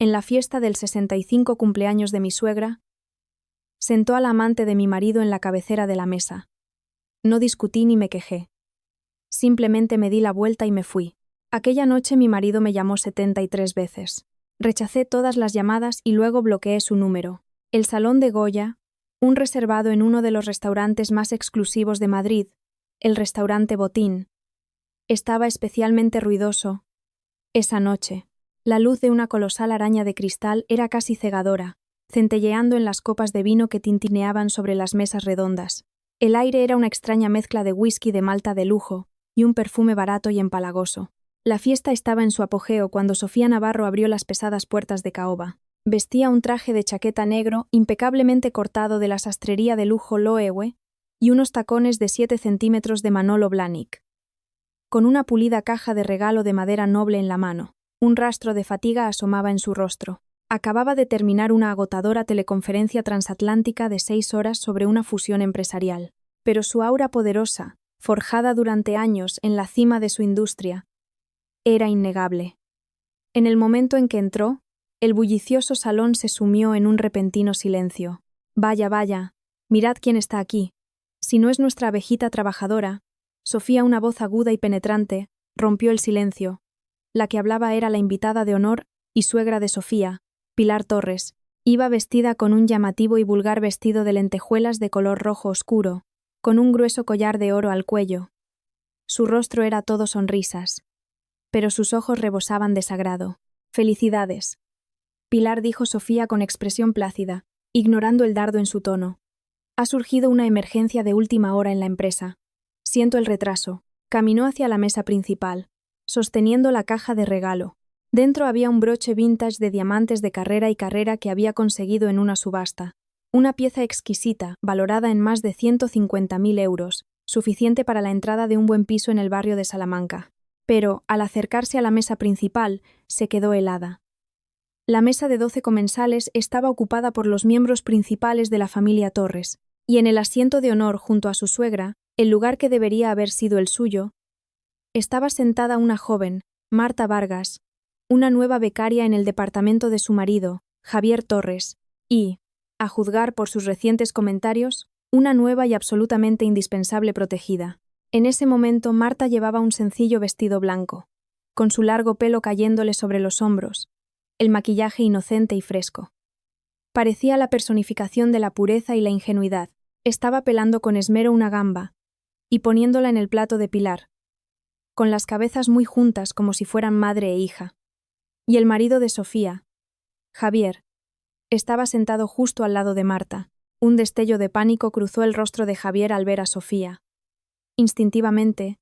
en la fiesta del 65 cumpleaños de mi suegra, sentó al amante de mi marido en la cabecera de la mesa. No discutí ni me quejé. Simplemente me di la vuelta y me fui. Aquella noche mi marido me llamó 73 veces. Rechacé todas las llamadas y luego bloqueé su número. El Salón de Goya, un reservado en uno de los restaurantes más exclusivos de Madrid, el restaurante Botín, estaba especialmente ruidoso. Esa noche, la luz de una colosal araña de cristal era casi cegadora, centelleando en las copas de vino que tintineaban sobre las mesas redondas. El aire era una extraña mezcla de whisky de malta de lujo y un perfume barato y empalagoso. La fiesta estaba en su apogeo cuando Sofía Navarro abrió las pesadas puertas de caoba. Vestía un traje de chaqueta negro impecablemente cortado de la sastrería de lujo Loewe y unos tacones de 7 centímetros de Manolo Blahnik. Con una pulida caja de regalo de madera noble en la mano, un rastro de fatiga asomaba en su rostro. Acababa de terminar una agotadora teleconferencia transatlántica de 6 horas sobre una fusión empresarial, pero su aura poderosa, forjada durante años en la cima de su industria, era innegable. En el momento en que entró, el bullicioso salón se sumió en un repentino silencio. Vaya, vaya, mirad quién está aquí. Si no es nuestra abejita trabajadora. Sofía, una voz aguda y penetrante, rompió el silencio. La que hablaba era la invitada de honor y suegra de Sofía, Pilar Torres. Iba vestida con un llamativo y vulgar vestido de lentejuelas de color rojo oscuro, con un grueso collar de oro al cuello. Su rostro era todo sonrisas, pero sus ojos rebosaban de sagrado. «Felicidades», Pilar dijo Sofía con expresión plácida, ignorando el dardo en su tono. «Ha surgido una emergencia de última hora en la empresa. Siento el retraso». Caminó hacia la mesa principal, sosteniendo la caja de regalo. Dentro había un broche vintage de diamantes de carrera y carrera que había conseguido en una subasta. Una pieza exquisita, valorada en más de 150.000 euros, suficiente para la entrada de un buen piso en el barrio de Salamanca. Pero, al acercarse a la mesa principal, se quedó helada. La mesa de 12 comensales estaba ocupada por los miembros principales de la familia Torres, y en el asiento de honor junto a su suegra, el lugar que debería haber sido el suyo, estaba sentada una joven, Marta Vargas, una nueva becaria en el departamento de su marido, Javier Torres, y, a juzgar por sus recientes comentarios, una nueva y absolutamente indispensable protegida. En ese momento Marta llevaba un sencillo vestido blanco, con su largo pelo cayéndole sobre los hombros, el maquillaje inocente y fresco. Parecía la personificación de la pureza y la ingenuidad. Estaba pelando con esmero una gamba y poniéndola en el plato de Pilar, con las cabezas muy juntas como si fueran madre e hija. Y el marido de Sofía, Javier, estaba sentado justo al lado de Marta. Un destello de pánico cruzó el rostro de Javier al ver a Sofía. Instintivamente,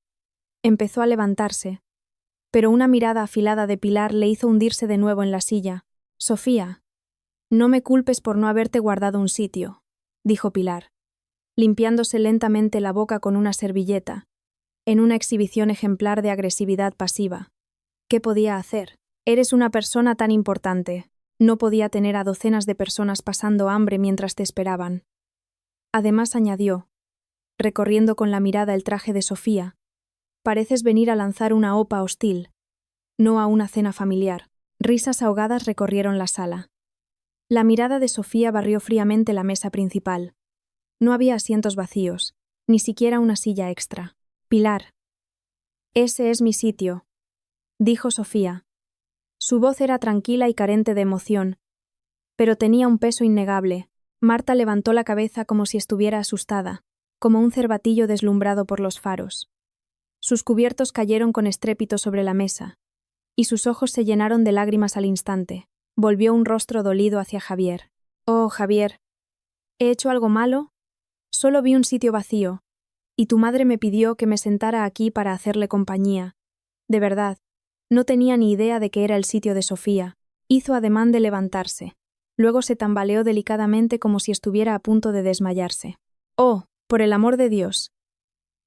empezó a levantarse, pero una mirada afilada de Pilar le hizo hundirse de nuevo en la silla. «Sofía, no me culpes por no haberte guardado un sitio», dijo Pilar, limpiándose lentamente la boca con una servilleta, en una exhibición ejemplar de agresividad pasiva. ¿Qué podía hacer? Eres una persona tan importante. No podía tener a docenas de personas pasando hambre mientras te esperaban. Además añadió, recorriendo con la mirada el traje de Sofía, pareces venir a lanzar una OPA hostil, no a una cena familiar. Risas ahogadas recorrieron la sala. La mirada de Sofía barrió fríamente la mesa principal. No había asientos vacíos, ni siquiera una silla extra. «Pilar, ese es mi sitio», dijo Sofía. Su voz era tranquila y carente de emoción, pero tenía un peso innegable. Marta levantó la cabeza como si estuviera asustada, como un cervatillo deslumbrado por los faros. Sus cubiertos cayeron con estrépito sobre la mesa, y sus ojos se llenaron de lágrimas al instante. Volvió un rostro dolido hacia Javier. «Oh, Javier, ¿he hecho algo malo? Solo vi un sitio vacío, y tu madre me pidió que me sentara aquí para hacerle compañía. De verdad, no tenía ni idea de que era el sitio de Sofía». Hizo ademán de levantarse. Luego se tambaleó delicadamente como si estuviera a punto de desmayarse. «Oh, por el amor de Dios.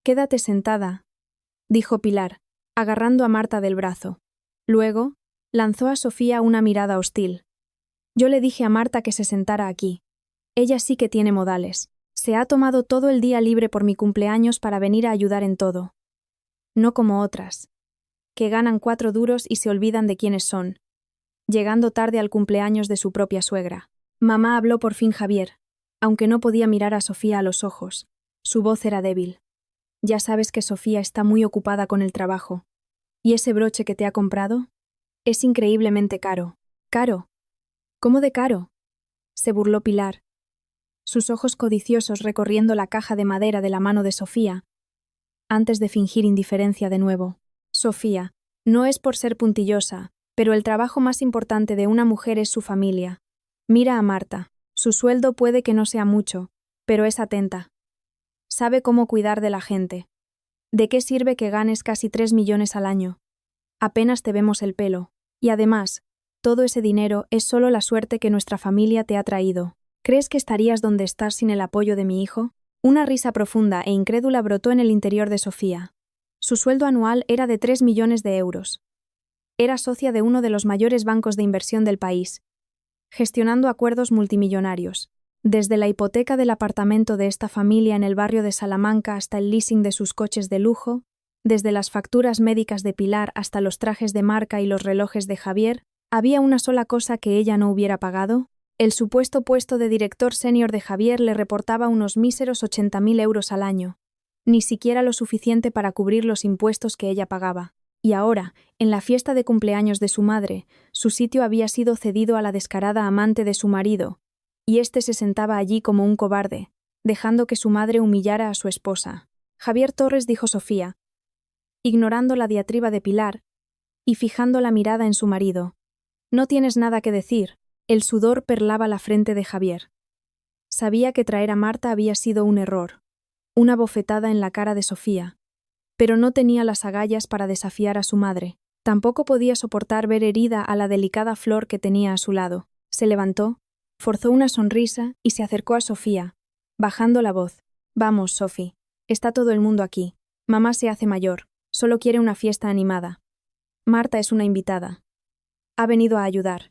Quédate sentada», dijo Pilar, agarrando a Marta del brazo. Luego, lanzó a Sofía una mirada hostil. «Yo le dije a Marta que se sentara aquí. Ella sí que tiene modales. Se ha tomado todo el día libre por mi cumpleaños para venir a ayudar en todo. No como otras, que ganan 4 duros y se olvidan de quiénes son. llegando tarde al cumpleaños de su propia suegra. Mamá, habló por fin Javier, aunque no podía mirar a Sofía a los ojos. Su voz era débil. Ya sabes que Sofía está muy ocupada con el trabajo. ¿Y ese broche que te ha comprado? Es increíblemente caro. ¿Caro? ¿Cómo de caro? Se burló Pilar, sus ojos codiciosos recorriendo la caja de madera de la mano de Sofía, antes de fingir indiferencia de nuevo. Sofía, no es por ser puntillosa, pero el trabajo más importante de una mujer es su familia. Mira a Marta. Su sueldo puede que no sea mucho, pero es atenta. Sabe cómo cuidar de la gente. ¿De qué sirve que ganes casi 3 millones al año? Apenas te vemos el pelo. Y además, todo ese dinero es solo la suerte que nuestra familia te ha traído. ¿Crees que estarías donde estás sin el apoyo de mi hijo? Una risa profunda e incrédula brotó en el interior de Sofía. Su sueldo anual era de 3 millones de euros. Era socia de uno de los mayores bancos de inversión del país, gestionando acuerdos multimillonarios. Desde la hipoteca del apartamento de esta familia en el barrio de Salamanca hasta el leasing de sus coches de lujo, desde las facturas médicas de Pilar hasta los trajes de marca y los relojes de Javier, ¿había una sola cosa que ella no hubiera pagado? El supuesto puesto de director senior de Javier le reportaba unos míseros 80.000 euros al año, ni siquiera lo suficiente para cubrir los impuestos que ella pagaba. Y ahora, en la fiesta de cumpleaños de su madre, su sitio había sido cedido a la descarada amante de su marido, y éste se sentaba allí como un cobarde, dejando que su madre humillara a su esposa. Javier Torres, dijo Sofía, ignorando la diatriba de Pilar y fijando la mirada en su marido. No tienes nada que decir. El sudor perlaba la frente de Javier. Sabía que traer a Marta había sido un error, una bofetada en la cara de Sofía, pero no tenía las agallas para desafiar a su madre. Tampoco podía soportar ver herida a la delicada flor que tenía a su lado. Se levantó, forzó una sonrisa y se acercó a Sofía, bajando la voz. Vamos, Sofi, está todo el mundo aquí. Mamá se hace mayor, solo quiere una fiesta animada. Marta es una invitada. Ha venido a ayudar.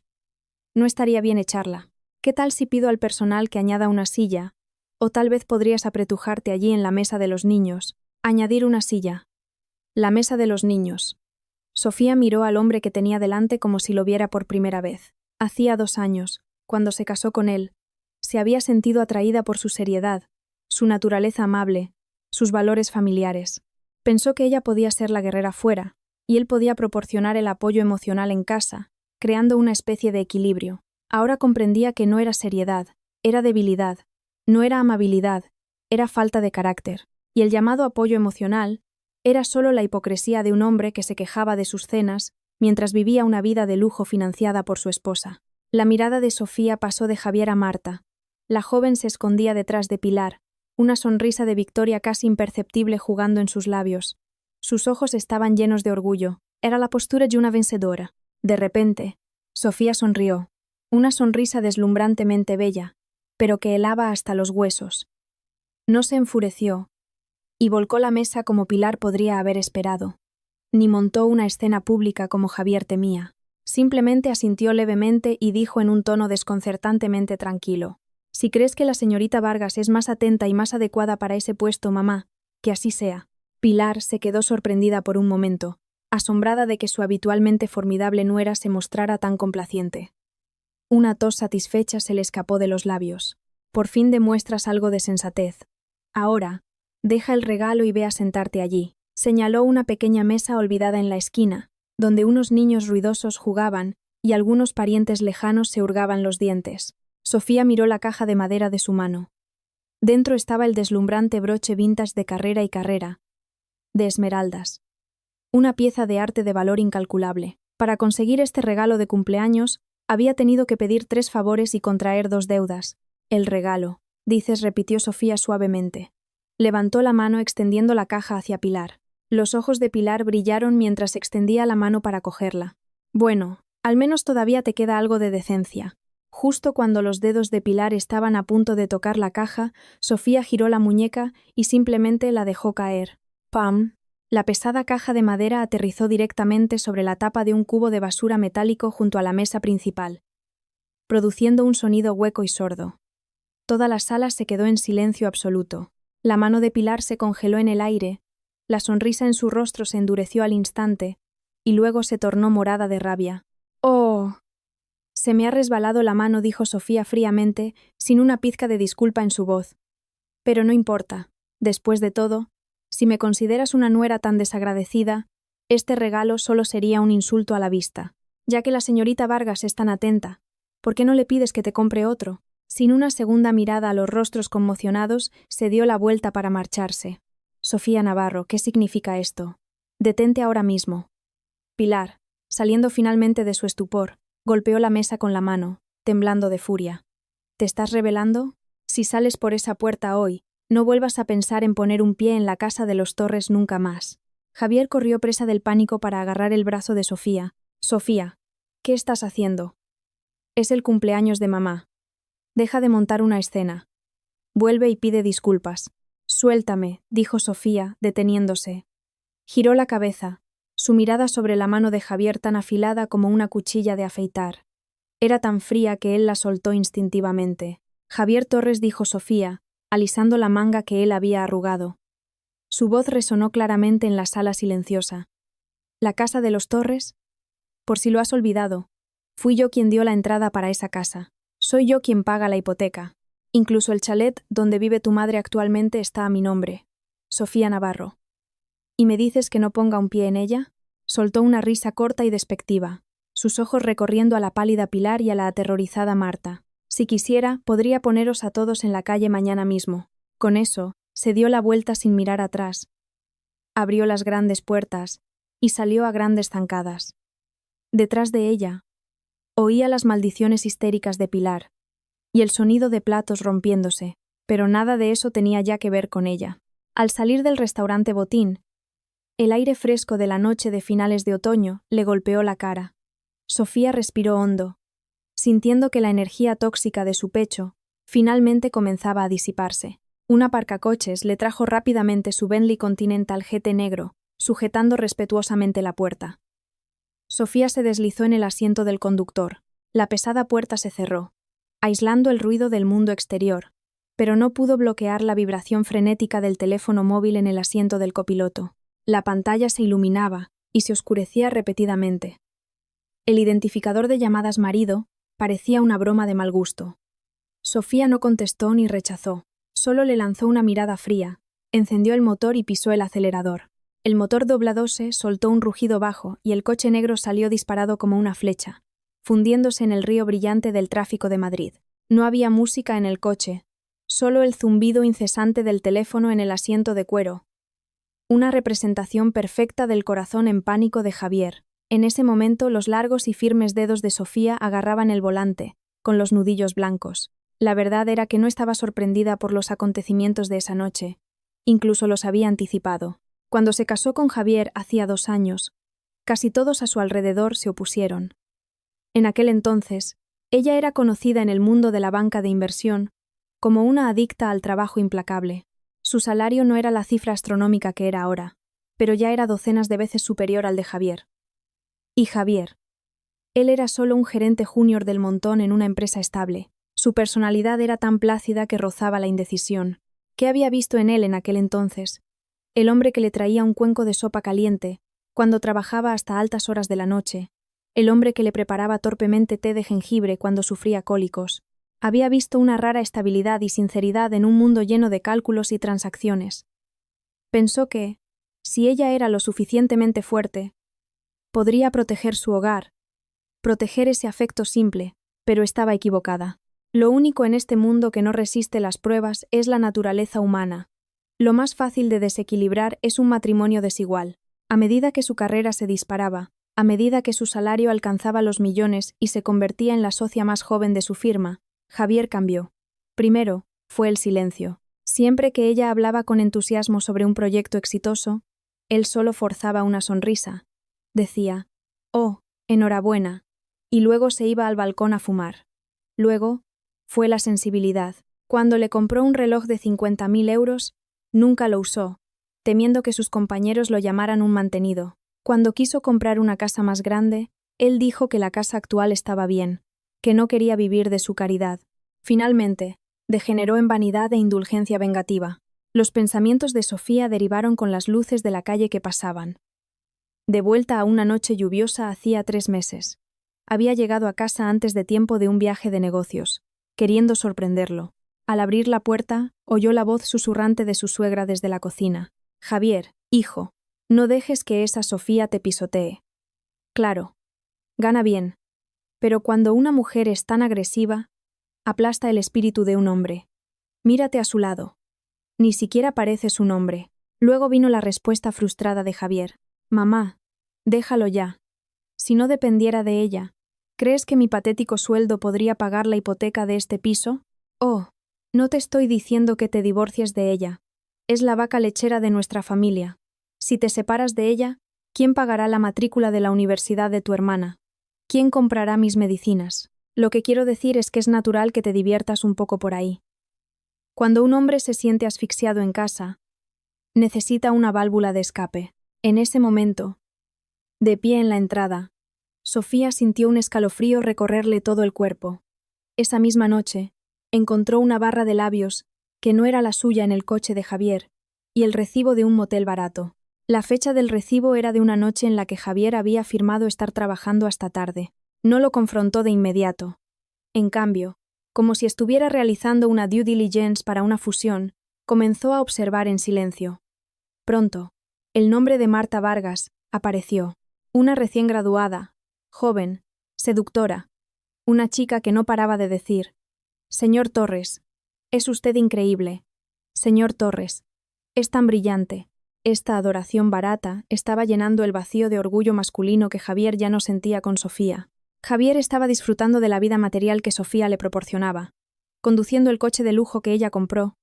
No estaría bien echarla. ¿Qué tal si pido al personal que añada una silla? O tal vez podrías apretujarte allí en la mesa de los niños. Añadir una silla. La mesa de los niños. Sofía miró al hombre que tenía delante como si lo viera por primera vez. Hacía 2 años, cuando se casó con él, se había sentido atraída por su seriedad, su naturaleza amable, sus valores familiares. Pensó que ella podía ser la guerrera fuera, y él podía proporcionar el apoyo emocional en casa, creando una especie de equilibrio. Ahora comprendía que no era seriedad, era debilidad, no era amabilidad, era falta de carácter, y el llamado apoyo emocional era solo la hipocresía de un hombre que se quejaba de sus cenas mientras vivía una vida de lujo financiada por su esposa. La mirada de Sofía pasó de Javier a Marta. La joven se escondía detrás de Pilar, una sonrisa de victoria casi imperceptible jugando en sus labios. Sus ojos estaban llenos de orgullo. Era la postura de una vencedora. De repente, Sofía sonrió, una sonrisa deslumbrantemente bella, pero que helaba hasta los huesos. No se enfureció, y volcó la mesa como Pilar podría haber esperado, ni montó una escena pública como Javier temía. Simplemente asintió levemente y dijo en un tono desconcertantemente tranquilo: si crees que la señorita Vargas es más atenta y más adecuada para ese puesto, mamá, que así sea. Pilar se quedó sorprendida por un momento, asombrada de que su habitualmente formidable nuera se mostrara tan complaciente. Una tos satisfecha se le escapó de los labios. Por fin demuestras algo de sensatez. Ahora, deja el regalo y ve a sentarte allí. Señaló una pequeña mesa olvidada en la esquina, donde unos niños ruidosos jugaban y algunos parientes lejanos se hurgaban los dientes. Sofía miró la caja de madera de su mano. Dentro estaba el deslumbrante broche vintage de Carrera y Carrera, de esmeraldas. Una pieza de arte de valor incalculable. Para conseguir este regalo de cumpleaños, había tenido que pedir 3 favores y contraer 2 deudas. El regalo, dices, repitió Sofía suavemente. Levantó la mano extendiendo la caja hacia Pilar. Los ojos de Pilar brillaron mientras extendía la mano para cogerla. Bueno, al menos todavía te queda algo de decencia. Justo cuando los dedos de Pilar estaban a punto de tocar la caja, Sofía giró la muñeca y simplemente la dejó caer. ¡Pam! La pesada caja de madera aterrizó directamente sobre la tapa de un cubo de basura metálico junto a la mesa principal, produciendo un sonido hueco y sordo. Toda la sala se quedó en silencio absoluto. La mano de Pilar se congeló en el aire, la sonrisa en su rostro se endureció al instante, y luego se tornó morada de rabia. ¡Oh! Se me ha resbalado la mano, dijo Sofía fríamente, sin una pizca de disculpa en su voz. Pero no importa. Después de todo, si me consideras una nuera tan desagradecida, este regalo solo sería un insulto a la vista. Ya que la señorita Vargas es tan atenta, ¿por qué no le pides que te compre otro? Sin una segunda mirada a los rostros conmocionados, se dio la vuelta para marcharse. Sofía Navarro, ¿qué significa esto? Detente ahora mismo. Pilar, saliendo finalmente de su estupor, golpeó la mesa con la mano, temblando de furia. ¿Te estás rebelando? Si sales por esa puerta hoy, no vuelvas a pensar en poner un pie en la casa de los Torres nunca más. Javier corrió presa del pánico para agarrar el brazo de Sofía. Sofía, ¿qué estás haciendo? Es el cumpleaños de mamá. Deja de montar una escena. Vuelve y pide disculpas. Suéltame, dijo Sofía, deteniéndose. Giró la cabeza, su mirada sobre la mano de Javier tan afilada como una cuchilla de afeitar. Era tan fría que él la soltó instintivamente. Javier Torres, dijo Sofía, alisando la manga que él había arrugado. Su voz resonó claramente en la sala silenciosa. ¿La casa de los Torres? Por si lo has olvidado, fui yo quien dio la entrada para esa casa. Soy yo quien paga la hipoteca. Incluso el chalet donde vive tu madre actualmente está a mi nombre. Sofía Navarro. ¿Y me dices que no ponga un pie en ella? Soltó una risa corta y despectiva, sus ojos recorriendo a la pálida Pilar y a la aterrorizada Marta. Si quisiera, podría poneros a todos en la calle mañana mismo. Con eso, se dio la vuelta sin mirar atrás. Abrió las grandes puertas y salió a grandes zancadas. Detrás de ella, oía las maldiciones histéricas de Pilar y el sonido de platos rompiéndose, pero nada de eso tenía ya que ver con ella. Al salir del restaurante Botín, el aire fresco de la noche de finales de otoño le golpeó la cara. Sofía respiró hondo, sintiendo que la energía tóxica de su pecho finalmente comenzaba a disiparse. Un aparcacoches le trajo rápidamente su Bentley Continental GT negro, sujetando respetuosamente la puerta. Sofía se deslizó en el asiento del conductor. La pesada puerta se cerró, aislando el ruido del mundo exterior, pero no pudo bloquear la vibración frenética del teléfono móvil en el asiento del copiloto. La pantalla se iluminaba y se oscurecía repetidamente. El identificador de llamadas marido parecía una broma de mal gusto. Sofía no contestó ni rechazó, solo le lanzó una mirada fría, encendió el motor y pisó el acelerador. El motor dobladose, soltó un rugido bajo y el coche negro salió disparado como una flecha, fundiéndose en el río brillante del tráfico de Madrid. No había música en el coche, solo el zumbido incesante del teléfono en el asiento de cuero. Una representación perfecta del corazón en pánico de Javier. En ese momento los largos y firmes dedos de Sofía agarraban el volante, con los nudillos blancos. La verdad era que no estaba sorprendida por los acontecimientos de esa noche. Incluso los había anticipado. Cuando se casó con Javier hacía 2 años, casi todos a su alrededor se opusieron. En aquel entonces, ella era conocida en el mundo de la banca de inversión como una adicta al trabajo implacable. Su salario no era la cifra astronómica que era ahora, pero ya era docenas de veces superior al de Javier. Y Javier. Él era solo un gerente junior del montón en una empresa estable. Su personalidad era tan plácida que rozaba la indecisión. ¿Qué había visto en él en aquel entonces? El hombre que le traía un cuenco de sopa caliente, cuando trabajaba hasta altas horas de la noche. El hombre que le preparaba torpemente té de jengibre cuando sufría cólicos. Había visto una rara estabilidad y sinceridad en un mundo lleno de cálculos y transacciones. Pensó que, si ella era lo suficientemente fuerte, podría proteger su hogar, proteger ese afecto simple, pero estaba equivocada. Lo único en este mundo que no resiste las pruebas es la naturaleza humana. Lo más fácil de desequilibrar es un matrimonio desigual. A medida que su carrera se disparaba, a medida que su salario alcanzaba los millones y se convertía en la socia más joven de su firma, Javier cambió. Primero, fue el silencio. Siempre que ella hablaba con entusiasmo sobre un proyecto exitoso, él solo forzaba una sonrisa. Decía, «Oh, enhorabuena», y luego se iba al balcón a fumar. Luego, fue la sensibilidad. Cuando le compró un reloj de 50.000 euros, nunca lo usó, temiendo que sus compañeros lo llamaran un mantenido. Cuando quiso comprar una casa más grande, él dijo que la casa actual estaba bien, que no quería vivir de su caridad. Finalmente, degeneró en vanidad e indulgencia vengativa. Los pensamientos de Sofía derivaron con las luces de la calle que pasaban. De vuelta a una noche lluviosa hacía 3 meses. Había llegado a casa antes de tiempo de un viaje de negocios, queriendo sorprenderlo. Al abrir la puerta, oyó la voz susurrante de su suegra desde la cocina. Javier, hijo, no dejes que esa Sofía te pisotee. Claro, gana bien. Pero cuando una mujer es tan agresiva, aplasta el espíritu de un hombre. Mírate a su lado. Ni siquiera pareces un hombre. Luego vino la respuesta frustrada de Javier. Mamá, déjalo ya. Si no dependiera de ella, ¿crees que mi patético sueldo podría pagar la hipoteca de este piso? Oh, no te estoy diciendo que te divorcies de ella. Es la vaca lechera de nuestra familia. Si te separas de ella, ¿quién pagará la matrícula de la universidad de tu hermana? ¿Quién comprará mis medicinas? Lo que quiero decir es que es natural que te diviertas un poco por ahí. Cuando un hombre se siente asfixiado en casa, necesita una válvula de escape. En ese momento, de pie en la entrada, Sofía sintió un escalofrío recorrerle todo el cuerpo. Esa misma noche, encontró una barra de labios que no era la suya en el coche de Javier y el recibo de un motel barato. La fecha del recibo era de una noche en la que Javier había afirmado estar trabajando hasta tarde. No lo confrontó de inmediato. En cambio, como si estuviera realizando una due diligence para una fusión, comenzó a observar en silencio. Pronto, el nombre de Marta Vargas apareció. Una recién graduada, joven, seductora, una chica que no paraba de decir: «Señor Torres, es usted increíble. Señor Torres, es tan brillante». Esta adoración barata estaba llenando el vacío de orgullo masculino que Javier ya no sentía con Sofía. Javier estaba disfrutando de la vida material que Sofía le proporcionaba, conduciendo el coche de lujo que ella compró,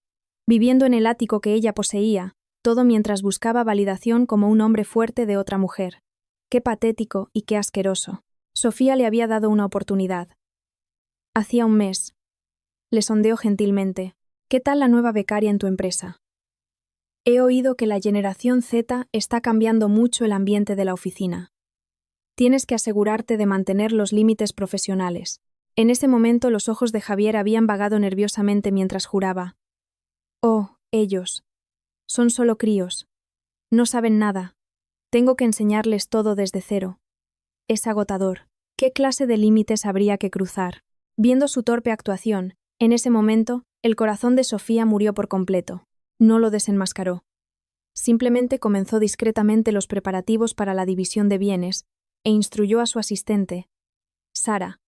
viviendo en el ático que ella poseía, todo mientras buscaba validación como un hombre fuerte de otra mujer. Qué patético y qué asqueroso. Sofía le había dado una oportunidad. Hacía un mes. Le sondeó gentilmente. ¿Qué tal la nueva becaria en tu empresa? He oído que la generación Z está cambiando mucho el ambiente de la oficina. Tienes que asegurarte de mantener los límites profesionales. En ese momento los ojos de Javier habían vagado nerviosamente mientras juraba. Oh, ellos. Son solo críos. No saben nada. Tengo que enseñarles todo desde cero. Es agotador. ¿Qué clase de límites habría que cruzar? Viendo su torpe actuación, en ese momento, el corazón de Sofía murió por completo. No lo desenmascaró. Simplemente comenzó discretamente los preparativos para la división de bienes e instruyó a su asistente, Sara,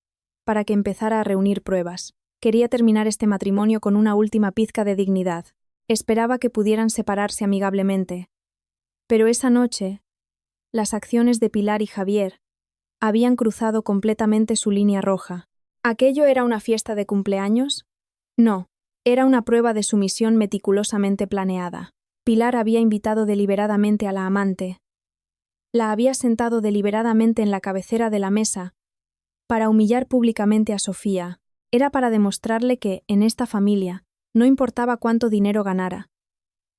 para que empezara a reunir pruebas. Quería terminar este matrimonio con una última pizca de dignidad. Esperaba que pudieran separarse amigablemente. Pero esa noche, las acciones de Pilar y Javier habían cruzado completamente su línea roja. ¿Aquello era una fiesta de cumpleaños? No, era una prueba de sumisión meticulosamente planeada. Pilar había invitado deliberadamente a la amante. La había sentado deliberadamente en la cabecera de la mesa para humillar públicamente a Sofía. Era para demostrarle que, en esta familia, no importaba cuánto dinero ganara.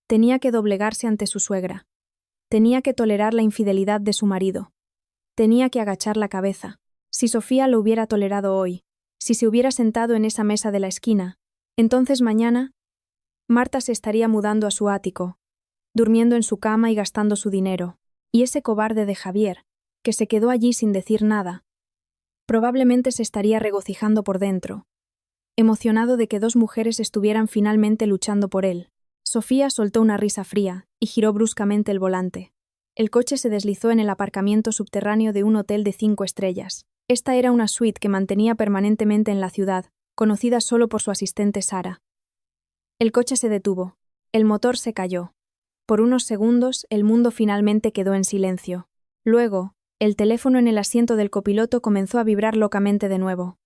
Tenía que doblegarse ante su suegra. Tenía que tolerar la infidelidad de su marido. Tenía que agachar la cabeza. Si Sofía lo hubiera tolerado hoy, si se hubiera sentado en esa mesa de la esquina, entonces mañana Marta se estaría mudando a su ático, durmiendo en su cama y gastando su dinero. Y ese cobarde de Javier, que se quedó allí sin decir nada, probablemente se estaría regocijando por dentro, emocionado de que dos mujeres estuvieran finalmente luchando por él. Sofía soltó una risa fría y giró bruscamente el volante. El coche se deslizó en el aparcamiento subterráneo de un hotel de 5 estrellas. Esta era una suite que mantenía permanentemente en la ciudad, conocida solo por su asistente Sara. El coche se detuvo. El motor se cayó. Por unos segundos, el mundo finalmente quedó en silencio. Luego, el teléfono en el asiento del copiloto comenzó a vibrar locamente de nuevo.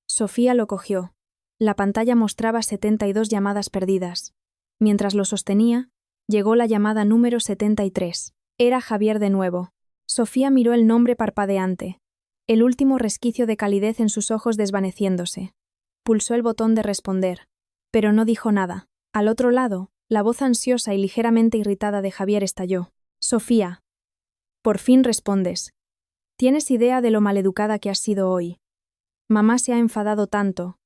Sofía lo cogió. La pantalla mostraba 72 llamadas perdidas. Mientras lo sostenía, llegó la llamada número 73. Era Javier de nuevo. Sofía miró el nombre parpadeante, el último resquicio de calidez en sus ojos desvaneciéndose. Pulsó el botón de responder, pero no dijo nada. Al otro lado, la voz ansiosa y ligeramente irritada de Javier estalló. Sofía. Por fin respondes. ¿Tienes idea de lo maleducada que has sido hoy? Mamá se ha enfadado tanto,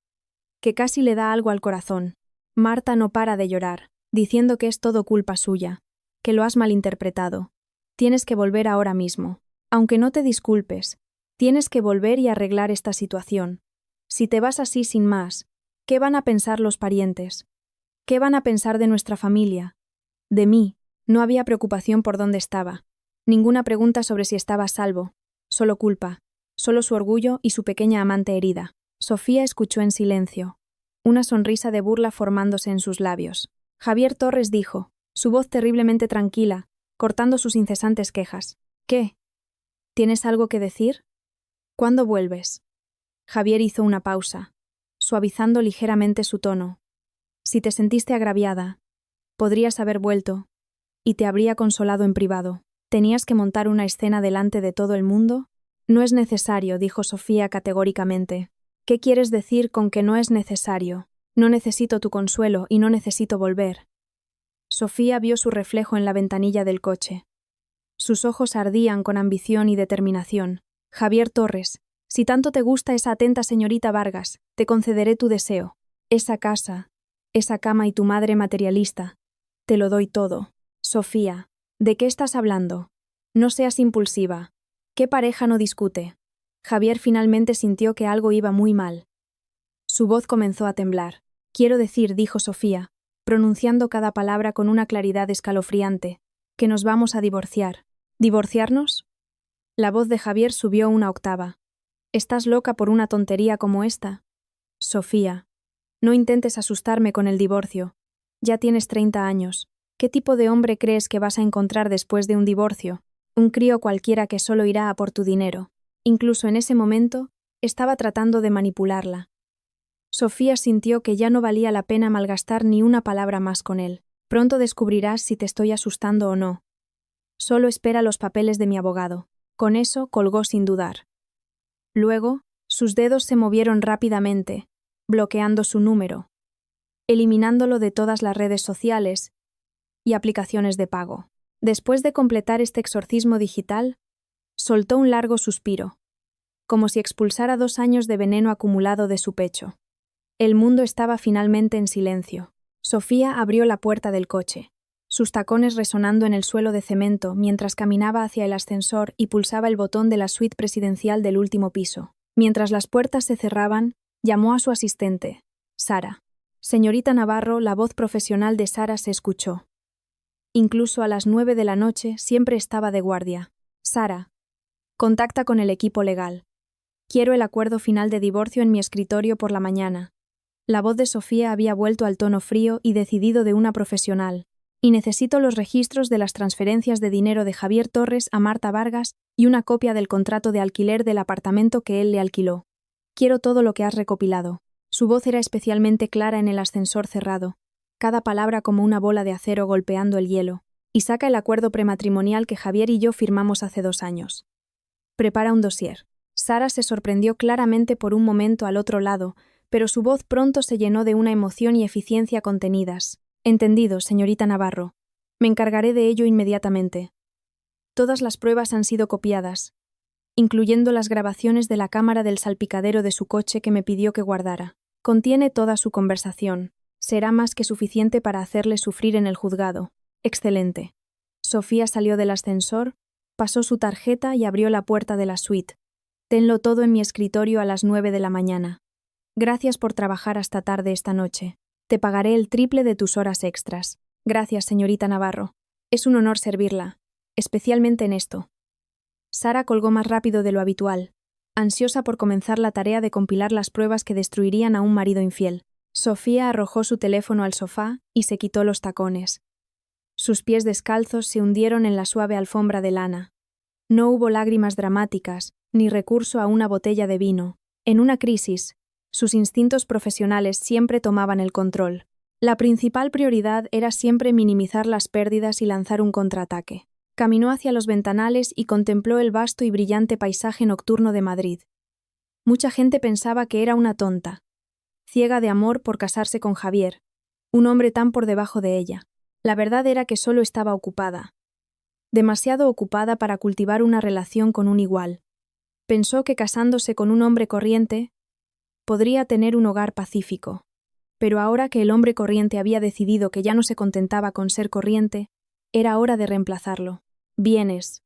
que casi le da algo al corazón. Marta no para de llorar, diciendo que es todo culpa suya, que lo has malinterpretado. Tienes que volver ahora mismo. Aunque no te disculpes, Tienes que volver y arreglar esta situación. Si te vas así sin más, ¿qué van a pensar los parientes? ¿Qué van a pensar de nuestra familia? De mí, no había preocupación por dónde estaba. Ninguna pregunta sobre si estaba a salvo. Solo culpa. Solo su orgullo y su pequeña amante herida. Sofía escuchó en silencio, una sonrisa de burla formándose en sus labios. Javier Torres dijo, su voz terriblemente tranquila, cortando sus incesantes quejas. ¿Qué? ¿Tienes algo que decir? ¿Cuándo vuelves? Javier hizo una pausa, suavizando ligeramente su tono. Si te sentiste agraviada, podrías haber vuelto, y te habría consolado en privado. ¿Tenías que montar una escena delante de todo el mundo? No es necesario, dijo Sofía categóricamente. ¿Qué quieres decir con que no es necesario? No necesito tu consuelo y no necesito volver. Sofía vio su reflejo en la ventanilla del coche. Sus ojos ardían con ambición y determinación. Javier Torres, si tanto te gusta esa atenta señorita Vargas, te concederé tu deseo. Esa casa, esa cama y tu madre materialista. Te lo doy todo. Sofía, ¿de qué estás hablando? No seas impulsiva. ¿Qué pareja no discute? Javier finalmente sintió que algo iba muy mal. Su voz comenzó a temblar. Quiero decir, dijo Sofía, pronunciando cada palabra con una claridad escalofriante, que nos vamos a divorciar. ¿Divorciarnos? La voz de Javier subió una octava. ¿Estás loca por una tontería como esta? Sofía, no intentes asustarme con el divorcio. Ya tienes 30 años. ¿Qué tipo de hombre crees que vas a encontrar después de un divorcio? Un crío cualquiera que solo irá a por tu dinero. Incluso en ese momento, estaba tratando de manipularla. Sofía sintió que ya no valía la pena malgastar ni una palabra más con él. Pronto descubrirás si te estoy asustando o no. Solo espera los papeles de mi abogado. Con eso colgó sin dudar. Luego, sus dedos se movieron rápidamente, bloqueando su número, eliminándolo de todas las redes sociales y aplicaciones de pago. Después de completar este exorcismo digital, soltó un largo suspiro, como si expulsara 2 años de veneno acumulado de su pecho. El mundo estaba finalmente en silencio. Sofía abrió la puerta del coche, sus tacones resonando en el suelo de cemento mientras caminaba hacia el ascensor y pulsaba el botón de la suite presidencial del último piso. Mientras las puertas se cerraban, llamó a su asistente, Sara. Señorita Navarro, la voz profesional de Sara se escuchó. Incluso a las 9 de la noche siempre estaba de guardia. Sara, contacta con el equipo legal. Quiero el acuerdo final de divorcio en mi escritorio por la mañana. La voz de Sofía había vuelto al tono frío y decidido de una profesional. Y necesito los registros de las transferencias de dinero de Javier Torres a Marta Vargas y una copia del contrato de alquiler del apartamento que él le alquiló. Quiero todo lo que has recopilado. Su voz era especialmente clara en el ascensor cerrado, cada palabra como una bola de acero golpeando el hielo. Y saca el acuerdo prematrimonial que Javier y yo firmamos hace 2 años. Prepara un dossier. Sara se sorprendió claramente por un momento al otro lado, pero su voz pronto se llenó de una emoción y eficiencia contenidas. Entendido, señorita Navarro. Me encargaré de ello inmediatamente. Todas las pruebas han sido copiadas, incluyendo las grabaciones de la cámara del salpicadero de su coche que me pidió que guardara. Contiene toda su conversación. Será más que suficiente para hacerle sufrir en el juzgado. Excelente. Sofía salió del ascensor, pasó su tarjeta y abrió la puerta de la suite. Tenlo todo en mi escritorio a las 9 de la mañana. Gracias por trabajar hasta tarde esta noche. Te pagaré el triple de tus horas extras. Gracias, señorita Navarro. Es un honor servirla, especialmente en esto. Sara colgó más rápido de lo habitual, ansiosa por comenzar la tarea de compilar las pruebas que destruirían a un marido infiel. Sofía arrojó su teléfono al sofá y se quitó los tacones. Sus pies descalzos se hundieron en la suave alfombra de lana. No hubo lágrimas dramáticas, ni recurso a una botella de vino. En una crisis, sus instintos profesionales siempre tomaban el control. La principal prioridad era siempre minimizar las pérdidas y lanzar un contraataque. Caminó hacia los ventanales y contempló el vasto y brillante paisaje nocturno de Madrid. Mucha gente pensaba que era una tonta, ciega de amor por casarse con Javier, un hombre tan por debajo de ella. La verdad era que solo estaba ocupada, demasiado ocupada para cultivar una relación con un igual. Pensó que casándose con un hombre corriente, podría tener un hogar pacífico. Pero ahora que el hombre corriente había decidido que ya no se contentaba con ser corriente, era hora de reemplazarlo. Bienes.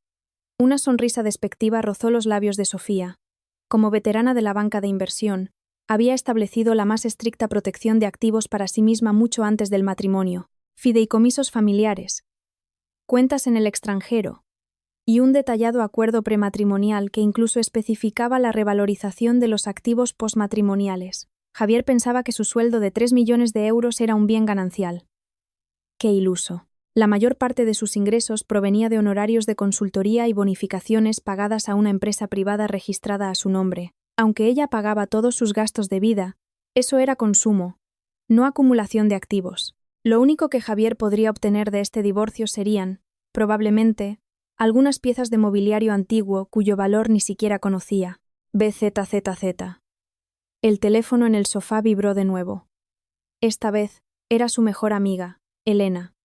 Una sonrisa despectiva rozó los labios de Sofía. Como veterana de la banca de inversión, había establecido la más estricta protección de activos para sí misma mucho antes del matrimonio, fideicomisos familiares, cuentas en el extranjero, y un detallado acuerdo prematrimonial que incluso especificaba la revalorización de los activos postmatrimoniales. Javier pensaba que su sueldo de 3 millones de euros era un bien ganancial. ¡Qué iluso! La mayor parte de sus ingresos provenía de honorarios de consultoría y bonificaciones pagadas a una empresa privada registrada a su nombre. Aunque ella pagaba todos sus gastos de vida, eso era consumo, no acumulación de activos. Lo único que Javier podría obtener de este divorcio serían, probablemente, algunas piezas de mobiliario antiguo cuyo valor ni siquiera conocía. BZZZ. El teléfono en el sofá vibró de nuevo. Esta vez era su mejor amiga, Elena.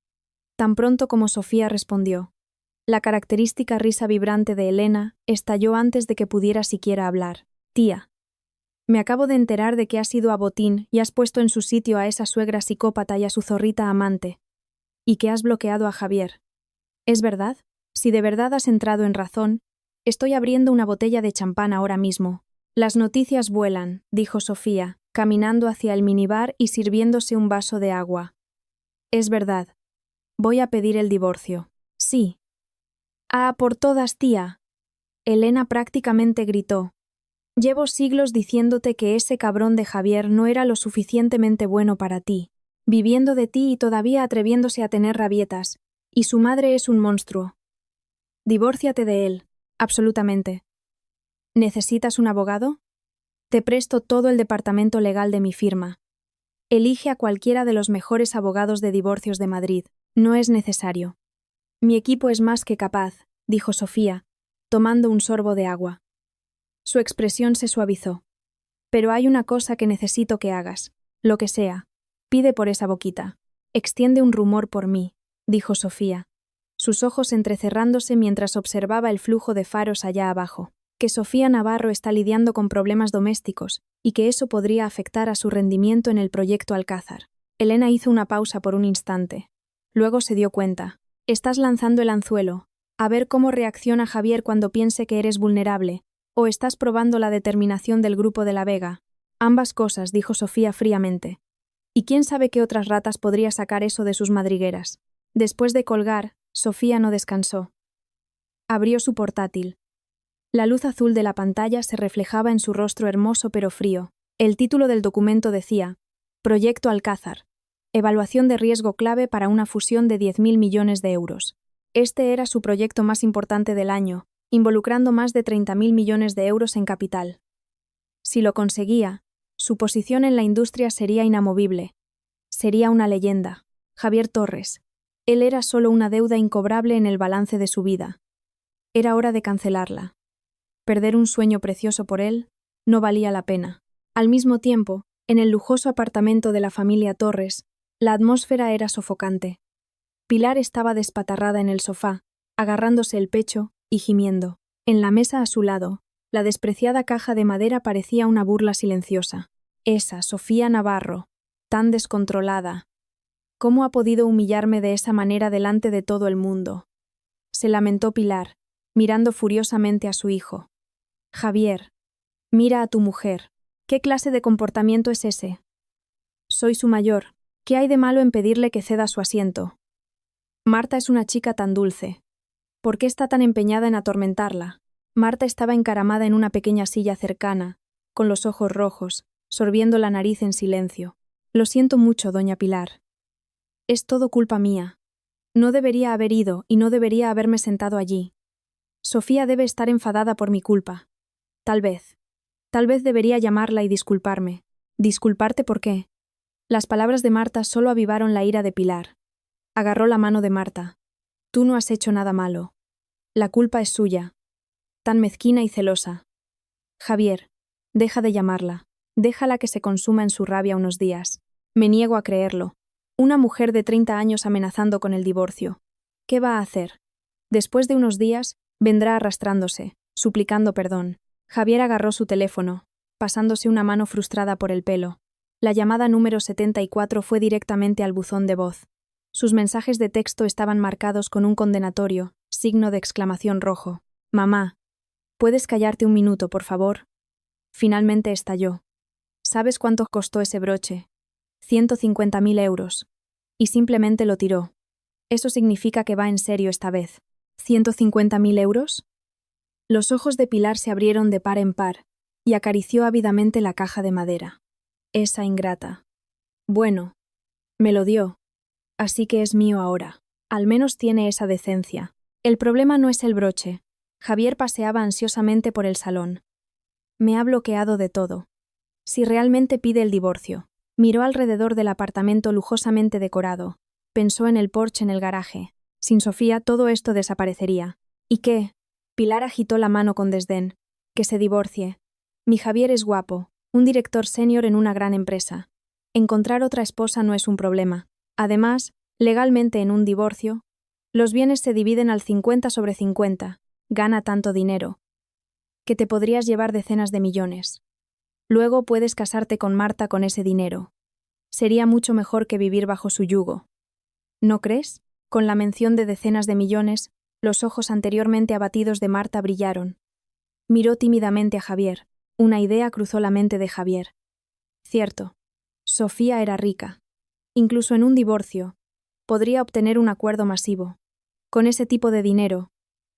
Tan pronto como Sofía respondió, la característica risa vibrante de Elena estalló antes de que pudiera siquiera hablar. Tía, me acabo de enterar de que has ido a botín y has puesto en su sitio a esa suegra psicópata y a su zorrita amante, y que has bloqueado a Javier. ¿Es verdad? Si de verdad has entrado en razón, estoy abriendo una botella de champán ahora mismo. Las noticias vuelan, dijo Sofía, caminando hacia el minibar y sirviéndose un vaso de agua. Es verdad. Voy a pedir el divorcio. Sí. Ah, por todas, tía. Elena prácticamente gritó. Llevo siglos diciéndote que ese cabrón de Javier no era lo suficientemente bueno para ti, viviendo de ti y todavía atreviéndose a tener rabietas, y su madre es un monstruo. Divórciate de él, absolutamente. ¿Necesitas un abogado? Te presto todo el departamento legal de mi firma. Elige a cualquiera de los mejores abogados de divorcios de Madrid. No es necesario. Mi equipo es más que capaz, dijo Sofía, tomando un sorbo de agua. Su expresión se suavizó. Pero hay una cosa que necesito que hagas. Lo que sea. Pide por esa boquita. Extiende un rumor por mí, dijo Sofía, sus ojos entrecerrándose mientras observaba el flujo de faros allá abajo. Que Sofía Navarro está lidiando con problemas domésticos y que eso podría afectar a su rendimiento en el proyecto Alcázar. Elena hizo una pausa por un instante. Luego se dio cuenta. Estás lanzando el anzuelo. A ver cómo reacciona Javier cuando piense que eres vulnerable. ¿O estás probando la determinación del grupo de La Vega? Ambas cosas, dijo Sofía fríamente. ¿Y quién sabe qué otras ratas podría sacar eso de sus madrigueras? Después de colgar, Sofía no descansó. Abrió su portátil. La luz azul de la pantalla se reflejaba en su rostro hermoso pero frío. El título del documento decía: Proyecto Alcázar. Evaluación de riesgo clave para una fusión de 10.000 millones de euros. Este era su proyecto más importante del año, involucrando más de 30.000 millones de euros en capital. Si lo conseguía, su posición en la industria sería inamovible. Sería una leyenda. Javier Torres. Él era solo una deuda incobrable en el balance de su vida. Era hora de cancelarla. Perder un sueño precioso por él no valía la pena. Al mismo tiempo, en el lujoso apartamento de la familia Torres, la atmósfera era sofocante. Pilar estaba despatarrada en el sofá, agarrándose el pecho y gimiendo. En la mesa a su lado, la despreciada caja de madera parecía una burla silenciosa. Esa Sofía Navarro, tan descontrolada. ¿Cómo ha podido humillarme de esa manera delante de todo el mundo? Se lamentó Pilar, mirando furiosamente a su hijo. Javier, mira a tu mujer. ¿Qué clase de comportamiento es ese? Soy su mayor. ¿Qué hay de malo en pedirle que ceda su asiento? Marta es una chica tan dulce. ¿Por qué está tan empeñada en atormentarla? Marta estaba encaramada en una pequeña silla cercana, con los ojos rojos, sorbiendo la nariz en silencio. Lo siento mucho, doña Pilar. Es todo culpa mía. No debería haber ido y no debería haberme sentado allí. Sofía debe estar enfadada por mi culpa. Tal vez debería llamarla y disculparme. ¿Disculparte por qué? Las palabras de Marta solo avivaron la ira de Pilar. Agarró la mano de Marta. Tú no has hecho nada malo. La culpa es suya. Tan mezquina y celosa. Javier, deja de llamarla. Déjala que se consuma en su rabia unos días. Me niego a creerlo. Una mujer de 30 años amenazando con el divorcio. ¿Qué va a hacer? Después de unos días, vendrá arrastrándose, suplicando perdón. Javier agarró su teléfono, pasándose una mano frustrada por el pelo. La llamada número 74 fue directamente al buzón de voz. Sus mensajes de texto estaban marcados con un condenatorio, signo de exclamación rojo. Mamá, ¿puedes callarte un minuto, por favor? Finalmente estalló. ¿Sabes cuánto costó ese broche? 150.000 euros. Y simplemente lo tiró. Eso significa que va en serio esta vez. ¿150.000 euros? Los ojos de Pilar se abrieron de par en par y acarició ávidamente la caja de madera. Esa ingrata. Bueno, me lo dio. Así que es mío ahora. Al menos tiene esa decencia. El problema no es el broche. Javier paseaba ansiosamente por el salón. Me ha bloqueado de todo. Si realmente pide el divorcio. Miró alrededor del apartamento lujosamente decorado. Pensó en el Porsche en el garaje. Sin Sofía todo esto desaparecería. ¿Y qué? Pilar agitó la mano con desdén. Que se divorcie. Mi Javier es guapo, un director senior en una gran empresa. Encontrar otra esposa no es un problema. Además, legalmente en un divorcio, los bienes se dividen al 50/50. Gana tanto dinero que te podrías llevar decenas de millones. Luego puedes casarte con Marta con ese dinero. Sería mucho mejor que vivir bajo su yugo. ¿No crees? Con la mención de decenas de millones, los ojos anteriormente abatidos de Marta brillaron. Miró tímidamente a Javier. Una idea cruzó la mente de Javier. Cierto. Sofía era rica. Incluso en un divorcio, podría obtener un acuerdo masivo. Con ese tipo de dinero,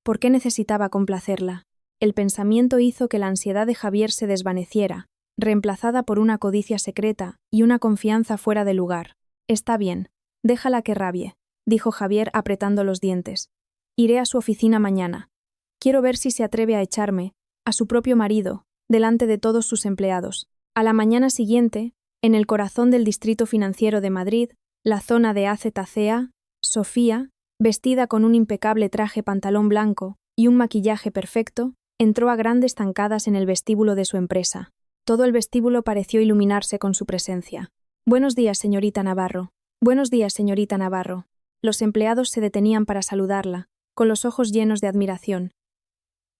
¿por qué necesitaba complacerla? El pensamiento hizo que la ansiedad de Javier se desvaneciera, reemplazada por una codicia secreta y una confianza fuera de lugar. Está bien, déjala que rabie, dijo Javier apretando los dientes. Iré a su oficina mañana. Quiero ver si se atreve a echarme, a su propio marido, delante de todos sus empleados. A la mañana siguiente, en el corazón del distrito financiero de Madrid, la zona de AZCA, Sofía, vestida con un impecable traje pantalón blanco y un maquillaje perfecto, entró a grandes zancadas en el vestíbulo de su empresa. Todo el vestíbulo pareció iluminarse con su presencia. Buenos días, señorita Navarro. Buenos días, señorita Navarro. Los empleados se detenían para saludarla, con los ojos llenos de admiración.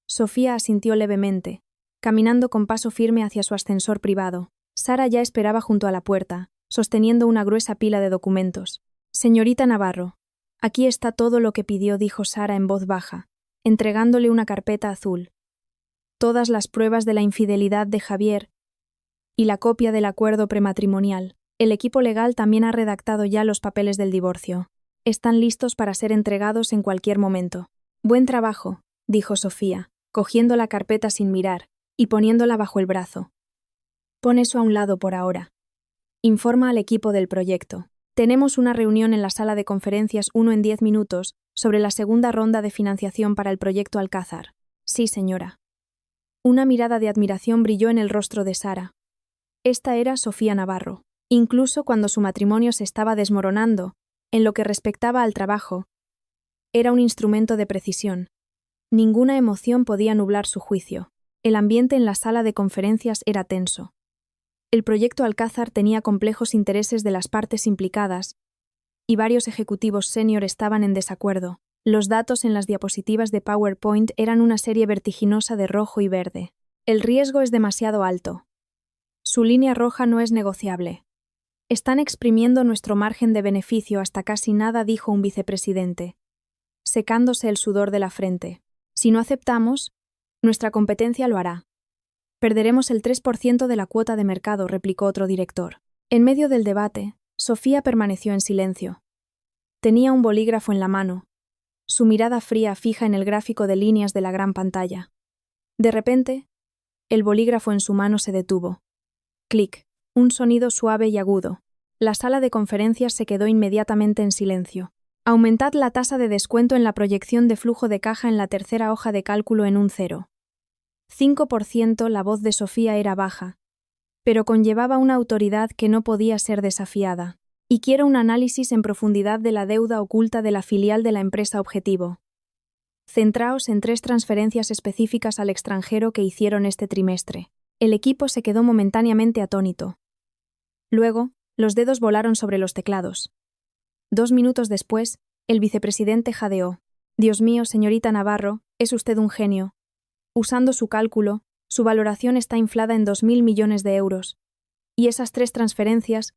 Sofía asintió levemente, caminando con paso firme hacia su ascensor privado. Sara ya esperaba junto a la puerta, sosteniendo una gruesa pila de documentos. Señorita Navarro, aquí está todo lo que pidió, dijo Sara en voz baja, entregándole una carpeta azul. Todas las pruebas de la infidelidad de Javier y la copia del acuerdo prematrimonial. El equipo legal también ha redactado ya los papeles del divorcio. Están listos para ser entregados en cualquier momento. Buen trabajo, dijo Sofía, cogiendo la carpeta sin mirar y poniéndola bajo el brazo. Pon eso a un lado por ahora. Informa al equipo del proyecto. Tenemos una reunión en la sala de conferencias 1 en 10 minutos sobre la segunda ronda de financiación para el proyecto Alcázar. Sí, señora. Una mirada de admiración brilló en el rostro de Sara. Esta era Sofía Navarro. Incluso cuando su matrimonio se estaba desmoronando, en lo que respectaba al trabajo, era un instrumento de precisión. Ninguna emoción podía nublar su juicio. El ambiente en la sala de conferencias era tenso. El proyecto Alcázar tenía complejos intereses de las partes implicadas, y varios ejecutivos senior estaban en desacuerdo. Los datos en las diapositivas de PowerPoint eran una serie vertiginosa de rojo y verde. El riesgo es demasiado alto. Su línea roja no es negociable. Están exprimiendo nuestro margen de beneficio hasta casi nada, dijo un vicepresidente, secándose el sudor de la frente. Si no aceptamos, nuestra competencia lo hará. Perderemos el 3% de la cuota de mercado, replicó otro director. En medio del debate, Sofía permaneció en silencio. Tenía un bolígrafo en la mano, su mirada fría fija en el gráfico de líneas de la gran pantalla. De repente, el bolígrafo en su mano se detuvo. Clic, un sonido suave y agudo. La sala de conferencias se quedó inmediatamente en silencio. Aumentad la tasa de descuento en la proyección de flujo de caja en la tercera hoja de cálculo en un 0,5%. La voz de Sofía era baja, pero conllevaba una autoridad que no podía ser desafiada. Y quiero un análisis en profundidad de la deuda oculta de la filial de la empresa objetivo. Centraos en 3 transferencias específicas al extranjero que hicieron este trimestre. El equipo se quedó momentáneamente atónito. Luego, los dedos volaron sobre los teclados. 2 minutos después, el vicepresidente jadeó. Dios mío, señorita Navarro, es usted un genio. Usando su cálculo, su valoración está inflada en 2.000 millones de euros. Y esas 3 transferencias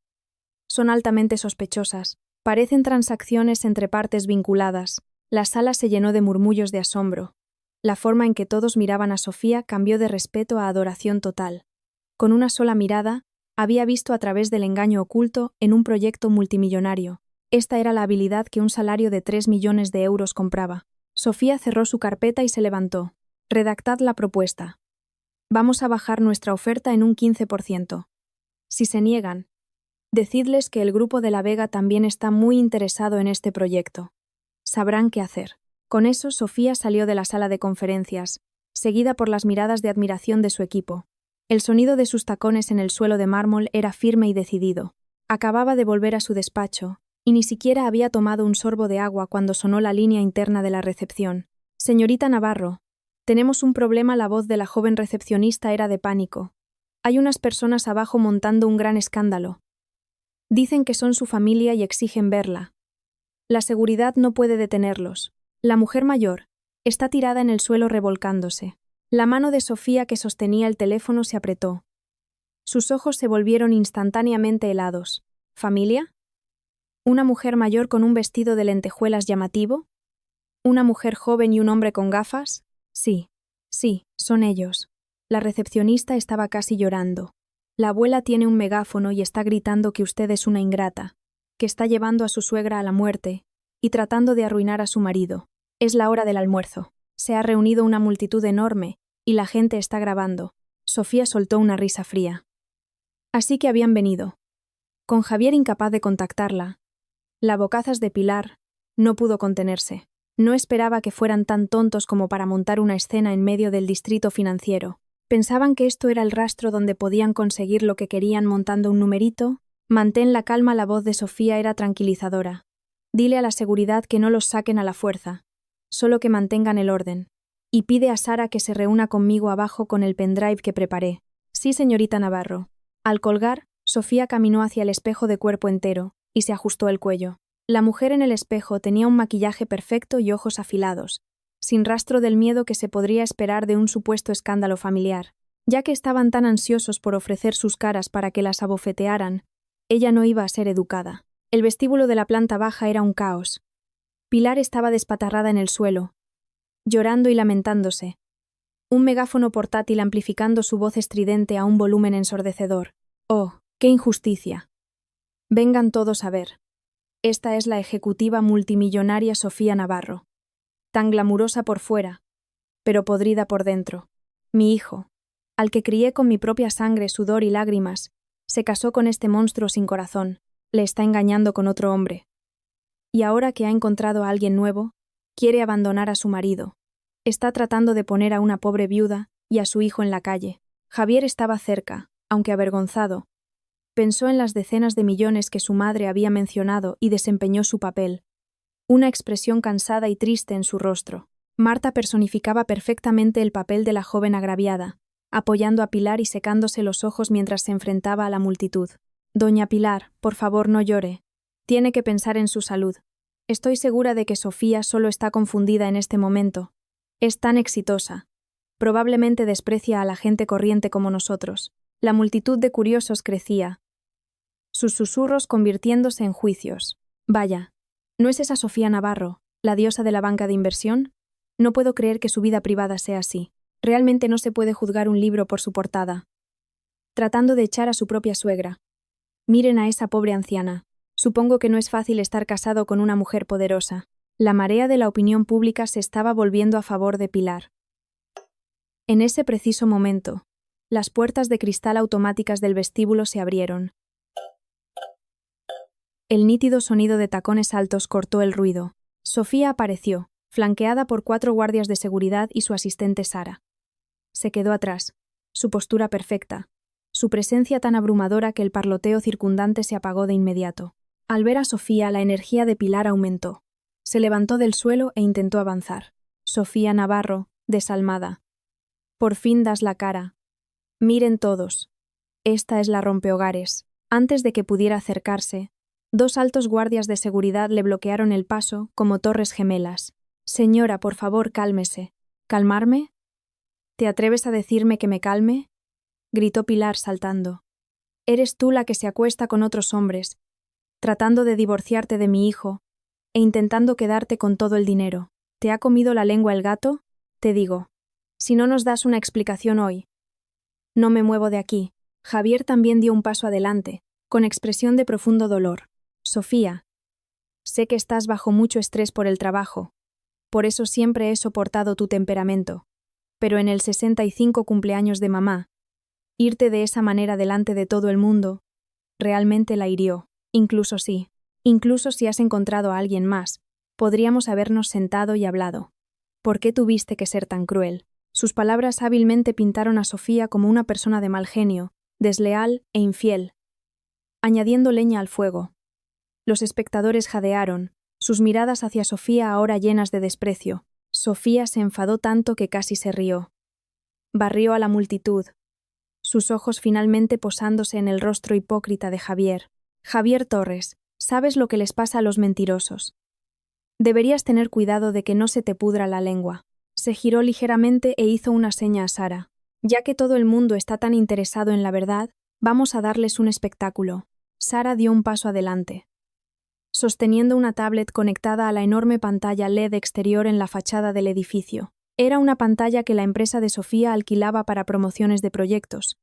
son altamente sospechosas. Parecen transacciones entre partes vinculadas. La sala se llenó de murmullos de asombro. La forma en que todos miraban a Sofía cambió de respeto a adoración total. Con una sola mirada, había visto a través del engaño oculto en un proyecto multimillonario. Esta era la habilidad que un salario de 3 millones de euros compraba. Sofía cerró su carpeta y se levantó. Redactad la propuesta. Vamos a bajar nuestra oferta en un 15%. Si se niegan, decidles que el Grupo de la Vega también está muy interesado en este proyecto. Sabrán qué hacer. Con eso, Sofía salió de la sala de conferencias, seguida por las miradas de admiración de su equipo. El sonido de sus tacones en el suelo de mármol era firme y decidido. Acababa de volver a su despacho, y ni siquiera había tomado un sorbo de agua cuando sonó la línea interna de la recepción. Señorita Navarro, tenemos un problema. La voz de la joven recepcionista era de pánico. Hay unas personas abajo montando un gran escándalo. Dicen que son su familia y exigen verla. La seguridad no puede detenerlos. La mujer mayor está tirada en el suelo revolcándose. La mano de Sofía que sostenía el teléfono se apretó. Sus ojos se volvieron instantáneamente helados. ¿Familia? ¿Una mujer mayor con un vestido de lentejuelas llamativo? ¿Una mujer joven y un hombre con gafas? Sí, son ellos. La recepcionista estaba casi llorando. La abuela tiene un megáfono y está gritando que usted es una ingrata, que está llevando a su suegra a la muerte y tratando de arruinar a su marido. Es la hora del almuerzo. Se ha reunido una multitud enorme y la gente está grabando. Sofía soltó una risa fría. Así que habían venido. Con Javier incapaz de contactarla, la bocazas de Pilar no pudo contenerse. No esperaba que fueran tan tontos como para montar una escena en medio del distrito financiero. Pensaban que esto era el rastro donde podían conseguir lo que querían montando un numerito. Mantén la calma. La voz de Sofía era tranquilizadora. Dile a la seguridad que no los saquen a la fuerza, solo que mantengan el orden. Y pide a Sara que se reúna conmigo abajo con el pendrive que preparé. Sí, señorita Navarro. Al colgar, Sofía caminó hacia el espejo de cuerpo entero y se ajustó el cuello. La mujer en el espejo tenía un maquillaje perfecto y ojos afilados, sin rastro del miedo que se podría esperar de un supuesto escándalo familiar. Ya que estaban tan ansiosos por ofrecer sus caras para que las abofetearan, ella no iba a ser educada. El vestíbulo de la planta baja era un caos. Pilar estaba despatarrada en el suelo, llorando y lamentándose. Un megáfono portátil amplificando su voz estridente a un volumen ensordecedor. ¡Oh, qué injusticia! Vengan todos a ver. Esta es la ejecutiva multimillonaria Sofía Navarro. Tan glamurosa por fuera, pero podrida por dentro. Mi hijo, al que crié con mi propia sangre, sudor y lágrimas, se casó con este monstruo sin corazón. Le está engañando con otro hombre. Y ahora que ha encontrado a alguien nuevo, quiere abandonar a su marido. Está tratando de poner a una pobre viuda y a su hijo en la calle. Javier estaba cerca, aunque avergonzado. Pensó en las decenas de millones que su madre había mencionado y desempeñó su papel. Una expresión cansada y triste en su rostro. Marta personificaba perfectamente el papel de la joven agraviada, apoyando a Pilar y secándose los ojos mientras se enfrentaba a la multitud. Doña Pilar, por favor no llore. Tiene que pensar en su salud. Estoy segura de que Sofía solo está confundida en este momento. Es tan exitosa. Probablemente desprecia a la gente corriente como nosotros. La multitud de curiosos crecía, sus susurros convirtiéndose en juicios. Vaya, ¿no es esa Sofía Navarro, la diosa de la banca de inversión? No puedo creer que su vida privada sea así. Realmente no se puede juzgar un libro por su portada. Tratando de echar a su propia suegra. Miren a esa pobre anciana. Supongo que no es fácil estar casado con una mujer poderosa. La marea de la opinión pública se estaba volviendo a favor de Pilar. En ese preciso momento, las puertas de cristal automáticas del vestíbulo se abrieron. El nítido sonido de tacones altos cortó el ruido. Sofía apareció, flanqueada por 4 guardias de seguridad y su asistente Sara. Se quedó atrás, su postura perfecta, su presencia tan abrumadora que el parloteo circundante se apagó de inmediato. Al ver a Sofía, la energía de Pilar aumentó. Se levantó del suelo e intentó avanzar. Sofía Navarro, desalmada. Por fin das la cara. Miren todos. Esta es la rompehogares. Antes de que pudiera acercarse, 2 altos guardias de seguridad le bloquearon el paso como torres gemelas. Señora, por favor, cálmese. ¿Calmarme? ¿Te atreves a decirme que me calme? Gritó Pilar saltando. Eres tú la que se acuesta con otros hombres, tratando de divorciarte de mi hijo e intentando quedarte con todo el dinero. ¿Te ha comido la lengua el gato? Te digo, si no nos das una explicación hoy, no me muevo de aquí. Javier también dio un paso adelante, con expresión de profundo dolor. Sofía, sé que estás bajo mucho estrés por el trabajo. Por eso siempre he soportado tu temperamento. Pero en el 65 cumpleaños de mamá, irte de esa manera delante de todo el mundo, realmente la hirió. Incluso si has encontrado a alguien más, podríamos habernos sentado y hablado. ¿Por qué tuviste que ser tan cruel? Sus palabras hábilmente pintaron a Sofía como una persona de mal genio, desleal e infiel, añadiendo leña al fuego. Los espectadores jadearon, sus miradas hacia Sofía ahora llenas de desprecio. Sofía se enfadó tanto que casi se rió. Barrió a la multitud, sus ojos finalmente posándose en el rostro hipócrita de Javier. Javier Torres, ¿sabes lo que les pasa a los mentirosos? Deberías tener cuidado de que no se te pudra la lengua. Se giró ligeramente e hizo una seña a Sara. Ya que todo el mundo está tan interesado en la verdad, vamos a darles un espectáculo. Sara dio un paso adelante, sosteniendo una tablet conectada a la enorme pantalla LED exterior en la fachada del edificio. Era una pantalla que la empresa de Sofía alquilaba para promociones de proyectos,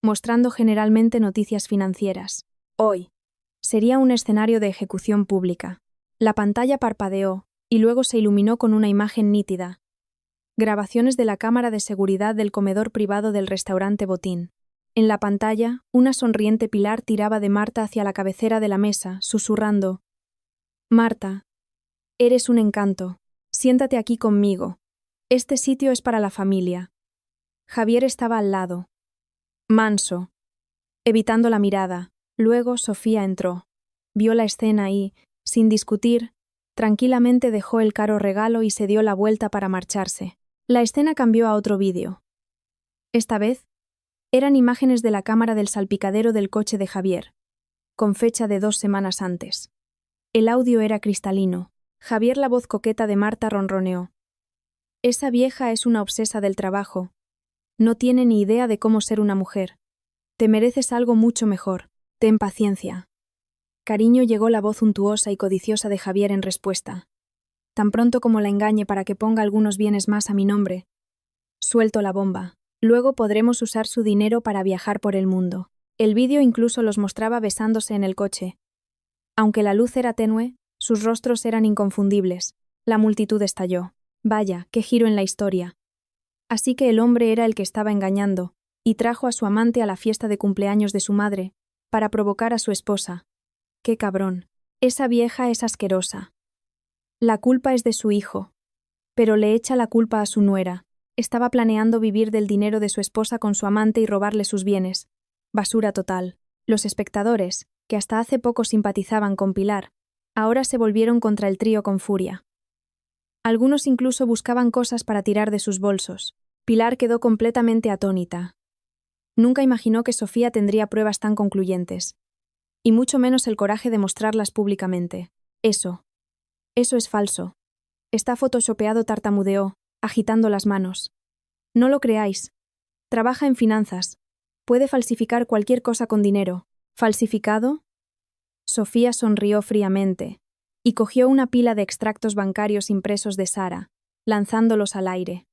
mostrando generalmente noticias financieras. Hoy, sería un escenario de ejecución pública. La pantalla parpadeó, y luego se iluminó con una imagen nítida. Grabaciones de la cámara de seguridad del comedor privado del restaurante Botín. En la pantalla, una sonriente Pilar tiraba de Marta hacia la cabecera de la mesa, susurrando: «Marta, eres un encanto. Siéntate aquí conmigo. Este sitio es para la familia». Javier estaba al lado, manso, evitando la mirada. Luego Sofía entró. Vio la escena y, sin discutir, tranquilamente dejó el caro regalo y se dio la vuelta para marcharse. La escena cambió a otro vídeo. Esta vez, eran imágenes de la cámara del salpicadero del coche de Javier, con fecha de 2 semanas antes. El audio era cristalino. Javier, la voz coqueta de Marta, ronroneó: «Esa vieja es una obsesa del trabajo. No tiene ni idea de cómo ser una mujer. Te mereces algo mucho mejor. Ten paciencia». Cariño, llegó la voz untuosa y codiciosa de Javier en respuesta. «Tan pronto como la engañe para que ponga algunos bienes más a mi nombre, suelto la bomba. Luego podremos usar su dinero para viajar por el mundo». El vídeo incluso los mostraba besándose en el coche. Aunque la luz era tenue, sus rostros eran inconfundibles. La multitud estalló. Vaya, qué giro en la historia. Así que el hombre era el que estaba engañando, y trajo a su amante a la fiesta de cumpleaños de su madre, para provocar a su esposa. ¡Qué cabrón! Esa vieja es asquerosa. La culpa es de su hijo. Pero le echa la culpa a su nuera. Estaba planeando vivir del dinero de su esposa con su amante y robarle sus bienes. Basura total. Los espectadores, que hasta hace poco simpatizaban con Pilar, ahora se volvieron contra el trío con furia. Algunos incluso buscaban cosas para tirar de sus bolsos. Pilar quedó completamente atónita. Nunca imaginó que Sofía tendría pruebas tan concluyentes. Y mucho menos el coraje de mostrarlas públicamente. Eso es falso. Está photoshopeado, tartamudeó, agitando las manos. No lo creáis. Trabaja en finanzas. Puede falsificar cualquier cosa con dinero. ¿Falsificado? Sofía sonrió fríamente y cogió una pila de extractos bancarios impresos de Sara, lanzándolos al aire.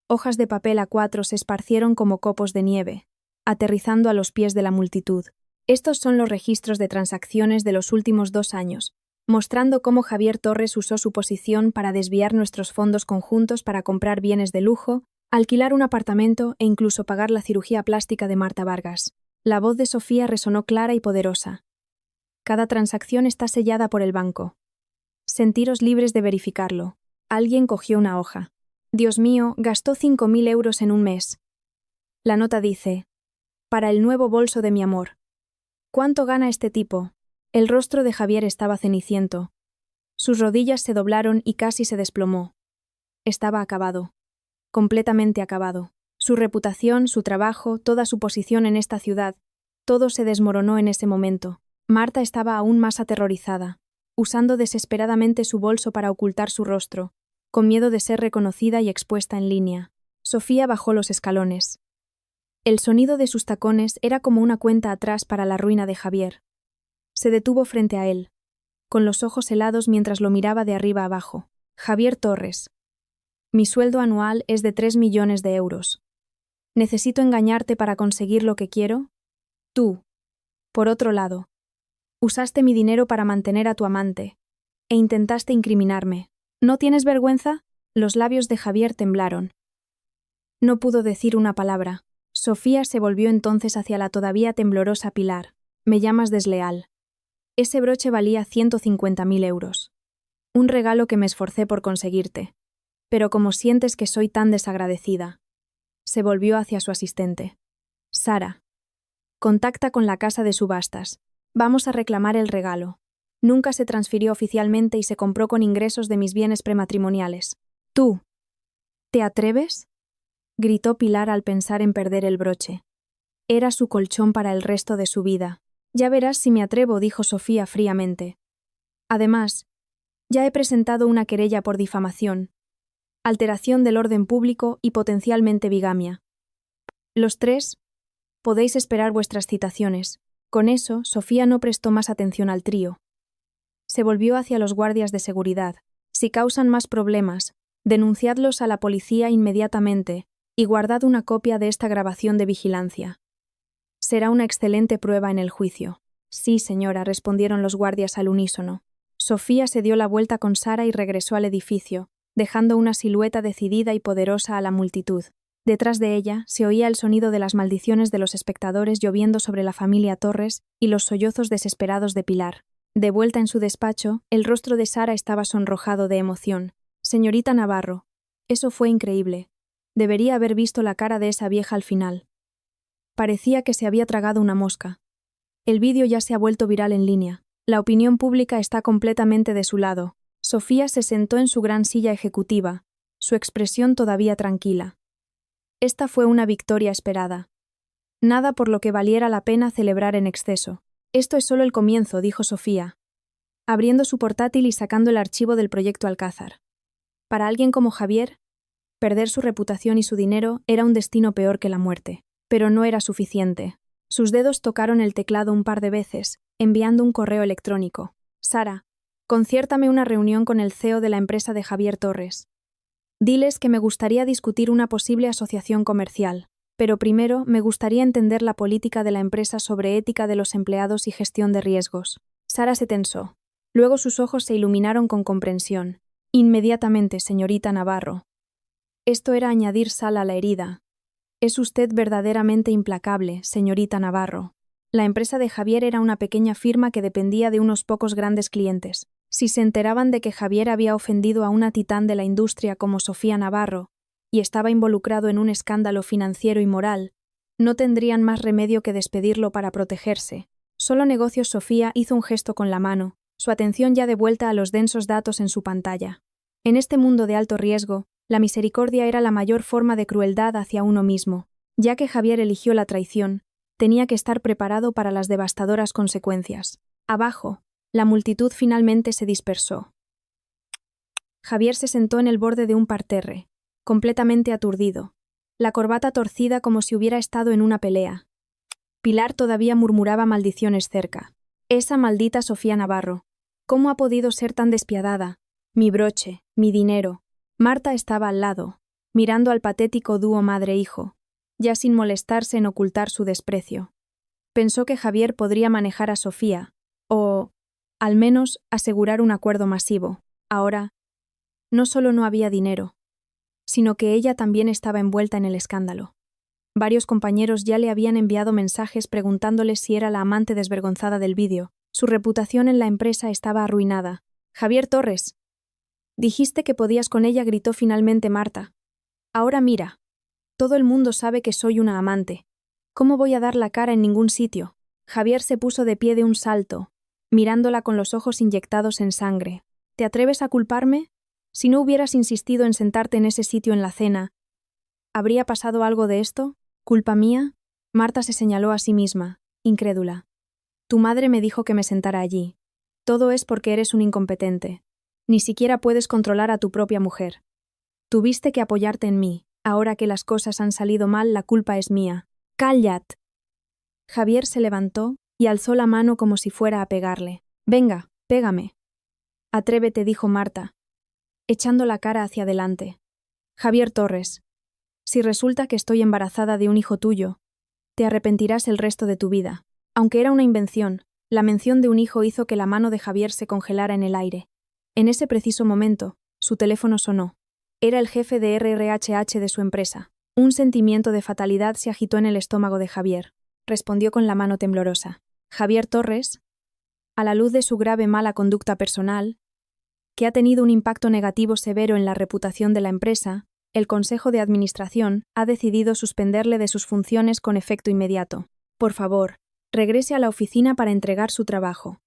Hojas de papel A4 se esparcieron como copos de nieve, aterrizando a los pies de la multitud. Estos son los registros de transacciones de los últimos 2 años, mostrando cómo Javier Torres usó su posición para desviar nuestros fondos conjuntos para comprar bienes de lujo, alquilar un apartamento e incluso pagar la cirugía plástica de Marta Vargas. La voz de Sofía resonó clara y poderosa. Cada transacción está sellada por el banco. Sentiros libres de verificarlo. Alguien cogió una hoja. Dios mío, gastó 5.000 euros en un mes. La nota dice: «Para el nuevo bolso de mi amor». ¿Cuánto gana este tipo? El rostro de Javier estaba ceniciento. Sus rodillas se doblaron y casi se desplomó. Estaba acabado. Completamente acabado. Su reputación, su trabajo, toda su posición en esta ciudad, todo se desmoronó en ese momento. Marta estaba aún más aterrorizada, usando desesperadamente su bolso para ocultar su rostro, con miedo de ser reconocida y expuesta en línea. Sofía bajó los escalones. El sonido de sus tacones era como una cuenta atrás para la ruina de Javier. Se detuvo frente a él, con los ojos helados mientras lo miraba de arriba abajo. Javier Torres. Mi sueldo anual es de 3 millones de euros. ¿Necesito engañarte para conseguir lo que quiero? Tú, por otro lado, usaste mi dinero para mantener a tu amante, e intentaste incriminarme. ¿No tienes vergüenza? Los labios de Javier temblaron. No pudo decir una palabra. Sofía se volvió entonces hacia la todavía temblorosa Pilar. Me llamas desleal. Ese broche valía 150.000 euros. Un regalo que me esforcé por conseguirte. Pero como sientes que soy tan desagradecida. Se volvió hacia su asistente. Sara. Contacta con la casa de subastas. Vamos a reclamar el regalo. Nunca se transfirió oficialmente y se compró con ingresos de mis bienes prematrimoniales. ¿Tú? ¿Te atreves? Gritó Pilar al pensar en perder el broche. Era su colchón para el resto de su vida. Ya verás si me atrevo, dijo Sofía fríamente. Además, ya he presentado una querella por difamación, alteración del orden público y potencialmente bigamia. Los tres, podéis esperar vuestras citaciones. Con eso, Sofía no prestó más atención al trío. Se volvió hacia los guardias de seguridad. Si causan más problemas, denunciadlos a la policía inmediatamente y guardad una copia de esta grabación de vigilancia. Será una excelente prueba en el juicio. Sí, señora, respondieron los guardias al unísono. Sofía se dio la vuelta con Sara y regresó al edificio, dejando una silueta decidida y poderosa a la multitud. Detrás de ella se oía el sonido de las maldiciones de los espectadores lloviendo sobre la familia Torres y los sollozos desesperados de Pilar. De vuelta en su despacho, el rostro de Sara estaba sonrojado de emoción. Señorita Navarro, eso fue increíble. Debería haber visto la cara de esa vieja al final. Parecía que se había tragado una mosca. El vídeo ya se ha vuelto viral en línea. La opinión pública está completamente de su lado. Sofía se sentó en su gran silla ejecutiva, su expresión todavía tranquila. Esta fue una victoria esperada. Nada por lo que valiera la pena celebrar en exceso. Esto es solo el comienzo, dijo Sofía, abriendo su portátil y sacando el archivo del proyecto Alcázar. Para alguien como Javier, perder su reputación y su dinero era un destino peor que la muerte. Pero no era suficiente. Sus dedos tocaron el teclado un par de veces, enviando un correo electrónico. Sara, conciértame una reunión con el CEO de la empresa de Javier Torres. Diles que me gustaría discutir una posible asociación comercial, pero primero me gustaría entender la política de la empresa sobre ética de los empleados y gestión de riesgos. Sara se tensó. Luego sus ojos se iluminaron con comprensión. Inmediatamente, señorita Navarro. Esto era añadir sal a la herida. Es usted verdaderamente implacable, señorita Navarro. La empresa de Javier era una pequeña firma que dependía de unos pocos grandes clientes. Si se enteraban de que Javier había ofendido a una titán de la industria como Sofía Navarro y estaba involucrado en un escándalo financiero y moral, no tendrían más remedio que despedirlo para protegerse. Solo Negocios Sofía hizo un gesto con la mano, su atención ya de vuelta a los densos datos en su pantalla. En este mundo de alto riesgo, la misericordia era la mayor forma de crueldad hacia uno mismo. Ya que Javier eligió la traición, tenía que estar preparado para las devastadoras consecuencias. Abajo, la multitud finalmente se dispersó. Javier se sentó en el borde de un parterre, completamente aturdido, la corbata torcida como si hubiera estado en una pelea. Pilar todavía murmuraba maldiciones cerca. Esa maldita Sofía Navarro. ¿Cómo ha podido ser tan despiadada? Mi broche, mi dinero. Marta estaba al lado, mirando al patético dúo madre-hijo, ya sin molestarse en ocultar su desprecio. Pensó que Javier podría manejar a Sofía, o, al menos, asegurar un acuerdo masivo. Ahora, no solo no había dinero, sino que ella también estaba envuelta en el escándalo. Varios compañeros ya le habían enviado mensajes preguntándole si era la amante desvergonzada del vídeo. Su reputación en la empresa estaba arruinada. Javier Torres. Dijiste que podías con ella, gritó finalmente Marta. Ahora mira. Todo el mundo sabe que soy una amante. ¿Cómo voy a dar la cara en ningún sitio? Javier se puso de pie de un salto, mirándola con los ojos inyectados en sangre. ¿Te atreves a culparme? Si no hubieras insistido en sentarte en ese sitio en la cena, ¿habría pasado algo de esto? ¿Culpa mía? Marta se señaló a sí misma, incrédula. Tu madre me dijo que me sentara allí. Todo es porque eres un incompetente. Ni siquiera puedes controlar a tu propia mujer. Tuviste que apoyarte en mí. Ahora que las cosas han salido mal, la culpa es mía. ¡Callat! Javier se levantó y alzó la mano como si fuera a pegarle. Venga, pégame. Atrévete, dijo Marta, echando la cara hacia adelante. Javier Torres, si resulta que estoy embarazada de un hijo tuyo, te arrepentirás el resto de tu vida. Aunque era una invención, la mención de un hijo hizo que la mano de Javier se congelara en el aire. En ese preciso momento, su teléfono sonó. Era el jefe de RRHH de su empresa. Un sentimiento de fatalidad se agitó en el estómago de Javier. Respondió con la mano temblorosa. Javier Torres, a la luz de su grave mala conducta personal, que ha tenido un impacto negativo severo en la reputación de la empresa, el Consejo de Administración ha decidido suspenderle de sus funciones con efecto inmediato. Por favor, regrese a la oficina para entregar su trabajo.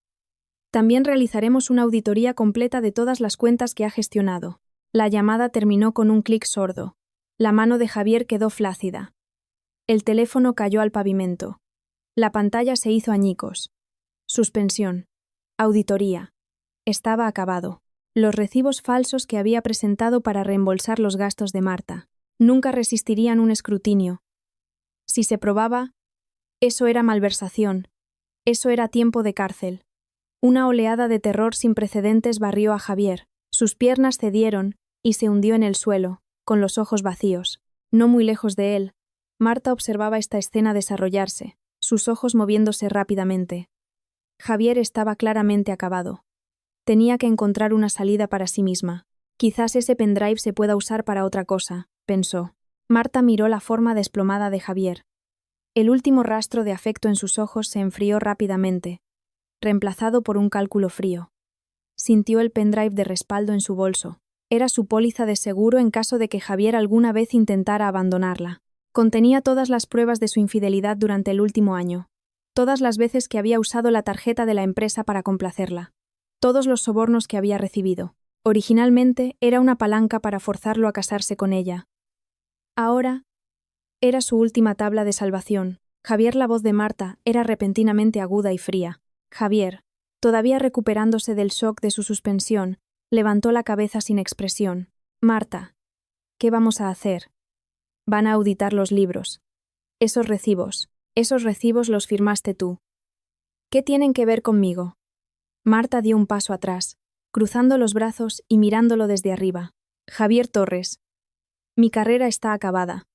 También realizaremos una auditoría completa de todas las cuentas que ha gestionado. La llamada terminó con un clic sordo. La mano de Javier quedó flácida. El teléfono cayó al pavimento. La pantalla se hizo añicos. Suspensión. Auditoría. Estaba acabado. Los recibos falsos que había presentado para reembolsar los gastos de Marta nunca resistirían un escrutinio. Si se probaba, eso era malversación. Eso era tiempo de cárcel. Una oleada de terror sin precedentes barrió a Javier. Sus piernas cedieron y se hundió en el suelo, con los ojos vacíos. No muy lejos de él, Marta observaba esta escena desarrollarse, sus ojos moviéndose rápidamente. Javier estaba claramente acabado. Tenía que encontrar una salida para sí misma. Quizás ese pendrive se pueda usar para otra cosa, pensó. Marta miró la forma desplomada de Javier. El último rastro de afecto en sus ojos se enfrió rápidamente, reemplazado por un cálculo frío. Sintió el pendrive de respaldo en su bolso. Era su póliza de seguro en caso de que Javier alguna vez intentara abandonarla. Contenía todas las pruebas de su infidelidad durante el último año. Todas las veces que había usado la tarjeta de la empresa para complacerla. Todos los sobornos que había recibido. Originalmente era una palanca para forzarlo a casarse con ella. Ahora era su última tabla de salvación. Javier, la voz de Marta, era repentinamente aguda y fría. Javier, todavía recuperándose del shock de su suspensión, levantó la cabeza sin expresión. Marta, ¿qué vamos a hacer? Van a auditar los libros. Esos recibos los firmaste tú. ¿Qué tienen que ver conmigo? Marta dio un paso atrás, cruzando los brazos y mirándolo desde arriba. Javier Torres. Mi carrera está acabada.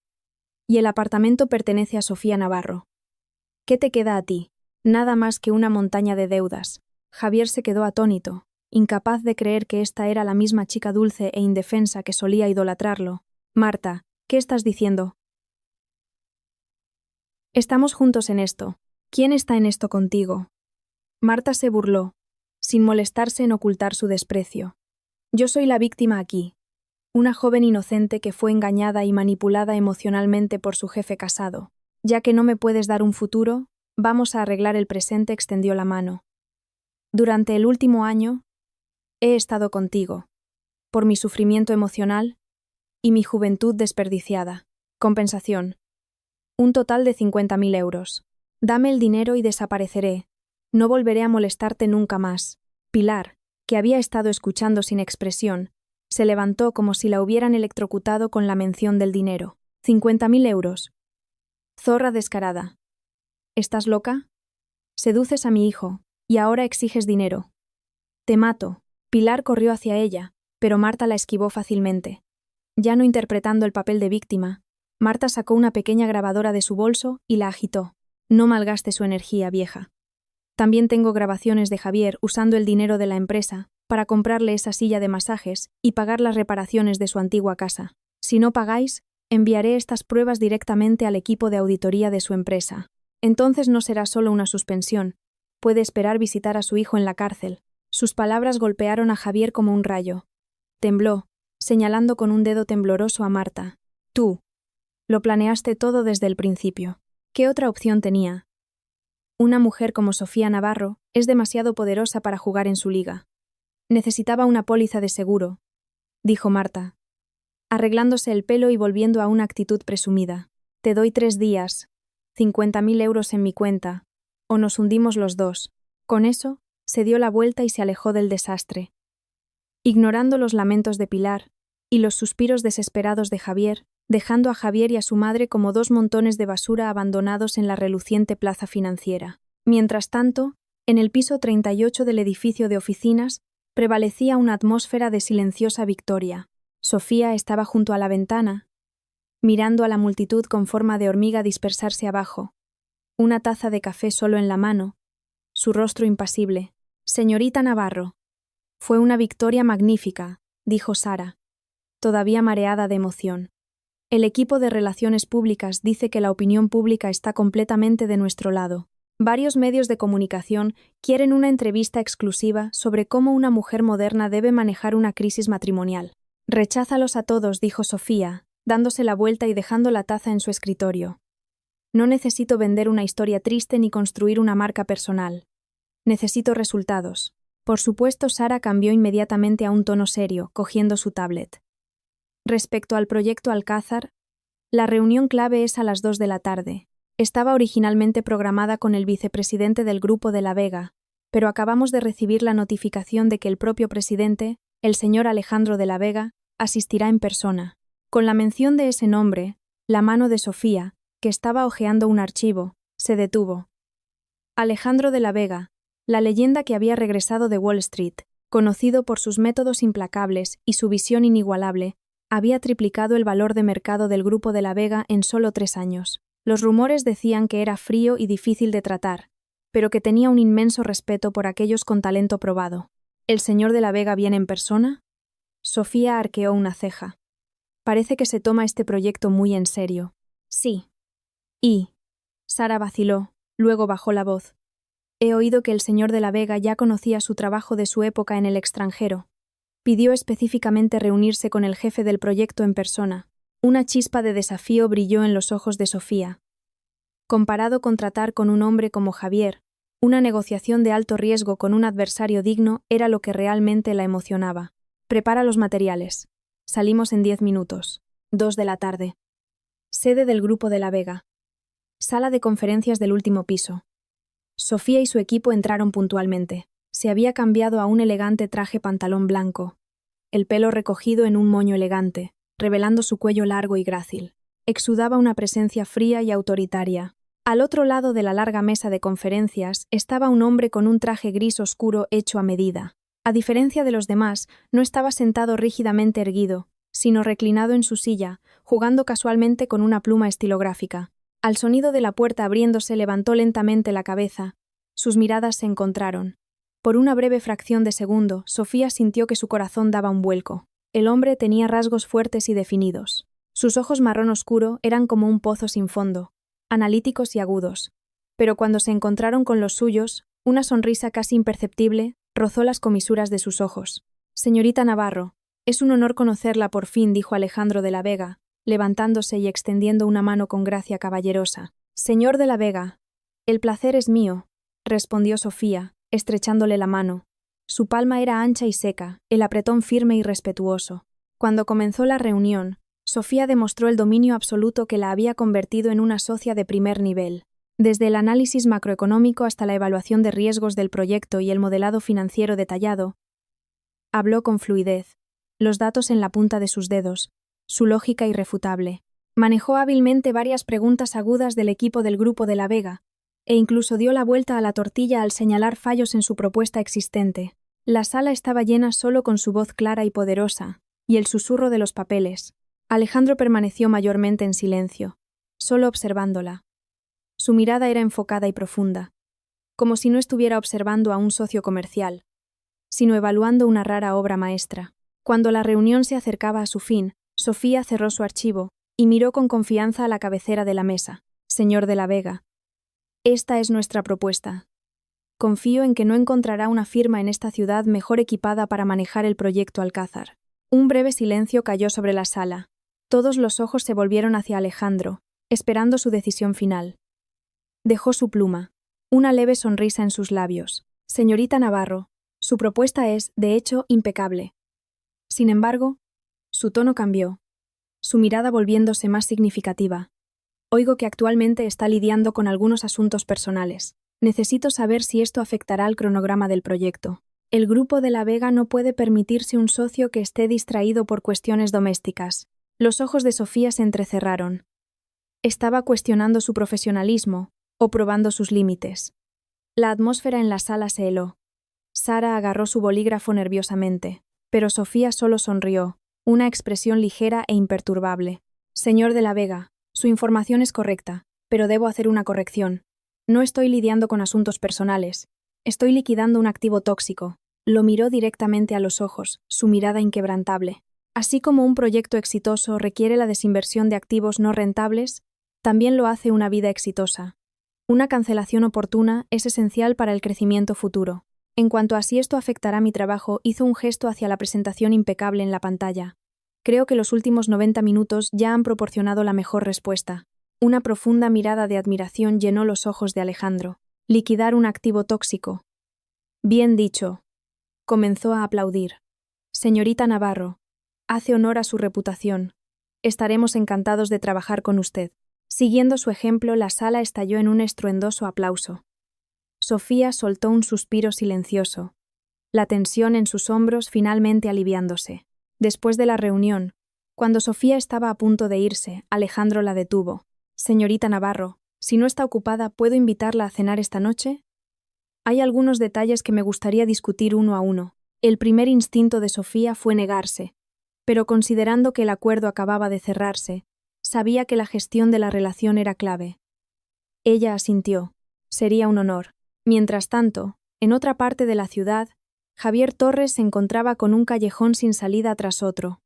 Y el apartamento pertenece a Sofía Navarro. ¿Qué te queda a ti? Nada más que una montaña de deudas. Javier se quedó atónito, incapaz de creer que esta era la misma chica dulce e indefensa que solía idolatrarlo. Marta, ¿qué estás diciendo? Estamos juntos en esto. ¿Quién está en esto contigo? Marta se burló, sin molestarse en ocultar su desprecio. Yo soy la víctima aquí. Una joven inocente que fue engañada y manipulada emocionalmente por su jefe casado. Ya que no me puedes dar un futuro, vamos a arreglar el presente, extendió la mano. Durante el último año, he estado contigo, por mi sufrimiento emocional y mi juventud desperdiciada. Compensación. Un total de 50.000 euros. Dame el dinero y desapareceré. No volveré a molestarte nunca más. Pilar, que había estado escuchando sin expresión, se levantó como si la hubieran electrocutado con la mención del dinero. 50.000 euros. Zorra descarada. ¿Estás loca? Seduces a mi hijo, y ahora exiges dinero. Te mato. Pilar corrió hacia ella, pero Marta la esquivó fácilmente. Ya no interpretando el papel de víctima, Marta sacó una pequeña grabadora de su bolso y la agitó. No malgaste su energía, vieja. También tengo grabaciones de Javier usando el dinero de la empresa para comprarle esa silla de masajes y pagar las reparaciones de su antigua casa. Si no pagáis, enviaré estas pruebas directamente al equipo de auditoría de su empresa. Entonces no será solo una suspensión. Puede esperar visitar a su hijo en la cárcel. Sus palabras golpearon a Javier como un rayo. Tembló, señalando con un dedo tembloroso a Marta. Tú. Lo planeaste todo desde el principio. ¿Qué otra opción tenía? Una mujer como Sofía Navarro es demasiado poderosa para jugar en su liga. Necesitaba una póliza de seguro, dijo Marta, arreglándose el pelo y volviendo a una actitud presumida. Te doy 3 días, 50.000 euros en mi cuenta, o nos hundimos los dos. Con eso, se dio la vuelta y se alejó del desastre. Ignorando los lamentos de Pilar y los suspiros desesperados de Javier, dejando a Javier y a su madre como 2 montones de basura abandonados en la reluciente plaza financiera. Mientras tanto, en el piso 38 del edificio de oficinas, prevalecía una atmósfera de silenciosa victoria. Sofía estaba junto a la ventana, mirando a la multitud con forma de hormiga dispersarse abajo, una taza de café solo en la mano, su rostro impasible. Señorita Navarro. Fue una victoria magnífica, dijo Sara, todavía mareada de emoción. El equipo de Relaciones Públicas dice que la opinión pública está completamente de nuestro lado. Varios medios de comunicación quieren una entrevista exclusiva sobre cómo una mujer moderna debe manejar una crisis matrimonial. Recházalos a todos, dijo Sofía, dándose la vuelta y dejando la taza en su escritorio. No necesito vender una historia triste ni construir una marca personal. Necesito resultados. Por supuesto, Sara cambió inmediatamente a un tono serio, cogiendo su tablet. Respecto al proyecto Alcázar, la reunión clave es a las 2 de la tarde. Estaba originalmente programada con el vicepresidente del Grupo de la Vega, pero acabamos de recibir la notificación de que el propio presidente, el señor Alejandro de la Vega, asistirá en persona. Con la mención de ese nombre, la mano de Sofía, que estaba hojeando un archivo, se detuvo. Alejandro de la Vega, la leyenda que había regresado de Wall Street, conocido por sus métodos implacables y su visión inigualable, había triplicado el valor de mercado del Grupo de la Vega en solo 3 años. Los rumores decían que era frío y difícil de tratar, pero que tenía un inmenso respeto por aquellos con talento probado. ¿El señor de la Vega viene en persona? Sofía arqueó una ceja. Parece que se toma este proyecto muy en serio. Sí. Y... Sara vaciló, luego bajó la voz. He oído que el señor de la Vega ya conocía su trabajo de su época en el extranjero. Pidió específicamente reunirse con el jefe del proyecto en persona. Una chispa de desafío brilló en los ojos de Sofía. Comparado con tratar con un hombre como Javier, una negociación de alto riesgo con un adversario digno era lo que realmente la emocionaba. Prepara los materiales. Salimos en 10 minutos. 2 de la tarde. Sede del Grupo de la Vega. Sala de conferencias del último piso. Sofía y su equipo entraron puntualmente. Se había cambiado a un elegante traje pantalón blanco, el pelo recogido en un moño elegante, revelando su cuello largo y grácil. Exudaba una presencia fría y autoritaria. Al otro lado de la larga mesa de conferencias estaba un hombre con un traje gris oscuro hecho a medida. A diferencia de los demás, no estaba sentado rígidamente erguido, sino reclinado en su silla, jugando casualmente con una pluma estilográfica. Al sonido de la puerta abriéndose levantó lentamente la cabeza. Sus miradas se encontraron. Por una breve fracción de segundo, Sofía sintió que su corazón daba un vuelco. El hombre tenía rasgos fuertes y definidos. Sus ojos marrón oscuro eran como un pozo sin fondo, analíticos y agudos. Pero cuando se encontraron con los suyos, una sonrisa casi imperceptible rozó las comisuras de sus ojos. Señorita Navarro, es un honor conocerla por fin, dijo Alejandro de la Vega, levantándose y extendiendo una mano con gracia caballerosa. Señor de la Vega, el placer es mío, respondió Sofía, estrechándole la mano. Su palma era ancha y seca, el apretón firme y respetuoso. Cuando comenzó la reunión, Sofía demostró el dominio absoluto que la había convertido en una socia de primer nivel. Desde el análisis macroeconómico hasta la evaluación de riesgos del proyecto y el modelado financiero detallado, habló con fluidez, los datos en la punta de sus dedos, su lógica irrefutable. Manejó hábilmente varias preguntas agudas del equipo del Grupo de la Vega, e incluso dio la vuelta a la tortilla al señalar fallos en su propuesta existente. La sala estaba llena solo con su voz clara y poderosa, y el susurro de los papeles. Alejandro permaneció mayormente en silencio, solo observándola. Su mirada era enfocada y profunda, como si no estuviera observando a un socio comercial, sino evaluando una rara obra maestra. Cuando la reunión se acercaba a su fin, Sofía cerró su archivo y miró con confianza a la cabecera de la mesa. Señor de la Vega, esta es nuestra propuesta. Confío en que no encontrará una firma en esta ciudad mejor equipada para manejar el proyecto Alcázar. Un breve silencio cayó sobre la sala. Todos los ojos se volvieron hacia Alejandro, esperando su decisión final. Dejó su pluma, una leve sonrisa en sus labios. Señorita Navarro, su propuesta es, de hecho, impecable. Sin embargo, su tono cambió, su mirada volviéndose más significativa. Oigo que actualmente está lidiando con algunos asuntos personales. Necesito saber si esto afectará al cronograma del proyecto. El Grupo de la Vega no puede permitirse un socio que esté distraído por cuestiones domésticas. Los ojos de Sofía se entrecerraron. Estaba cuestionando su profesionalismo o probando sus límites. La atmósfera en la sala se heló. Sara agarró su bolígrafo nerviosamente, pero Sofía solo sonrió, una expresión ligera e imperturbable. Señor de la Vega, su información es correcta, pero debo hacer una corrección. No estoy lidiando con asuntos personales. Estoy liquidando un activo tóxico. Lo miró directamente a los ojos, su mirada inquebrantable. Así como un proyecto exitoso requiere la desinversión de activos no rentables, también lo hace una vida exitosa. Una cancelación oportuna es esencial para el crecimiento futuro. En cuanto a si esto afectará mi trabajo, hizo un gesto hacia la presentación impecable en la pantalla. Creo que los últimos 90 minutos ya han proporcionado la mejor respuesta. Una profunda mirada de admiración llenó los ojos de Alejandro. Liquidar un activo tóxico. Bien dicho. Comenzó a aplaudir. Señorita Navarro, hace honor a su reputación. Estaremos encantados de trabajar con usted. Siguiendo su ejemplo, la sala estalló en un estruendoso aplauso. Sofía soltó un suspiro silencioso, la tensión en sus hombros finalmente aliviándose. Después de la reunión, cuando Sofía estaba a punto de irse, Alejandro la detuvo. Señorita Navarro, si no está ocupada, ¿puedo invitarla a cenar esta noche? Hay algunos detalles que me gustaría discutir uno a uno. El primer instinto de Sofía fue negarse, pero considerando que el acuerdo acababa de cerrarse, sabía que la gestión de la relación era clave. Ella asintió. Sería un honor. Mientras tanto, en otra parte de la ciudad, Javier Torres se encontraba con un callejón sin salida tras otro.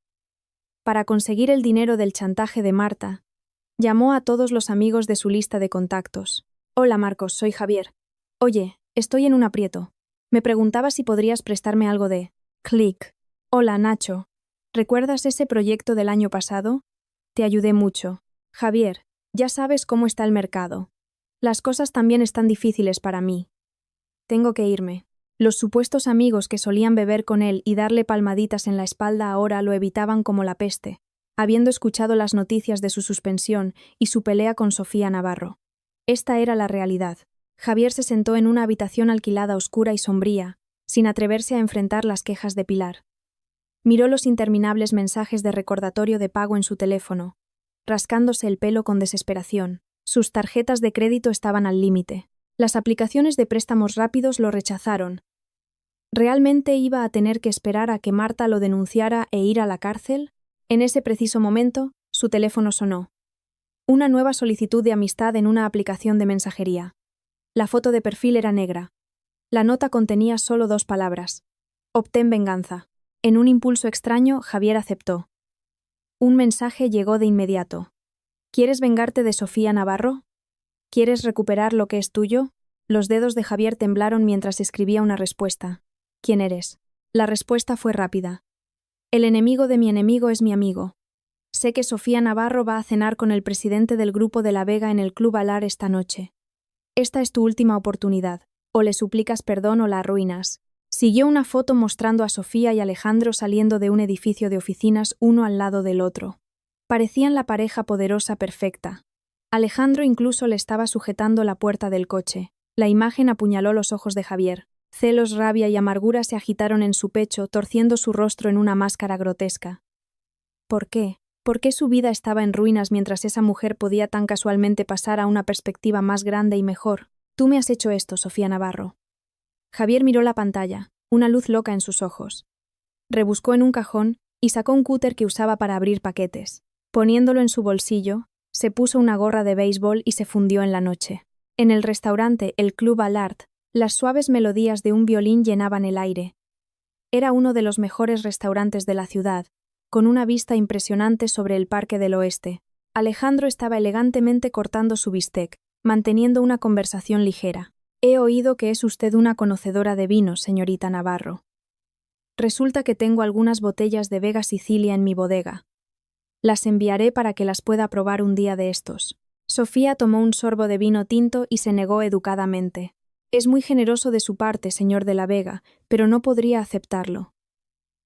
Para conseguir el dinero del chantaje de Marta, llamó a todos los amigos de su lista de contactos. Hola Marcos, soy Javier. Oye, estoy en un aprieto. Me preguntaba si podrías prestarme algo de... Click. Hola Nacho. ¿Recuerdas ese proyecto del año pasado? Te ayudé mucho. Javier, ya sabes cómo está el mercado. Las cosas también están difíciles para mí. Tengo que irme. Los supuestos amigos que solían beber con él y darle palmaditas en la espalda ahora lo evitaban como la peste, habiendo escuchado las noticias de su suspensión y su pelea con Sofía Navarro. Esta era la realidad. Javier se sentó en una habitación alquilada oscura y sombría, sin atreverse a enfrentar las quejas de Pilar. Miró los interminables mensajes de recordatorio de pago en su teléfono, rascándose el pelo con desesperación. Sus tarjetas de crédito estaban al límite. Las aplicaciones de préstamos rápidos lo rechazaron. ¿Realmente iba a tener que esperar a que Marta lo denunciara e ir a la cárcel? En ese preciso momento, su teléfono sonó. Una nueva solicitud de amistad en una aplicación de mensajería. La foto de perfil era negra. La nota contenía solo 2 palabras. Obtén venganza. En un impulso extraño, Javier aceptó. Un mensaje llegó de inmediato. ¿Quieres vengarte de Sofía Navarro? ¿Quieres recuperar lo que es tuyo? Los dedos de Javier temblaron mientras escribía una respuesta. ¿Quién eres? La respuesta fue rápida. El enemigo de mi enemigo es mi amigo. Sé que Sofía Navarro va a cenar con el presidente del grupo de La Vega en el Club Alar esta noche. Esta es tu última oportunidad. O le suplicas perdón o la arruinas. Siguió una foto mostrando a Sofía y Alejandro saliendo de un edificio de oficinas uno al lado del otro. Parecían la pareja poderosa perfecta. Alejandro incluso le estaba sujetando la puerta del coche. La imagen apuñaló los ojos de Javier. Celos, rabia y amargura se agitaron en su pecho, torciendo su rostro en una máscara grotesca. ¿Por qué? ¿Por qué su vida estaba en ruinas mientras esa mujer podía tan casualmente pasar a una perspectiva más grande y mejor? Tú me has hecho esto, Sofía Navarro. Javier miró la pantalla, una luz loca en sus ojos. Rebuscó en un cajón y sacó un cúter que usaba para abrir paquetes. Poniéndolo en su bolsillo, se puso una gorra de béisbol y se fundió en la noche. En el restaurante, el Club Alart, las suaves melodías de un violín llenaban el aire. Era uno de los mejores restaurantes de la ciudad, con una vista impresionante sobre el Parque del Oeste. Alejandro estaba elegantemente cortando su bistec, manteniendo una conversación ligera. He oído que es usted una conocedora de vinos, señorita Navarro. Resulta que tengo algunas botellas de Vega Sicilia en mi bodega. Las enviaré para que las pueda probar un día de estos. Sofía tomó un sorbo de vino tinto y se negó educadamente. Es muy generoso de su parte, señor de la Vega, pero no podría aceptarlo.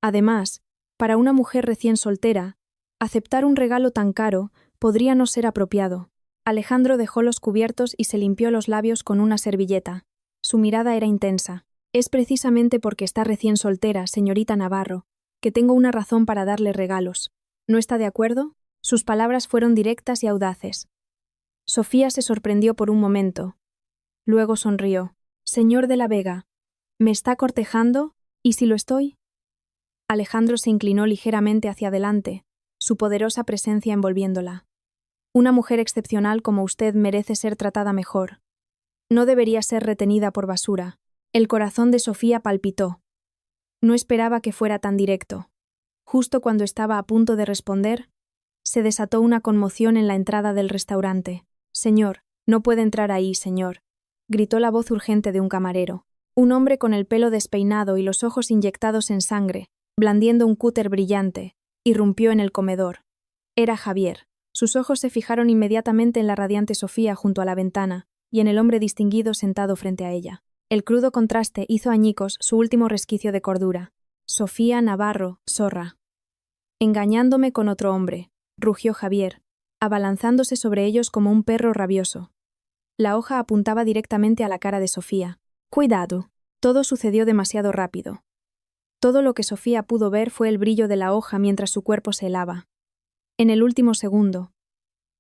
Además, para una mujer recién soltera, aceptar un regalo tan caro podría no ser apropiado. Alejandro dejó los cubiertos y se limpió los labios con una servilleta. Su mirada era intensa. Es precisamente porque está recién soltera, señorita Navarro, que tengo una razón para darle regalos. ¿No está de acuerdo? Sus palabras fueron directas y audaces. Sofía se sorprendió por un momento. Luego sonrió. Señor de la Vega, ¿me está cortejando? ¿Y si lo estoy? Alejandro se inclinó ligeramente hacia adelante, su poderosa presencia envolviéndola. Una mujer excepcional como usted merece ser tratada mejor. No debería ser retenida por basura. El corazón de Sofía palpitó. No esperaba que fuera tan directo. Justo cuando estaba a punto de responder, se desató una conmoción en la entrada del restaurante. «Señor, no puede entrar ahí, señor», gritó la voz urgente de un camarero. Un hombre con el pelo despeinado y los ojos inyectados en sangre, blandiendo un cúter brillante, irrumpió en el comedor. Era Javier. Sus ojos se fijaron inmediatamente en la radiante Sofía junto a la ventana y en el hombre distinguido sentado frente a ella. El crudo contraste hizo añicos su último resquicio de cordura. «Sofía Navarro, zorra». «Engañándome con otro hombre», rugió Javier, abalanzándose sobre ellos como un perro rabioso. La hoja apuntaba directamente a la cara de Sofía. «Cuidado». Todo sucedió demasiado rápido. Todo lo que Sofía pudo ver fue el brillo de la hoja mientras su cuerpo se helaba. En el último segundo,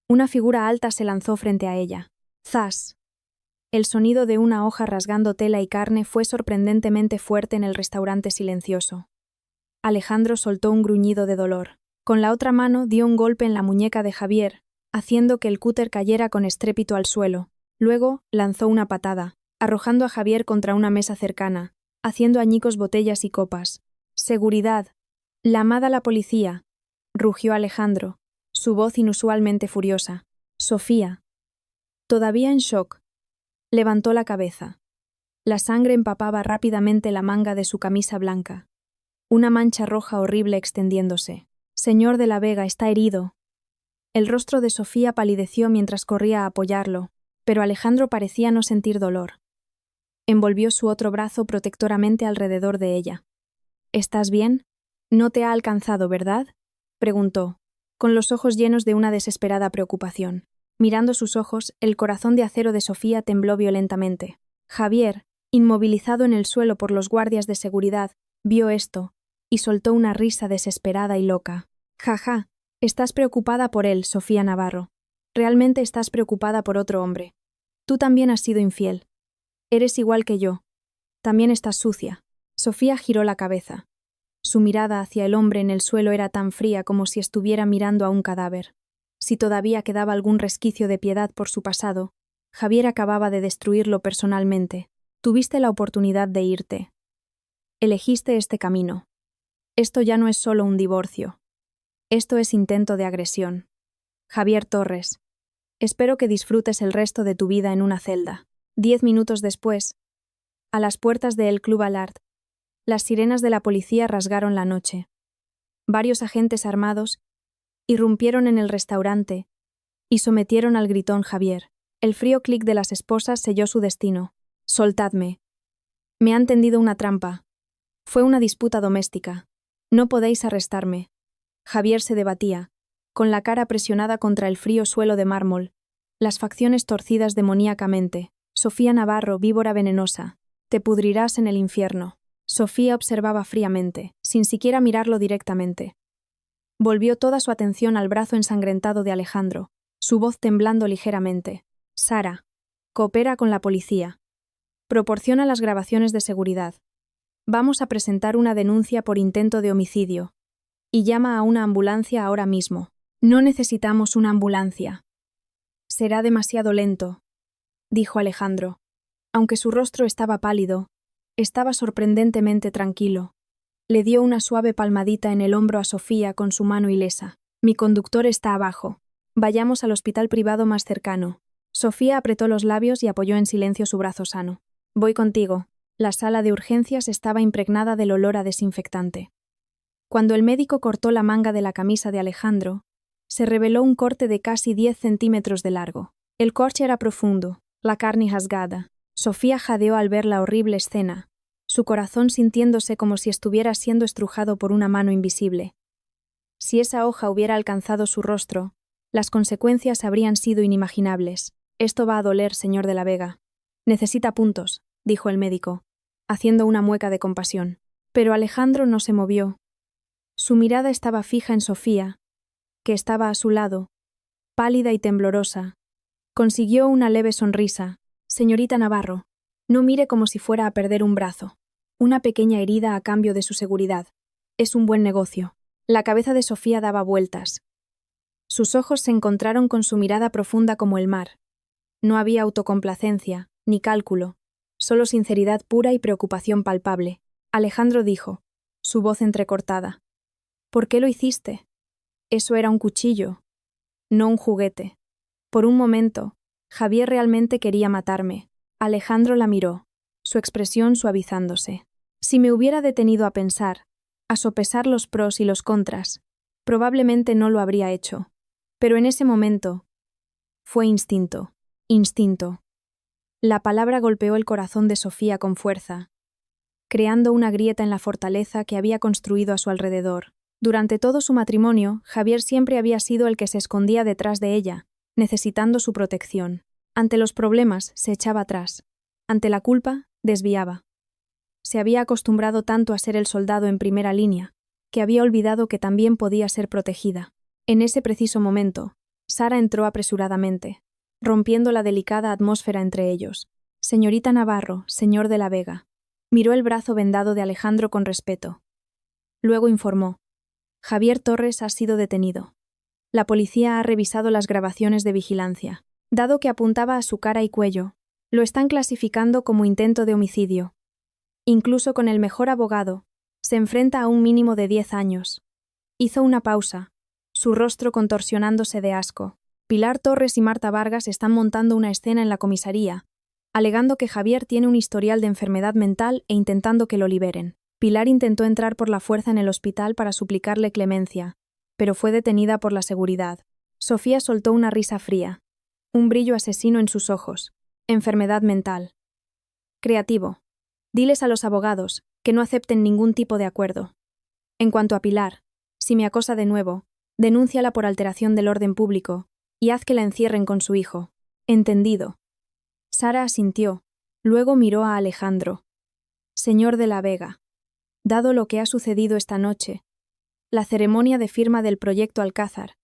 una figura alta se lanzó frente a ella. ¡Zas! El sonido de una hoja rasgando tela y carne fue sorprendentemente fuerte en el restaurante silencioso. Alejandro soltó un gruñido de dolor. Con la otra mano dio un golpe en la muñeca de Javier, haciendo que el cúter cayera con estrépito al suelo. Luego lanzó una patada, arrojando a Javier contra una mesa cercana, haciendo añicos botellas y copas. «Seguridad. Llamad a la policía», rugió Alejandro, su voz inusualmente furiosa. Sofía, todavía en shock, levantó la cabeza. La sangre empapaba rápidamente la manga de su camisa blanca. Una mancha roja horrible extendiéndose. «Señor de la Vega, está herido». El rostro de Sofía palideció mientras corría a apoyarlo, pero Alejandro parecía no sentir dolor. Envolvió su otro brazo protectoramente alrededor de ella. «¿Estás bien? No te ha alcanzado, ¿verdad?», preguntó, con los ojos llenos de una desesperada preocupación. Mirando sus ojos, el corazón de acero de Sofía tembló violentamente. Javier, inmovilizado en el suelo por los guardias de seguridad, vio esto, y soltó una risa desesperada y loca. «Jaja, estás preocupada por él, Sofía Navarro. Realmente estás preocupada por otro hombre. Tú también has sido infiel. Eres igual que yo. También estás sucia». Sofía giró la cabeza. Su mirada hacia el hombre en el suelo era tan fría como si estuviera mirando a un cadáver. Si todavía quedaba algún resquicio de piedad por su pasado, Javier acababa de destruirlo personalmente. Tuviste la oportunidad de irte. Elegiste este camino. Esto ya no es solo un divorcio. Esto es intento de agresión. Javier Torres, espero que disfrutes el resto de tu vida en una celda. 10 minutos después, a las puertas de El Club Alart, las sirenas de la policía rasgaron la noche. Varios agentes armados irrumpieron en el restaurante y sometieron al gritón Javier. El frío clic de las esposas selló su destino. «Soltadme. Me han tendido una trampa. Fue una disputa doméstica. No podéis arrestarme». Javier se debatía, con la cara presionada contra el frío suelo de mármol, las facciones torcidas demoníacamente. «Sofía Navarro, víbora venenosa, te pudrirás en el infierno». Sofía observaba fríamente, sin siquiera mirarlo directamente. Volvió toda su atención al brazo ensangrentado de Alejandro, su voz temblando ligeramente. «Sara, coopera con la policía. Proporciona las grabaciones de seguridad. Vamos a presentar una denuncia por intento de homicidio. Y llama a una ambulancia ahora mismo». «No necesitamos una ambulancia. Será demasiado lento», dijo Alejandro. Aunque su rostro estaba pálido, estaba sorprendentemente tranquilo. Le dio una suave palmadita en el hombro a Sofía con su mano ilesa. «Mi conductor está abajo. Vayamos al hospital privado más cercano». Sofía apretó los labios y apoyó en silencio su brazo sano. «Voy contigo». La sala de urgencias estaba impregnada del olor a desinfectante. Cuando el médico cortó la manga de la camisa de Alejandro, se reveló un corte de casi 10 centímetros de largo. El corte era profundo, la carne rasgada. Sofía jadeó al ver la horrible escena, su corazón sintiéndose como si estuviera siendo estrujado por una mano invisible. Si esa hoja hubiera alcanzado su rostro, las consecuencias habrían sido inimaginables. «Esto va a doler, señor de la Vega». «Necesita puntos», dijo el médico, haciendo una mueca de compasión. Pero Alejandro no se movió. Su mirada estaba fija en Sofía, que estaba a su lado, pálida y temblorosa. Consiguió una leve sonrisa. «Señorita Navarro, no mire como si fuera a perder un brazo. Una pequeña herida a cambio de su seguridad. Es un buen negocio». La cabeza de Sofía daba vueltas. Sus ojos se encontraron con su mirada profunda como el mar. No había autocomplacencia, ni cálculo, solo sinceridad pura y preocupación palpable. Alejandro dijo, su voz entrecortada. ¿Por qué lo hiciste? Eso era un cuchillo, no un juguete. Por un momento, Javier realmente quería matarme. Alejandro la miró, su expresión suavizándose. Si me hubiera detenido a pensar, a sopesar los pros y los contras, probablemente no lo habría hecho. Pero en ese momento, fue instinto, instinto. La palabra golpeó el corazón de Sofía con fuerza, creando una grieta en la fortaleza que había construido a su alrededor. Durante todo su matrimonio, Javier siempre había sido el que se escondía detrás de ella, necesitando su protección. Ante los problemas, se echaba atrás. Ante la culpa, desviaba. Se había acostumbrado tanto a ser el soldado en primera línea, que había olvidado que también podía ser protegida. En ese preciso momento, Sara entró apresuradamente, rompiendo la delicada atmósfera entre ellos. Señorita Navarro, señor de la Vega. Miró el brazo vendado de Alejandro con respeto. Luego informó. Javier Torres ha sido detenido. La policía ha revisado las grabaciones de vigilancia. Dado que apuntaba a su cara y cuello, lo están clasificando como intento de homicidio. Incluso con el mejor abogado, se enfrenta a un mínimo de 10 años. Hizo una pausa, su rostro contorsionándose de asco. Pilar Torres y Marta Vargas están montando una escena en la comisaría, alegando que Javier tiene un historial de enfermedad mental e intentando que lo liberen. Pilar intentó entrar por la fuerza en el hospital para suplicarle clemencia, pero fue detenida por la seguridad. Sofía soltó una risa fría, un brillo asesino en sus ojos. Enfermedad mental. Creativo. Diles a los abogados que no acepten ningún tipo de acuerdo. En cuanto a Pilar, si me acosa de nuevo, denúnciala por alteración del orden público y haz que la encierren con su hijo. Entendido. Sara asintió, luego miró a Alejandro. Señor de la Vega. Dado lo que ha sucedido esta noche, la ceremonia de firma del proyecto Alcázar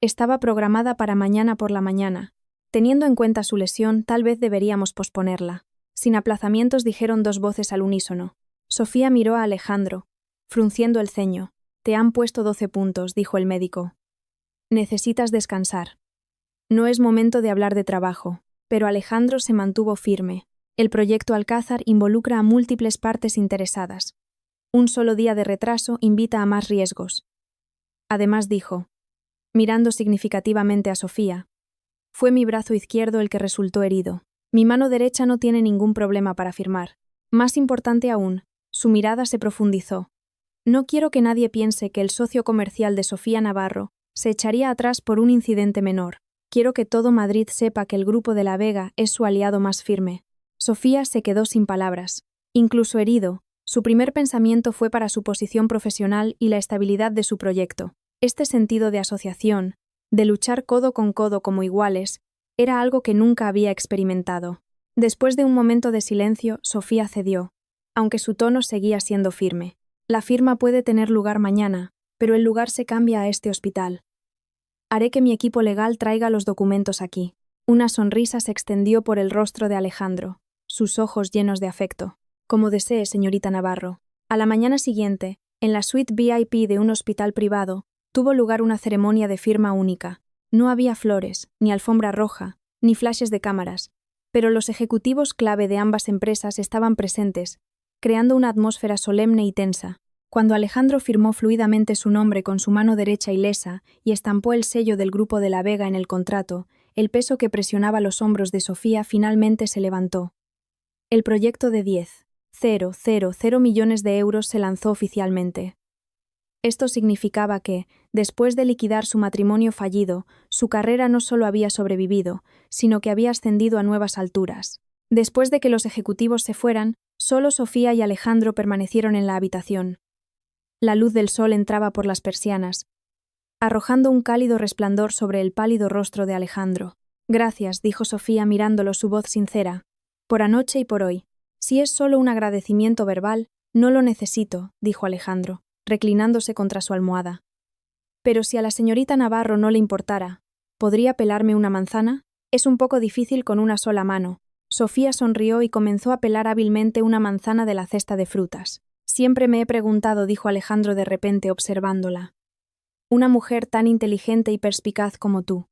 estaba programada para mañana por la mañana. Teniendo en cuenta su lesión, tal vez deberíamos posponerla. Sin aplazamientos, dijeron dos voces al unísono. Sofía miró a Alejandro, frunciendo el ceño. Te han puesto 12 puntos, dijo el médico. Necesitas descansar. No es momento de hablar de trabajo, pero Alejandro se mantuvo firme. El proyecto Alcázar involucra a múltiples partes interesadas. Un solo día de retraso invita a más riesgos. Además dijo, mirando significativamente a Sofía, fue mi brazo izquierdo el que resultó herido. Mi mano derecha no tiene ningún problema para firmar. Más importante aún, su mirada se profundizó. No quiero que nadie piense que el socio comercial de Sofía Navarro se echaría atrás por un incidente menor. Quiero que todo Madrid sepa que el Grupo de la Vega es su aliado más firme. Sofía se quedó sin palabras. Incluso herido, su primer pensamiento fue para su posición profesional y la estabilidad de su proyecto. Este sentido de asociación, de luchar codo con codo como iguales, era algo que nunca había experimentado. Después de un momento de silencio, Sofía cedió, aunque su tono seguía siendo firme. La firma puede tener lugar mañana, pero el lugar se cambia a este hospital. Haré que mi equipo legal traiga los documentos aquí. Una sonrisa se extendió por el rostro de Alejandro, sus ojos llenos de afecto. Como desee, señorita Navarro. A la mañana siguiente, en la suite VIP de un hospital privado, tuvo lugar una ceremonia de firma única. No había flores, ni alfombra roja, ni flashes de cámaras, pero los ejecutivos clave de ambas empresas estaban presentes, creando una atmósfera solemne y tensa. Cuando Alejandro firmó fluidamente su nombre con su mano derecha ilesa y estampó el sello del Grupo de la Vega en el contrato, el peso que presionaba los hombros de Sofía finalmente se levantó. El proyecto de 10,000 millones de euros se lanzó oficialmente. Esto significaba que, después de liquidar su matrimonio fallido, su carrera no solo había sobrevivido, sino que había ascendido a nuevas alturas. Después de que los ejecutivos se fueran, solo Sofía y Alejandro permanecieron en la habitación. La luz del sol entraba por las persianas, arrojando un cálido resplandor sobre el pálido rostro de Alejandro. Gracias, dijo Sofía mirándolo, su voz sincera. Por anoche y por hoy. Si es solo un agradecimiento verbal, no lo necesito, dijo Alejandro, reclinándose contra su almohada. Pero si a la señorita Navarro no le importara, ¿podría pelarme una manzana? Es un poco difícil con una sola mano. Sofía sonrió y comenzó a pelar hábilmente una manzana de la cesta de frutas. Siempre me he preguntado, dijo Alejandro de repente observándola. Una mujer tan inteligente y perspicaz como tú.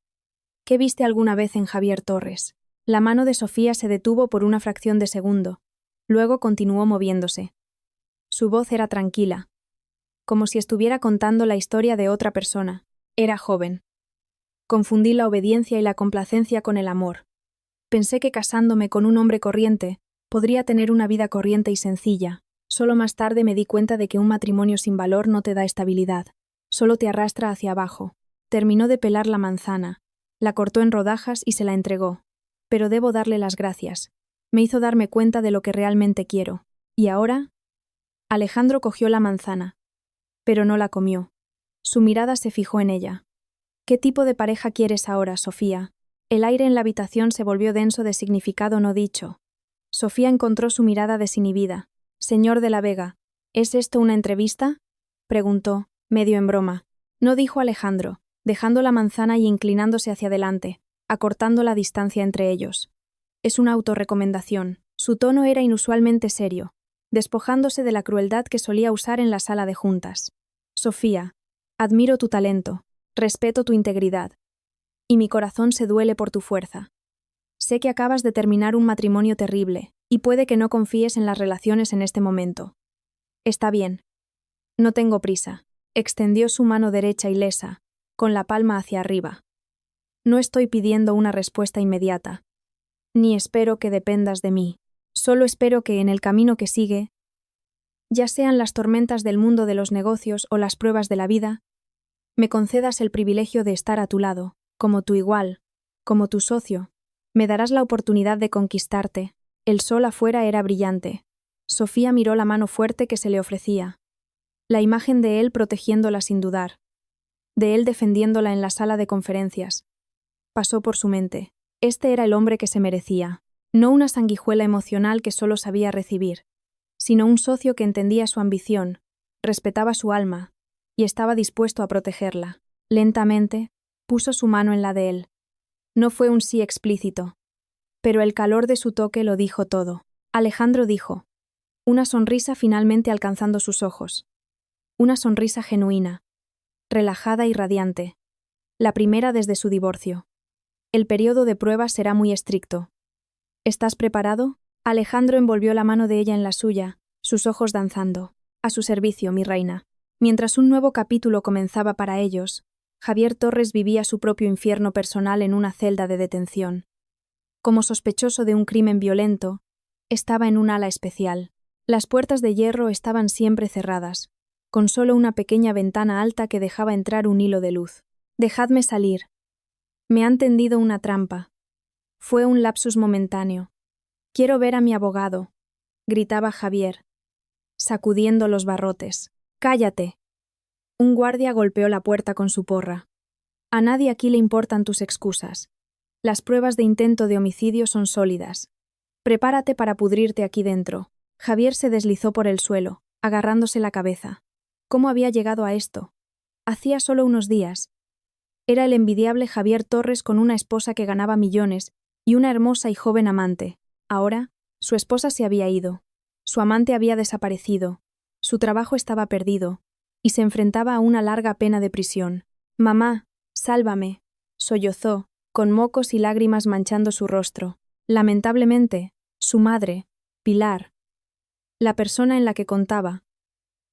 ¿Qué viste alguna vez en Javier Torres? La mano de Sofía se detuvo por una fracción de segundo. Luego continuó moviéndose. Su voz era tranquila, como si estuviera contando la historia de otra persona. Era joven. Confundí la obediencia y la complacencia con el amor. Pensé que casándome con un hombre corriente, podría tener una vida corriente y sencilla. Solo más tarde me di cuenta de que un matrimonio sin valor no te da estabilidad, solo te arrastra hacia abajo. Terminó de pelar la manzana, la cortó en rodajas y se la entregó. Pero debo darle las gracias. Me hizo darme cuenta de lo que realmente quiero. ¿Y ahora? Alejandro cogió la manzana, pero no la comió. Su mirada se fijó en ella. ¿Qué tipo de pareja quieres ahora, Sofía? El aire en la habitación se volvió denso de significado no dicho. Sofía encontró su mirada desinhibida. Señor de la Vega, ¿es esto una entrevista?, preguntó, medio en broma. No, dijo Alejandro, dejando la manzana y inclinándose hacia adelante, acortando la distancia entre ellos. Es una autorrecomendación. Su tono era inusualmente serio, despojándose de la crueldad que solía usar en la sala de juntas. Sofía, admiro tu talento, respeto tu integridad, y mi corazón se duele por tu fuerza. Sé que acabas de terminar un matrimonio terrible, y puede que no confíes en las relaciones en este momento. Está bien. No tengo prisa. Extendió su mano derecha ilesa, con la palma hacia arriba. No estoy pidiendo una respuesta inmediata. Ni espero que dependas de mí. Solo espero que en el camino que sigue, ya sean las tormentas del mundo de los negocios o las pruebas de la vida, me concedas el privilegio de estar a tu lado, como tu igual, como tu socio. Me darás la oportunidad de conquistarte. El sol afuera era brillante. Sofía miró la mano fuerte que se le ofrecía. La imagen de él protegiéndola sin dudar. De él defendiéndola en la sala de conferencias. Pasó por su mente. Este era el hombre que se merecía. No una sanguijuela emocional que solo sabía recibir, sino un socio que entendía su ambición, respetaba su alma, y estaba dispuesto a protegerla. Lentamente, puso su mano en la de él. No fue un sí explícito, pero el calor de su toque lo dijo todo. Alejandro dijo, una sonrisa finalmente alcanzando sus ojos. Una sonrisa genuina, relajada y radiante. La primera desde su divorcio. El periodo de prueba será muy estricto. ¿Estás preparado? Alejandro envolvió la mano de ella en la suya, sus ojos danzando. A su servicio, mi reina. Mientras un nuevo capítulo comenzaba para ellos, Javier Torres vivía su propio infierno personal en una celda de detención. Como sospechoso de un crimen violento, estaba en un ala especial. Las puertas de hierro estaban siempre cerradas, con solo una pequeña ventana alta que dejaba entrar un hilo de luz. Dejadme salir. Me han tendido una trampa. Fue un lapsus momentáneo. Quiero ver a mi abogado, gritaba Javier, sacudiendo los barrotes. Cállate. Un guardia golpeó la puerta con su porra. A nadie aquí le importan tus excusas. Las pruebas de intento de homicidio son sólidas. Prepárate para pudrirte aquí dentro. Javier se deslizó por el suelo, agarrándose la cabeza. ¿Cómo había llegado a esto? Hacía solo unos días. Era el envidiable Javier Torres con una esposa que ganaba millones y una hermosa y joven amante. Ahora, su esposa se había ido. Su amante había desaparecido. Su trabajo estaba perdido. Y se enfrentaba a una larga pena de prisión. Mamá, sálvame, sollozó, con mocos y lágrimas manchando su rostro. Lamentablemente, su madre, Pilar, la persona en la que contaba,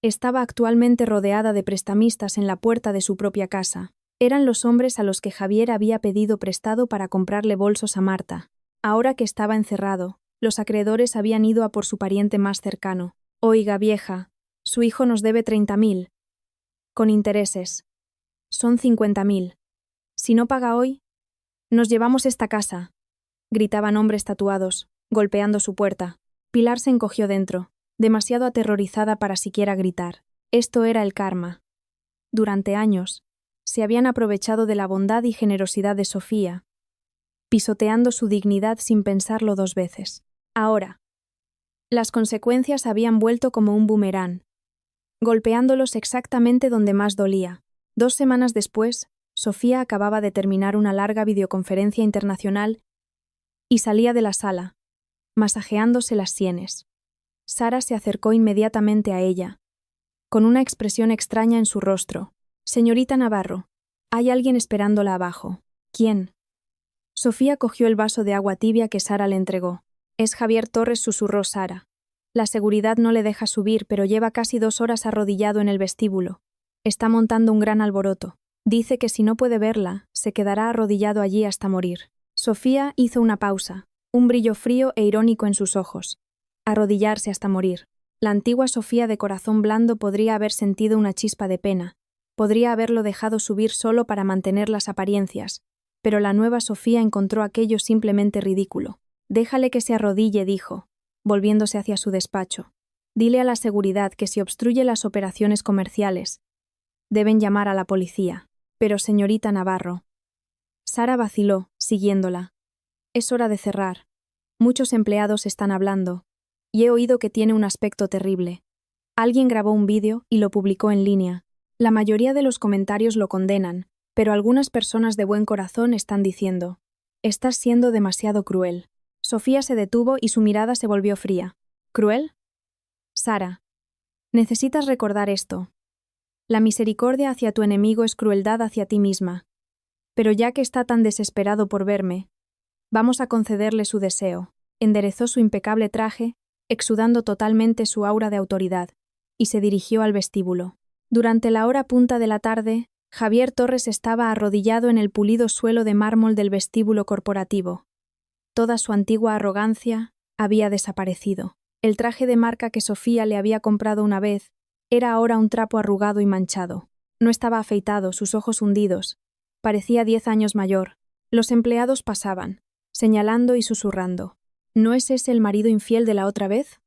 estaba actualmente rodeada de prestamistas en la puerta de su propia casa. Eran los hombres a los que Javier había pedido prestado para comprarle bolsos a Marta. Ahora que estaba encerrado, los acreedores habían ido a por su pariente más cercano. Oiga, vieja, su hijo nos debe 30.000. Con intereses. Son 50.000. Si no paga hoy, nos llevamos esta casa, gritaban hombres tatuados, golpeando su puerta. Pilar se encogió dentro, demasiado aterrorizada para siquiera gritar. Esto era el karma. Durante años, se habían aprovechado de la bondad y generosidad de Sofía, pisoteando su dignidad sin pensarlo dos veces. Ahora, las consecuencias habían vuelto como un boomerang, golpeándolos exactamente donde más dolía. 2 semanas después, Sofía acababa de terminar una larga videoconferencia internacional y salía de la sala, masajeándose las sienes. Sara se acercó inmediatamente a ella, con una expresión extraña en su rostro. Señorita Navarro, hay alguien esperándola abajo. ¿Quién? Sofía cogió el vaso de agua tibia que Sara le entregó. Es Javier Torres, susurró Sara. La seguridad no le deja subir, pero lleva casi 2 horas arrodillado en el vestíbulo. Está montando un gran alboroto. Dice que si no puede verla, se quedará arrodillado allí hasta morir. Sofía hizo una pausa, un brillo frío e irónico en sus ojos. Arrodillarse hasta morir. La antigua Sofía de corazón blando podría haber sentido una chispa de pena. Podría haberlo dejado subir solo para mantener las apariencias. Pero la nueva Sofía encontró aquello simplemente ridículo. Déjale que se arrodille, dijo, volviéndose hacia su despacho. Dile a la seguridad que si obstruye las operaciones comerciales, deben llamar a la policía. Pero señorita Navarro. Sara vaciló, siguiéndola. Es hora de cerrar. Muchos empleados están hablando, y he oído que tiene un aspecto terrible. Alguien grabó un vídeo y lo publicó en línea. La mayoría de los comentarios lo condenan, pero algunas personas de buen corazón están diciendo: estás siendo demasiado cruel. Sofía se detuvo y su mirada se volvió fría. ¿Cruel? Sara, necesitas recordar esto. La misericordia hacia tu enemigo es crueldad hacia ti misma. Pero ya que está tan desesperado por verme, vamos a concederle su deseo. Enderezó su impecable traje, exudando totalmente su aura de autoridad, y se dirigió al vestíbulo. Durante la hora punta de la tarde, Javier Torres estaba arrodillado en el pulido suelo de mármol del vestíbulo corporativo. Toda su antigua arrogancia había desaparecido. El traje de marca que Sofía le había comprado una vez era ahora un trapo arrugado y manchado. No estaba afeitado, sus ojos hundidos. Parecía 10 años mayor. Los empleados pasaban, señalando y susurrando. ¿No es ese el marido infiel de la otra vez?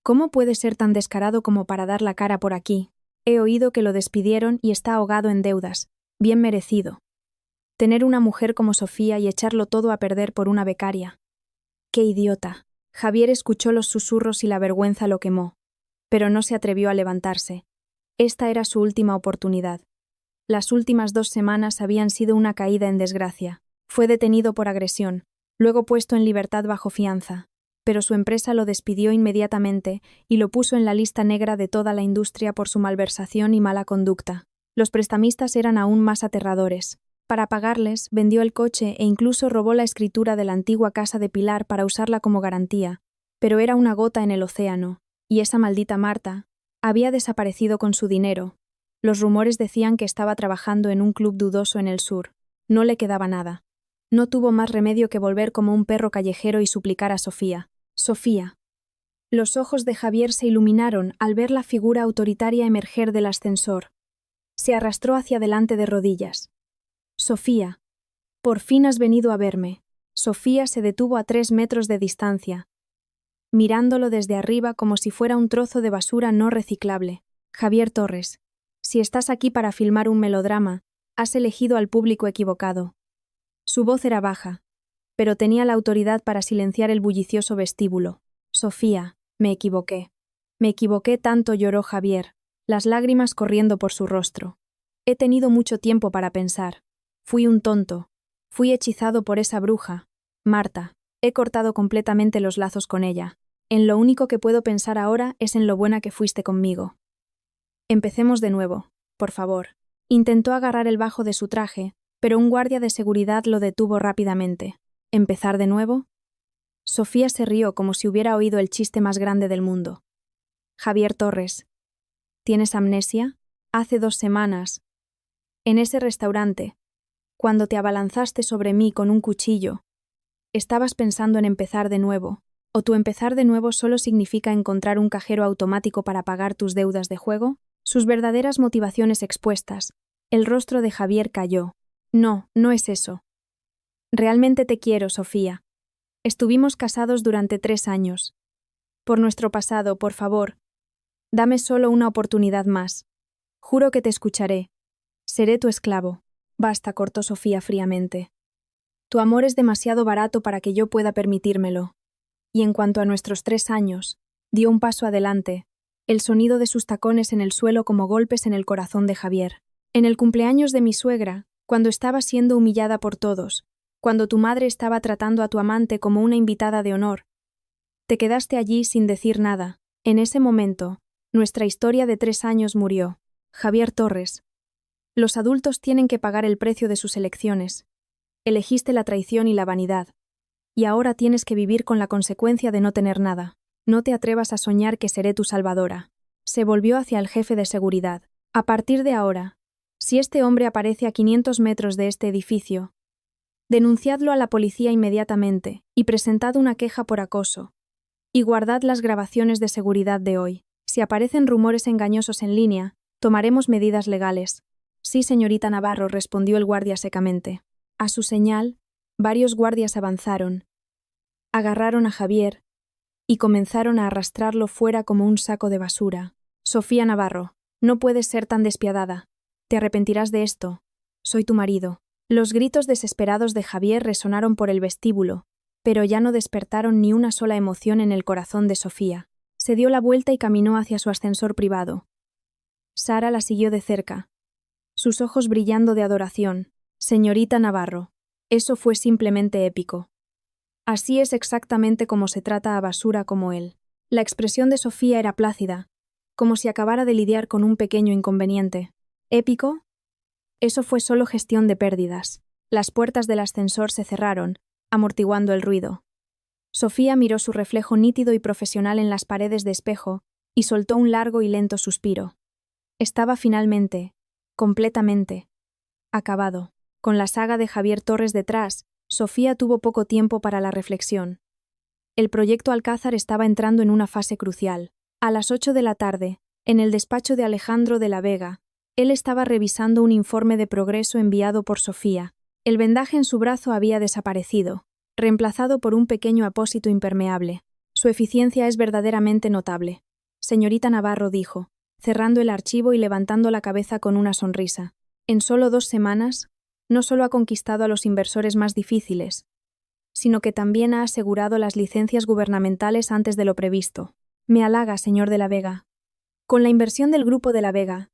¿Cómo puede ser tan descarado como para dar la cara por aquí? He oído que lo despidieron y está ahogado en deudas. Bien merecido. Tener una mujer como Sofía y echarlo todo a perder por una becaria. ¡Qué idiota! Javier escuchó los susurros y la vergüenza lo quemó, pero no se atrevió a levantarse. Esta era su última oportunidad. Las últimas 2 semanas habían sido una caída en desgracia. Fue detenido por agresión, luego puesto en libertad bajo fianza, pero su empresa lo despidió inmediatamente y lo puso en la lista negra de toda la industria por su malversación y mala conducta. Los prestamistas eran aún más aterradores. Para pagarles, vendió el coche e incluso robó la escritura de la antigua casa de Pilar para usarla como garantía, pero era una gota en el océano, y esa maldita Marta había desaparecido con su dinero. Los rumores decían que estaba trabajando en un club dudoso en el sur. No le quedaba nada. No tuvo más remedio que volver como un perro callejero y suplicar a Sofía. Sofía. Los ojos de Javier se iluminaron al ver la figura autoritaria emerger del ascensor. Se arrastró hacia adelante de rodillas. Sofía. Por fin has venido a verme. Sofía se detuvo a 3 metros de distancia, mirándolo desde arriba como si fuera un trozo de basura no reciclable. Javier Torres, si estás aquí para filmar un melodrama, has elegido al público equivocado. Su voz era baja, pero tenía la autoridad para silenciar el bullicioso vestíbulo. Sofía, me equivoqué. Me equivoqué tanto, lloró Javier, las lágrimas corriendo por su rostro. He tenido mucho tiempo para pensar. Fui un tonto. Fui hechizado por esa bruja, Marta. He cortado completamente los lazos con ella. En lo único que puedo pensar ahora es en lo buena que fuiste conmigo. Empecemos de nuevo, por favor. Intentó agarrar el bajo de su traje, pero un guardia de seguridad lo detuvo rápidamente. ¿Empezar de nuevo? Sofía se rió como si hubiera oído el chiste más grande del mundo. Javier Torres, ¿tienes amnesia? Hace 2 semanas, en ese restaurante, cuando te abalanzaste sobre mí con un cuchillo, estabas pensando en empezar de nuevo, o tu empezar de nuevo solo significa encontrar un cajero automático para pagar tus deudas de juego. Sus verdaderas motivaciones expuestas. El rostro de Javier cayó. No, no es eso. Realmente te quiero, Sofía. Estuvimos casados durante 3 años. Por nuestro pasado, por favor, dame solo una oportunidad más. Juro que te escucharé. Seré tu esclavo. Basta, cortó Sofía fríamente. Tu amor es demasiado barato para que yo pueda permitírmelo. Y en cuanto a nuestros 3 años, dio un paso adelante, el sonido de sus tacones en el suelo como golpes en el corazón de Javier. En el cumpleaños de mi suegra, cuando estaba siendo humillada por todos, cuando tu madre estaba tratando a tu amante como una invitada de honor, te quedaste allí sin decir nada. En ese momento, nuestra historia de 3 años murió. Javier Torres. Los adultos tienen que pagar el precio de sus elecciones. Elegiste la traición y la vanidad. Y ahora tienes que vivir con la consecuencia de no tener nada. No te atrevas a soñar que seré tu salvadora. Se volvió hacia el jefe de seguridad. A partir de ahora, si este hombre aparece a 500 metros de este edificio, denunciadlo a la policía inmediatamente y presentad una queja por acoso. Y guardad las grabaciones de seguridad de hoy. Si aparecen rumores engañosos en línea, tomaremos medidas legales. Sí, señorita Navarro, respondió el guardia secamente. A su señal, varios guardias avanzaron, agarraron a Javier y comenzaron a arrastrarlo fuera como un saco de basura. Sofía Navarro, no puedes ser tan despiadada. Te arrepentirás de esto. Soy tu marido. Los gritos desesperados de Javier resonaron por el vestíbulo, pero ya no despertaron ni una sola emoción en el corazón de Sofía. Se dio la vuelta y caminó hacia su ascensor privado. Sara la siguió de cerca, sus ojos brillando de adoración. Señorita Navarro, eso fue simplemente épico. Así es exactamente como se trata a basura como él. La expresión de Sofía era plácida, como si acabara de lidiar con un pequeño inconveniente. ¿Épico? Eso fue solo gestión de pérdidas. Las puertas del ascensor se cerraron, amortiguando el ruido. Sofía miró su reflejo nítido y profesional en las paredes de espejo y soltó un largo y lento suspiro. Estaba finalmente, completamente, acabado. Con la saga de Javier Torres detrás, Sofía tuvo poco tiempo para la reflexión. El proyecto Alcázar estaba entrando en una fase crucial. A las 8 de la tarde, en el despacho de Alejandro de la Vega, él estaba revisando un informe de progreso enviado por Sofía. El vendaje en su brazo había desaparecido, reemplazado por un pequeño apósito impermeable. Su eficiencia es verdaderamente notable. Señorita Navarro dijo, cerrando el archivo y levantando la cabeza con una sonrisa. En solo 2 semanas, no solo ha conquistado a los inversores más difíciles, sino que también ha asegurado las licencias gubernamentales antes de lo previsto. Me halaga, señor de la Vega. Con la inversión del Grupo de la Vega,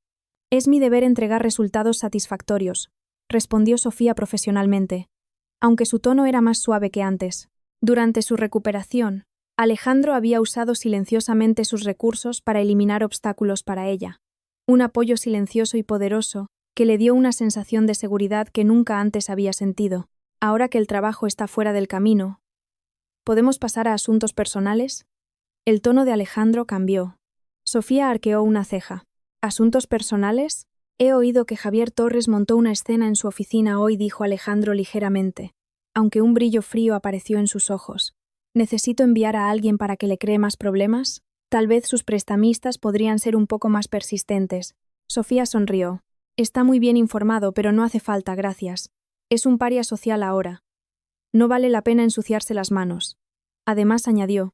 es mi deber entregar resultados satisfactorios, respondió Sofía profesionalmente, aunque su tono era más suave que antes. Durante su recuperación, Alejandro había usado silenciosamente sus recursos para eliminar obstáculos para ella. Un apoyo silencioso y poderoso que le dio una sensación de seguridad que nunca antes había sentido. Ahora que el trabajo está fuera del camino, ¿podemos pasar a asuntos personales? El tono de Alejandro cambió. Sofía arqueó una ceja. ¿Asuntos personales? He oído que Javier Torres montó una escena en su oficina hoy, dijo Alejandro ligeramente, aunque un brillo frío apareció en sus ojos. ¿Necesito enviar a alguien para que le cree más problemas? Tal vez sus prestamistas podrían ser un poco más persistentes. Sofía sonrió. Está muy bien informado, pero no hace falta, gracias. Es un paria social ahora. No vale la pena ensuciarse las manos. Además, añadió,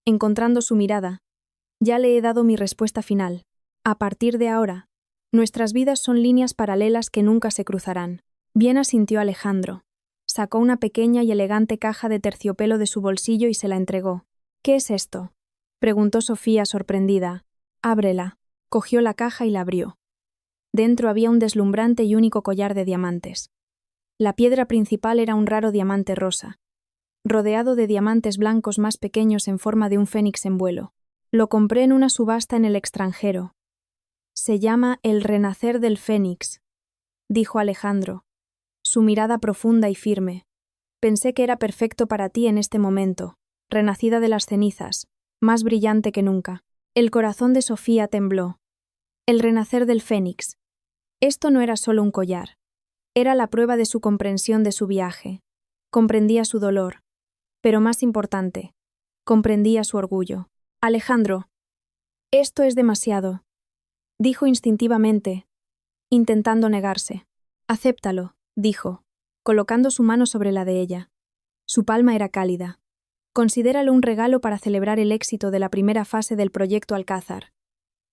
encontrando su mirada, ya le he dado mi respuesta final. A partir de ahora, nuestras vidas son líneas paralelas que nunca se cruzarán. Bien, asintió Alejandro. Sacó una pequeña y elegante caja de terciopelo de su bolsillo y se la entregó. ¿Qué es esto?, preguntó Sofía sorprendida. Ábrela. Cogió la caja y la abrió. Dentro había un deslumbrante y único collar de diamantes. La piedra principal era un raro diamante rosa, rodeado de diamantes blancos más pequeños en forma de un fénix en vuelo. Lo compré en una subasta en el extranjero. Se llama El Renacer del Fénix, dijo Alejandro, su mirada profunda y firme. Pensé que era perfecto para ti en este momento, renacida de las cenizas, más brillante que nunca. El corazón de Sofía tembló. El renacer del Fénix. Esto no era solo un collar. Era la prueba de su comprensión de su viaje. Comprendía su dolor. Pero más importante, comprendía su orgullo. Alejandro, esto es demasiado, dijo instintivamente, intentando negarse. Acéptalo, dijo, colocando su mano sobre la de ella. Su palma era cálida. Considéralo un regalo para celebrar el éxito de la primera fase del proyecto Alcázar,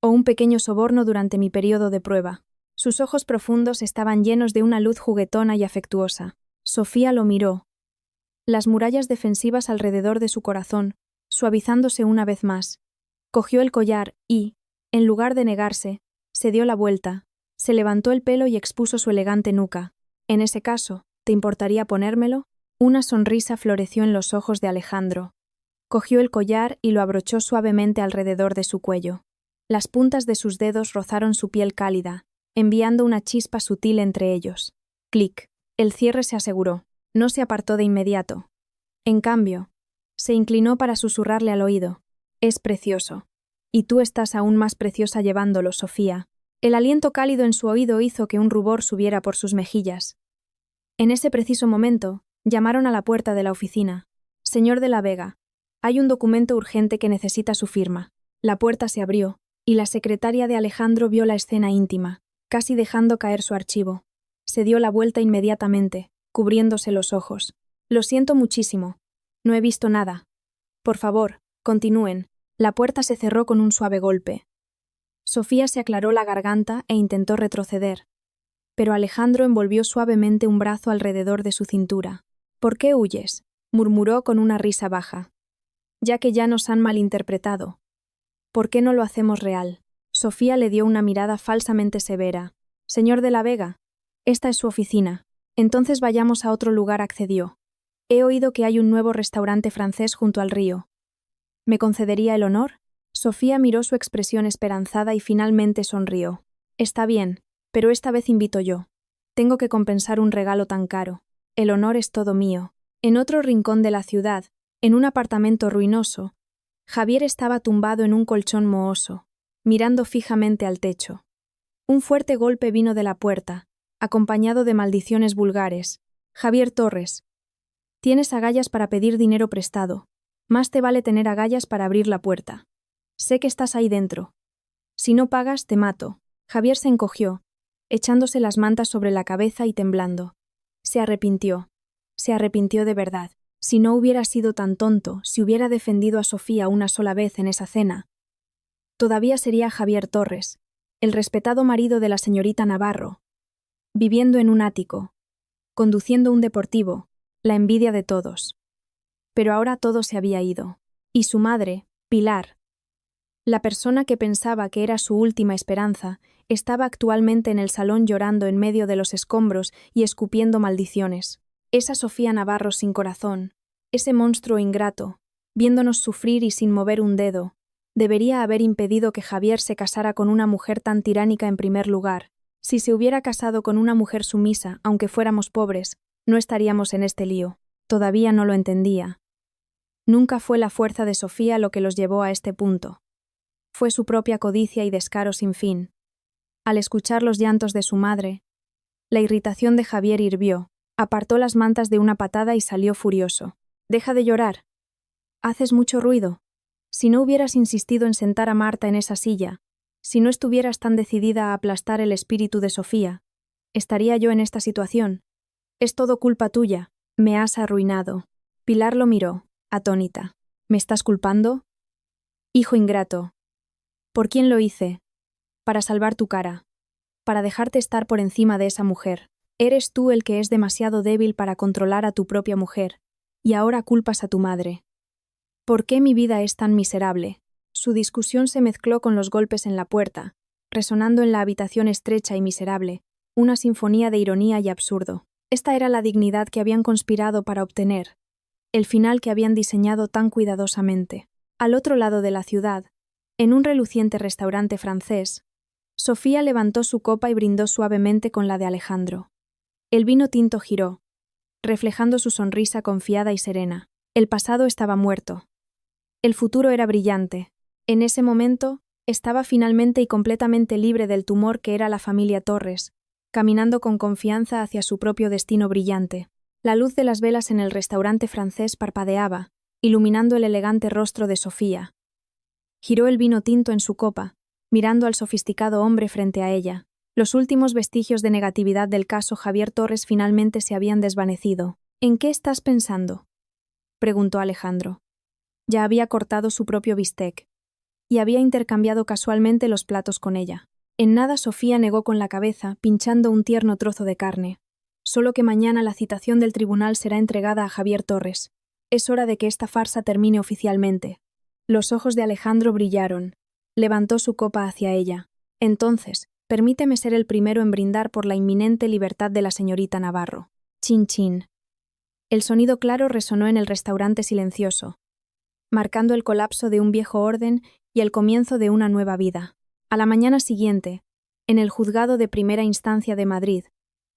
o un pequeño soborno durante mi periodo de prueba. Sus ojos profundos estaban llenos de una luz juguetona y afectuosa. Sofía lo miró. Las murallas defensivas alrededor de su corazón, suavizándose una vez más. Cogió el collar y, en lugar de negarse, se dio la vuelta, se levantó el pelo y expuso su elegante nuca. En ese caso, ¿te importaría ponérmelo? Una sonrisa floreció en los ojos de Alejandro. Cogió el collar y lo abrochó suavemente alrededor de su cuello. Las puntas de sus dedos rozaron su piel cálida, enviando una chispa sutil entre ellos. Clic. El cierre se aseguró. No se apartó de inmediato. En cambio, se inclinó para susurrarle al oído. Es precioso. Y tú estás aún más preciosa llevándolo, Sofía. El aliento cálido en su oído hizo que un rubor subiera por sus mejillas. En ese preciso momento, llamaron a la puerta de la oficina. Señor de la Vega, hay un documento urgente que necesita su firma. La puerta se abrió, y la secretaria de Alejandro vio la escena íntima, casi dejando caer su archivo. Se dio la vuelta inmediatamente, cubriéndose los ojos. Lo siento muchísimo. No he visto nada. Por favor, continúen. La puerta se cerró con un suave golpe. Sofía se aclaró la garganta e intentó retroceder. Pero Alejandro envolvió suavemente un brazo alrededor de su cintura. ¿Por qué huyes?, murmuró con una risa baja. Ya que ya nos han malinterpretado. ¿Por qué no lo hacemos real? Sofía le dio una mirada falsamente severa. Señor de la Vega, esta es su oficina. Entonces vayamos a otro lugar, accedió. He oído que hay un nuevo restaurante francés junto al río. ¿Me concedería el honor? Sofía miró su expresión esperanzada y finalmente sonrió. Está bien, pero esta vez invito yo. Tengo que compensar un regalo tan caro. El honor es todo mío. En otro rincón de la ciudad, en un apartamento ruinoso, Javier estaba tumbado en un colchón mohoso, mirando fijamente al techo. Un fuerte golpe vino de la puerta, acompañado de maldiciones vulgares. Javier Torres. Tienes agallas para pedir dinero prestado. Más te vale tener agallas para abrir la puerta. Sé que estás ahí dentro. Si no pagas, te mato. Javier se encogió, echándose las mantas sobre la cabeza y temblando. Se arrepintió. Se arrepintió de verdad. Si no hubiera sido tan tonto, si hubiera defendido a Sofía una sola vez en esa cena, todavía sería Javier Torres, el respetado marido de la señorita Navarro, viviendo en un ático, conduciendo un deportivo, la envidia de todos. Pero ahora todo se había ido. Y su madre, Pilar, la persona que pensaba que era su última esperanza, estaba actualmente en el salón llorando en medio de los escombros y escupiendo maldiciones. Esa Sofía Navarro sin corazón, ese monstruo ingrato, viéndonos sufrir y sin mover un dedo, debería haber impedido que Javier se casara con una mujer tan tiránica en primer lugar. Si se hubiera casado con una mujer sumisa, aunque fuéramos pobres, no estaríamos en este lío. Todavía no lo entendía. Nunca fue la fuerza de Sofía lo que los llevó a este punto. Fue su propia codicia y descaro sin fin. Al escuchar los llantos de su madre, la irritación de Javier hirvió, apartó las mantas de una patada y salió furioso. «Deja de llorar. Haces mucho ruido. Si no hubieras insistido en sentar a Marta en esa silla, si no estuvieras tan decidida a aplastar el espíritu de Sofía, ¿estaría yo en esta situación? Es todo culpa tuya. Me has arruinado». Pilar lo miró, atónita. «¿Me estás culpando? Hijo ingrato. ¿Por quién lo hice? Para salvar tu cara. Para dejarte estar por encima de esa mujer. Eres tú el que es demasiado débil para controlar a tu propia mujer, y ahora culpas a tu madre. ¿Por qué mi vida es tan miserable?» Su discusión se mezcló con los golpes en la puerta, resonando en la habitación estrecha y miserable, una sinfonía de ironía y absurdo. Esta era la dignidad que habían conspirado para obtener, el final que habían diseñado tan cuidadosamente. Al otro lado de la ciudad, en un reluciente restaurante francés, Sofía levantó su copa y brindó suavemente con la de Alejandro. El vino tinto giró, reflejando su sonrisa confiada y serena. El pasado estaba muerto. El futuro era brillante. En ese momento, estaba finalmente y completamente libre del tumor que era la familia Torres, caminando con confianza hacia su propio destino brillante. La luz de las velas en el restaurante francés parpadeaba, iluminando el elegante rostro de Sofía. Giró el vino tinto en su copa, mirando al sofisticado hombre frente a ella. Los últimos vestigios de negatividad del caso Javier Torres finalmente se habían desvanecido. «¿En qué estás pensando?», preguntó Alejandro. Ya había cortado su propio bistec, y había intercambiado casualmente los platos con ella. En nada Sofía negó con la cabeza, pinchando un tierno trozo de carne. «Solo que mañana la citación del tribunal será entregada a Javier Torres. Es hora de que esta farsa termine oficialmente». Los ojos de Alejandro brillaron. Levantó su copa hacia ella. «Entonces, permíteme ser el primero en brindar por la inminente libertad de la señorita Navarro». Chin chin. El sonido claro resonó en el restaurante silencioso, marcando el colapso de un viejo orden y el comienzo de una nueva vida. A la mañana siguiente, en el juzgado de primera instancia de Madrid,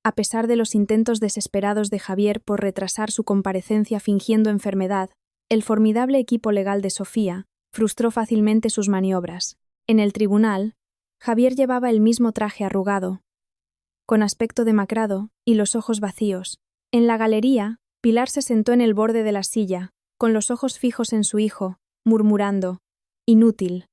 A pesar de los intentos desesperados de Javier por retrasar su comparecencia fingiendo enfermedad, el formidable equipo legal de Sofía frustró fácilmente sus maniobras. En el tribunal, Javier llevaba el mismo traje arrugado, con aspecto demacrado y los ojos vacíos. En la galería, Pilar se sentó en el borde de la silla, con los ojos fijos en su hijo, murmurando: «Inútil.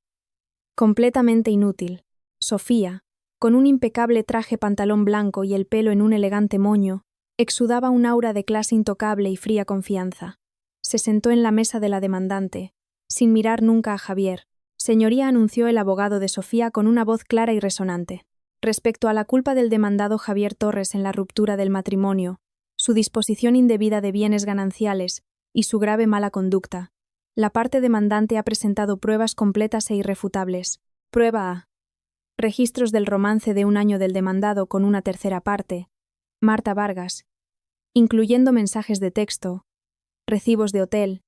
Completamente inútil». Sofía, con un impecable traje pantalón blanco y el pelo en un elegante moño, exudaba un aura de clase intocable y fría confianza. Se sentó en la mesa de la demandante, sin mirar nunca a Javier. «Señoría», anunció el abogado de Sofía con una voz clara y resonante. Respecto a la culpa del demandado Javier Torres en la ruptura del matrimonio, su disposición indebida de bienes gananciales y su grave mala conducta, la parte demandante ha presentado pruebas completas e irrefutables. Prueba A. Registros del romance de un año del demandado con una tercera parte, Marta Vargas, incluyendo mensajes de texto, recibos de hotel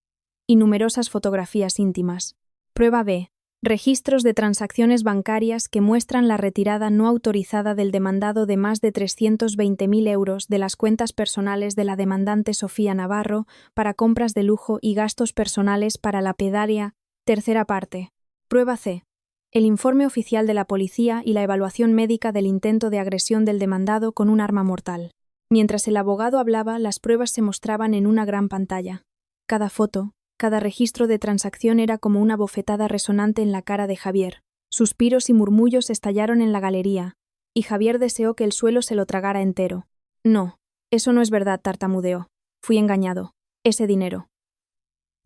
y numerosas fotografías íntimas. Prueba B. Registros de transacciones bancarias que muestran la retirada no autorizada del demandado de más de 320.000 euros de las cuentas personales de la demandante Sofía Navarro para compras de lujo y gastos personales para la pedalia. Tercera parte. Prueba C. El informe oficial de la policía y la evaluación médica del intento de agresión del demandado con un arma mortal. Mientras el abogado hablaba, las pruebas se mostraban en una gran pantalla. Cada foto, cada registro de transacción era como una bofetada resonante en la cara de Javier. Suspiros y murmullos estallaron en la galería, y Javier deseó que el suelo se lo tragara entero. «No, eso no es verdad», tartamudeó. «Fui engañado. Ese dinero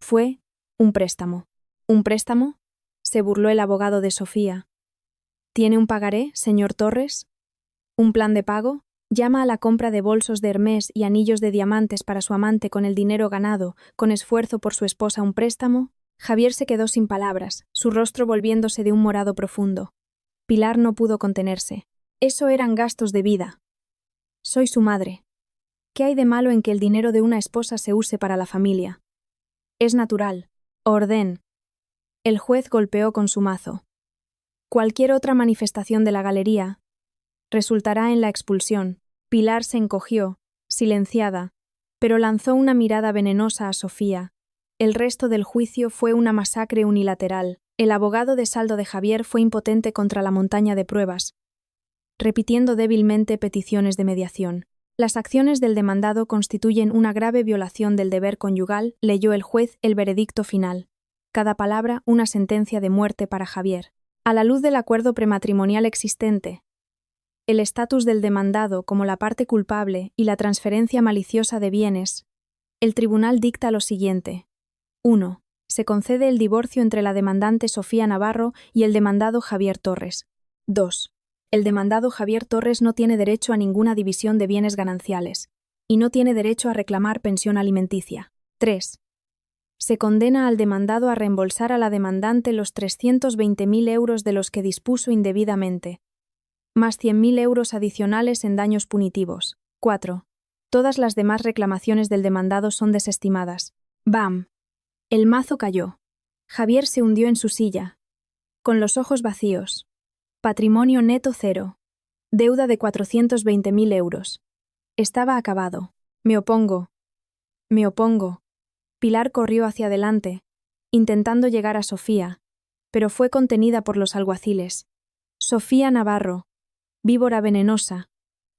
fue un préstamo». «¿Un préstamo?», se burló el abogado de Sofía. «¿Tiene un pagaré, señor Torres? ¿Un plan de pago? Llama a la compra de bolsos de Hermès y anillos de diamantes para su amante con el dinero ganado, con esfuerzo por su esposa, un préstamo». Javier se quedó sin palabras, su rostro volviéndose de un morado profundo. Pilar no pudo contenerse. «Eso eran gastos de vida. Soy su madre. ¿Qué hay de malo en que el dinero de una esposa se use para la familia? Es natural. Orden». El juez golpeó con su mazo. «Cualquier otra manifestación de la galería resultará en la expulsión». Pilar se encogió, silenciada, pero lanzó una mirada venenosa a Sofía. El resto del juicio fue una masacre unilateral. El abogado de saldo de Javier fue impotente contra la montaña de pruebas, repitiendo débilmente peticiones de mediación. «Las acciones del demandado constituyen una grave violación del deber conyugal», leyó el juez el veredicto final. Cada palabra una sentencia de muerte para Javier. A la luz del acuerdo prematrimonial existente, el estatus del demandado como la parte culpable y la transferencia maliciosa de bienes, el tribunal dicta lo siguiente. 1. Se concede el divorcio entre la demandante Sofía Navarro y el demandado Javier Torres. 2. El demandado Javier Torres no tiene derecho a ninguna división de bienes gananciales y no tiene derecho a reclamar pensión alimenticia. 3. Se condena al demandado a reembolsar a la demandante los 320.000 euros de los que dispuso indebidamente, más 100.000 euros adicionales en daños punitivos. 4. Todas las demás reclamaciones del demandado son desestimadas. ¡Bam! El mazo cayó. Javier se hundió en su silla, con los ojos vacíos. Patrimonio neto cero. Deuda de 420.000 euros. Estaba acabado. «Me opongo. Me opongo». Pilar corrió hacia adelante, intentando llegar a Sofía, pero fue contenida por los alguaciles. «Sofía Navarro, víbora venenosa,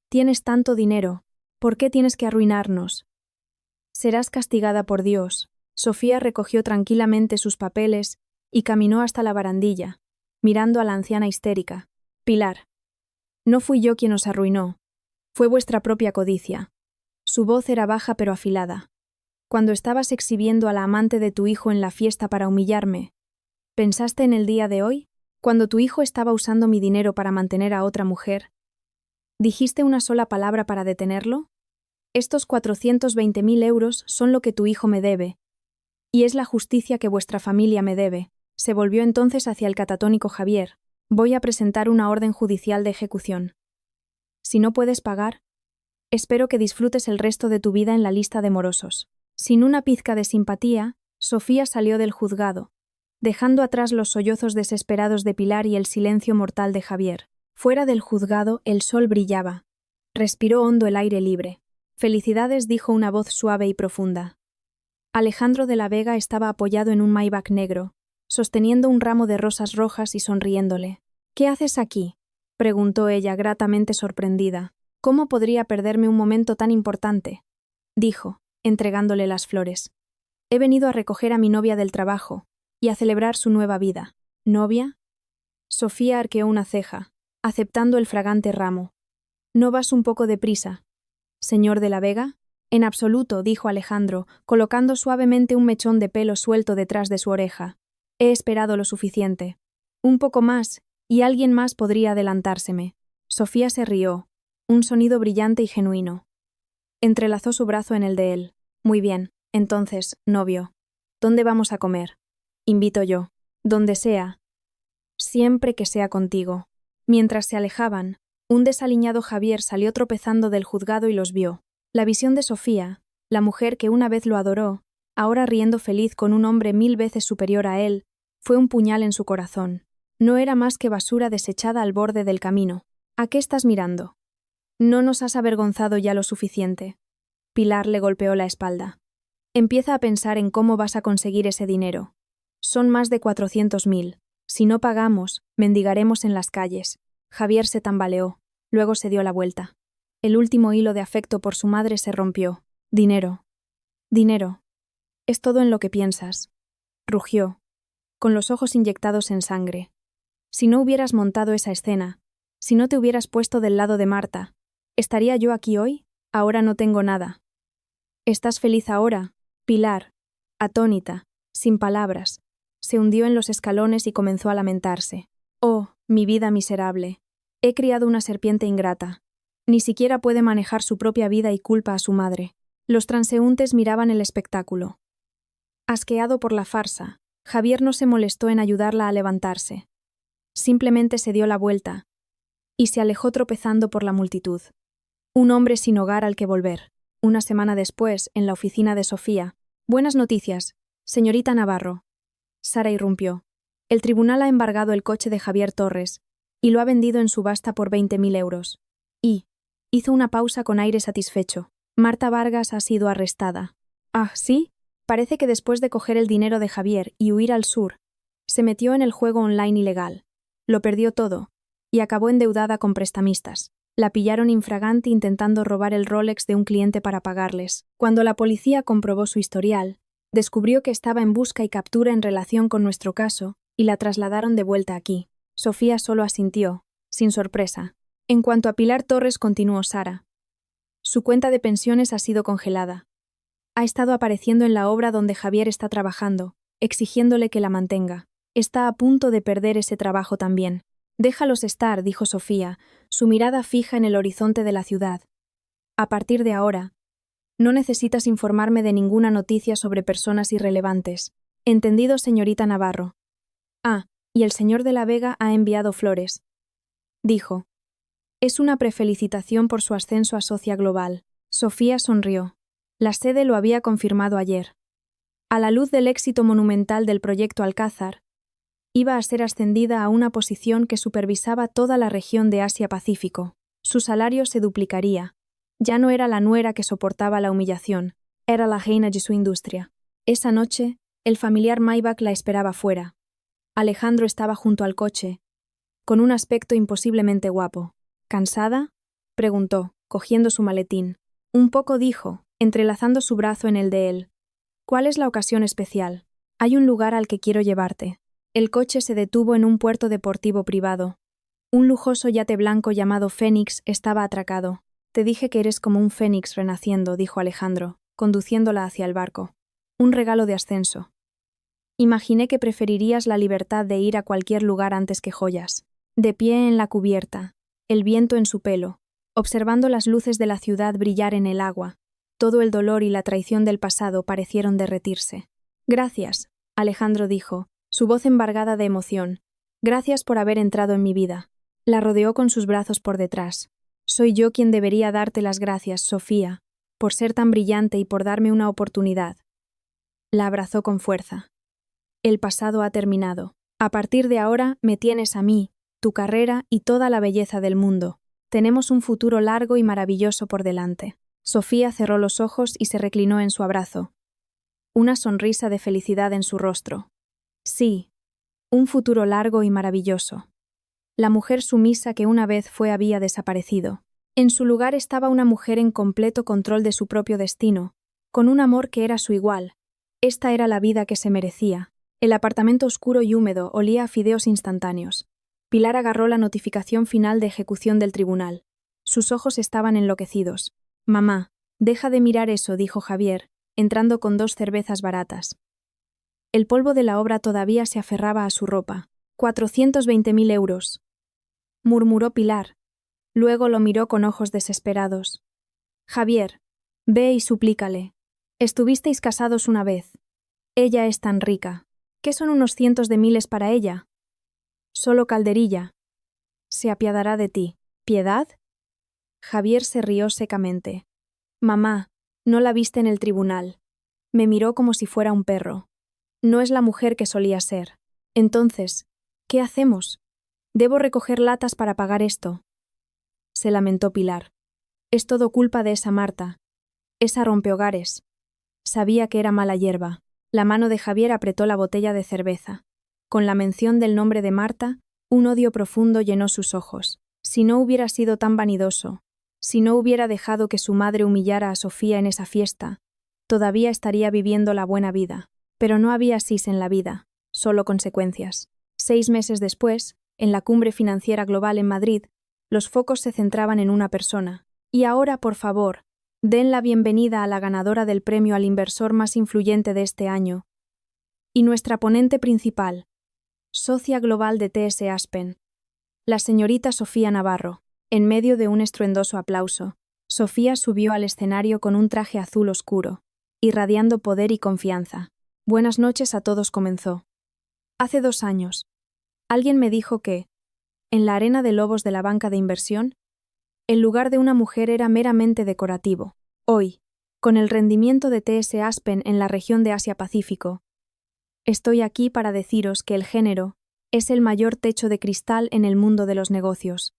tienes tanto dinero, ¿por qué tienes que arruinarnos? Serás castigada por Dios». Sofía recogió tranquilamente sus papeles y caminó hasta la barandilla, mirando a la anciana histérica. «Pilar, no fui yo quien os arruinó, fue vuestra propia codicia». Su voz era baja pero afilada. «Cuando estabas exhibiendo a la amante de tu hijo en la fiesta para humillarme, ¿pensaste en el día de hoy? Cuando tu hijo estaba usando mi dinero para mantener a otra mujer, ¿dijiste una sola palabra para detenerlo? Estos 420.000 euros son lo que tu hijo me debe, y es la justicia que vuestra familia me debe». Se volvió entonces hacia el catatónico Javier. «Voy a presentar una orden judicial de ejecución. Si no puedes pagar, espero que disfrutes el resto de tu vida en la lista de morosos». Sin una pizca de simpatía, Sofía salió del juzgado, dejando atrás los sollozos desesperados de Pilar y el silencio mortal de Javier. Fuera del juzgado el sol brillaba, Respiró hondo el aire libre. Felicidades, dijo una voz suave y profunda. Alejandro de la Vega estaba apoyado en un Maybach negro, sosteniendo un ramo de rosas rojas y sonriéndole. «¿Qué haces aquí?», preguntó ella, gratamente sorprendida. «¿Cómo podría perderme un momento tan importante?», dijo, entregándole las flores. «He venido a recoger a mi novia del trabajo y a celebrar su nueva vida». «¿Novia?». Sofía arqueó una ceja, aceptando el fragante ramo. «¿No vas un poco deprisa, señor de la Vega?». «En absoluto», dijo Alejandro, colocando suavemente un mechón de pelo suelto detrás de su oreja. «He esperado lo suficiente. Un poco más, y alguien más podría adelantárseme». Sofía se rió, un sonido brillante y genuino. Entrelazó su brazo en el de él. «Muy bien, entonces, novio. ¿Dónde vamos a comer?». «Invito yo». «Donde sea. Siempre que sea contigo». Mientras se alejaban, un desaliñado Javier salió tropezando del juzgado y los vio. La visión de Sofía, la mujer que una vez lo adoró, ahora riendo feliz con un hombre 1000 veces superior a él, fue un puñal en su corazón. No era más que basura desechada al borde del camino. «¿A qué estás mirando? ¿No nos has avergonzado ya lo suficiente?». Pilar le golpeó la espalda. «Empieza a pensar en cómo vas a conseguir ese dinero. Son más de 400.000. Si no pagamos, mendigaremos en las calles». Javier se tambaleó, luego se dio la vuelta. El último hilo de afecto por su madre se rompió. «Dinero. Dinero. Es todo en lo que piensas», rugió, con los ojos inyectados en sangre. «Si no hubieras montado esa escena, si no te hubieras puesto del lado de Marta, ¿estaría yo aquí hoy? Ahora no tengo nada». «¿Estás feliz ahora?». Pilar, atónita, sin palabras, se hundió en los escalones y comenzó a lamentarse. «Oh, mi vida miserable. He criado una serpiente ingrata. Ni siquiera puede manejar su propia vida y culpa a su madre». Los transeúntes miraban el espectáculo. Asqueado por la farsa, Javier no se molestó en ayudarla a levantarse. Simplemente se dio la vuelta y se alejó tropezando por la multitud. Un hombre sin hogar al que volver. Una semana después, en la oficina de Sofía. «Buenas noticias, señorita Navarro». Sara irrumpió. «El tribunal ha embargado el coche de Javier Torres y lo ha vendido en subasta por 20.000 euros. Y», hizo una pausa con aire satisfecho, «Marta Vargas ha sido arrestada». «Ah, ¿sí?». Parece que después de coger el dinero de Javier y huir al sur, se metió en el juego online ilegal. Lo perdió todo y acabó endeudada con prestamistas. La pillaron infraganti intentando robar el Rolex de un cliente para pagarles. Cuando la policía comprobó su historial, descubrió que estaba en busca y captura en relación con nuestro caso y la trasladaron de vuelta aquí». Sofía solo asintió, sin sorpresa. «En cuanto a Pilar Torres», continuó Sara, «su cuenta de pensiones ha sido congelada. Ha estado apareciendo en la obra donde Javier está trabajando, exigiéndole que la mantenga. Está a punto de perder ese trabajo también». «Déjalos estar», dijo Sofía, su mirada fija en el horizonte de la ciudad. «A partir de ahora, no necesitas informarme de ninguna noticia sobre personas irrelevantes. ¿Entendido, señorita Navarro?». «Ah, y el señor de la Vega ha enviado flores», dijo. «Es una prefelicitación por su ascenso a socia global». Sofía sonrió. La sede lo había confirmado ayer. A la luz del éxito monumental del proyecto Alcázar, iba a ser ascendida a una posición que supervisaba toda la región de Asia-Pacífico. Su salario se duplicaría. Ya no era la nuera que soportaba la humillación, era la reina de su industria. Esa noche, el familiar Maybach la esperaba fuera. Alejandro estaba junto al coche, con un aspecto imposiblemente guapo. «¿Cansada?», preguntó, cogiendo su maletín. «Un poco», dijo, entrelazando su brazo en el de él. «¿Cuál es la ocasión especial?». «Hay un lugar al que quiero llevarte». El coche se detuvo en un puerto deportivo privado. Un lujoso yate blanco llamado Fénix estaba atracado. «Te dije que eres como un fénix renaciendo», dijo Alejandro, conduciéndola hacia el barco. «Un regalo de ascenso. Imaginé que preferirías la libertad de ir a cualquier lugar antes que joyas». De pie en la cubierta, el viento en su pelo, observando las luces de la ciudad brillar en el agua, todo el dolor y la traición del pasado parecieron derretirse. «Gracias», Alejandro dijo, su voz embargada de emoción. «Gracias por haber entrado en mi vida». La rodeó con sus brazos por detrás. «Soy yo quien debería darte las gracias, Sofía, por ser tan brillante y por darme una oportunidad». La abrazó con fuerza. «El pasado ha terminado. A partir de ahora me tienes a mí, tu carrera y toda la belleza del mundo». Tenemos un futuro largo y maravilloso por delante. Sofía cerró los ojos y se reclinó en su abrazo. Una sonrisa de felicidad en su rostro. Sí, un futuro largo y maravilloso. La mujer sumisa que una vez fue había desaparecido. En su lugar estaba una mujer en completo control de su propio destino, con un amor que era su igual. Esta era la vida que se merecía. El apartamento oscuro y húmedo olía a fideos instantáneos. Pilar agarró la notificación final de ejecución del tribunal. Sus ojos estaban enloquecidos. «Mamá, deja de mirar eso», dijo Javier, entrando con 2 cervezas baratas. El polvo de la obra todavía se aferraba a su ropa. 420.000 euros. Murmuró Pilar. Luego lo miró con ojos desesperados. «Javier, ve y suplícale. Estuvisteis casados una vez. Ella es tan rica. ¿Qué son unos cientos de miles para ella? Solo calderilla. Se apiadará de ti. ¿Piedad?» Javier se rió secamente. «Mamá, no la viste en el tribunal. Me miró como si fuera un perro. No es la mujer que solía ser. Entonces, ¿qué hacemos? Debo recoger latas para pagar esto». Se lamentó Pilar. «Es todo culpa de esa Marta. Esa rompehogares. Sabía que era mala hierba». La mano de Javier apretó la botella de cerveza. Con la mención del nombre de Marta, un odio profundo llenó sus ojos. Si no hubiera sido tan vanidoso, si no hubiera dejado que su madre humillara a Sofía en esa fiesta, todavía estaría viviendo la buena vida. Pero no había asís en la vida, solo consecuencias. 6 meses después, en la cumbre financiera global en Madrid, los focos se centraban en una persona. Y ahora, por favor, den la bienvenida a la ganadora del premio al inversor más influyente de este año. Y nuestra ponente principal, socia global de TS Aspen, la señorita Sofía Navarro. En medio de un estruendoso aplauso, Sofía subió al escenario con un traje azul oscuro, irradiando poder y confianza. «Buenas noches a todos», comenzó. «Hace 2 años, alguien me dijo que, en la arena de lobos de la banca de inversión, el lugar de una mujer era meramente decorativo. Hoy, con el rendimiento de TS Aspen en la región de Asia-Pacífico, estoy aquí para deciros que el género es el mayor techo de cristal en el mundo de los negocios,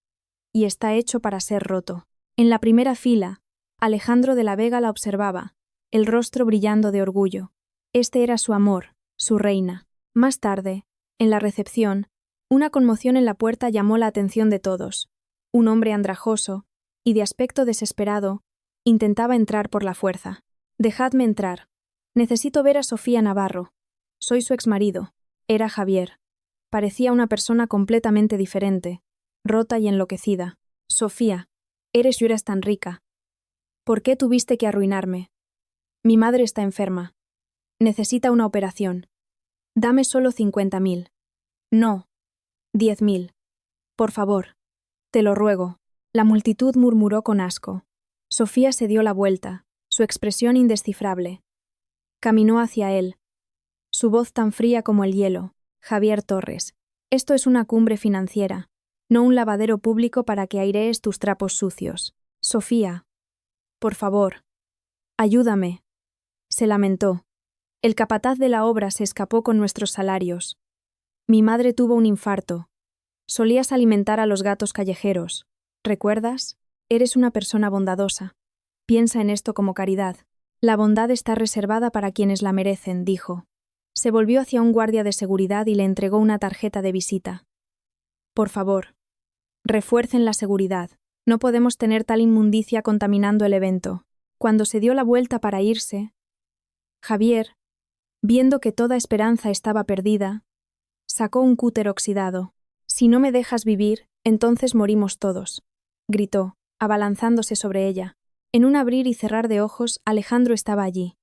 y está hecho para ser roto». En la primera fila, Alejandro de la Vega la observaba, el rostro brillando de orgullo. Este era su amor, su reina. Más tarde, en la recepción, una conmoción en la puerta llamó la atención de todos. Un hombre andrajoso, y de aspecto desesperado, intentaba entrar por la fuerza. «Dejadme entrar. Necesito ver a Sofía Navarro. Soy su exmarido». Era Javier. Parecía una persona completamente diferente, rota y enloquecida. «Sofía, eres y eras tan rica. ¿Por qué tuviste que arruinarme? Mi madre está enferma. Necesita una operación. Dame solo 50.000. No, 10.000. Por favor. Te lo ruego». La multitud murmuró con asco. Sofía se dio la vuelta, su expresión indescifrable. Caminó hacia él. Su voz tan fría como el hielo. «Javier Torres, esto es una cumbre financiera, no un lavadero público para que airees tus trapos sucios. Sofía, por favor, ayúdame». Se lamentó. «El capataz de la obra se escapó con nuestros salarios. Mi madre tuvo un infarto. Solías alimentar a los gatos callejeros. ¿Recuerdas? Eres una persona bondadosa. Piensa en esto como caridad. La bondad está reservada para quienes la merecen», dijo. Se volvió hacia un guardia de seguridad y le entregó una tarjeta de visita. «Por favor, refuercen la seguridad. No podemos tener tal inmundicia contaminando el evento». Cuando se dio la vuelta para irse, Javier, viendo que toda esperanza estaba perdida, sacó un cúter oxidado. «Si no me dejas vivir, entonces morimos todos», gritó, abalanzándose sobre ella. En un abrir y cerrar de ojos, Alejandro estaba allí.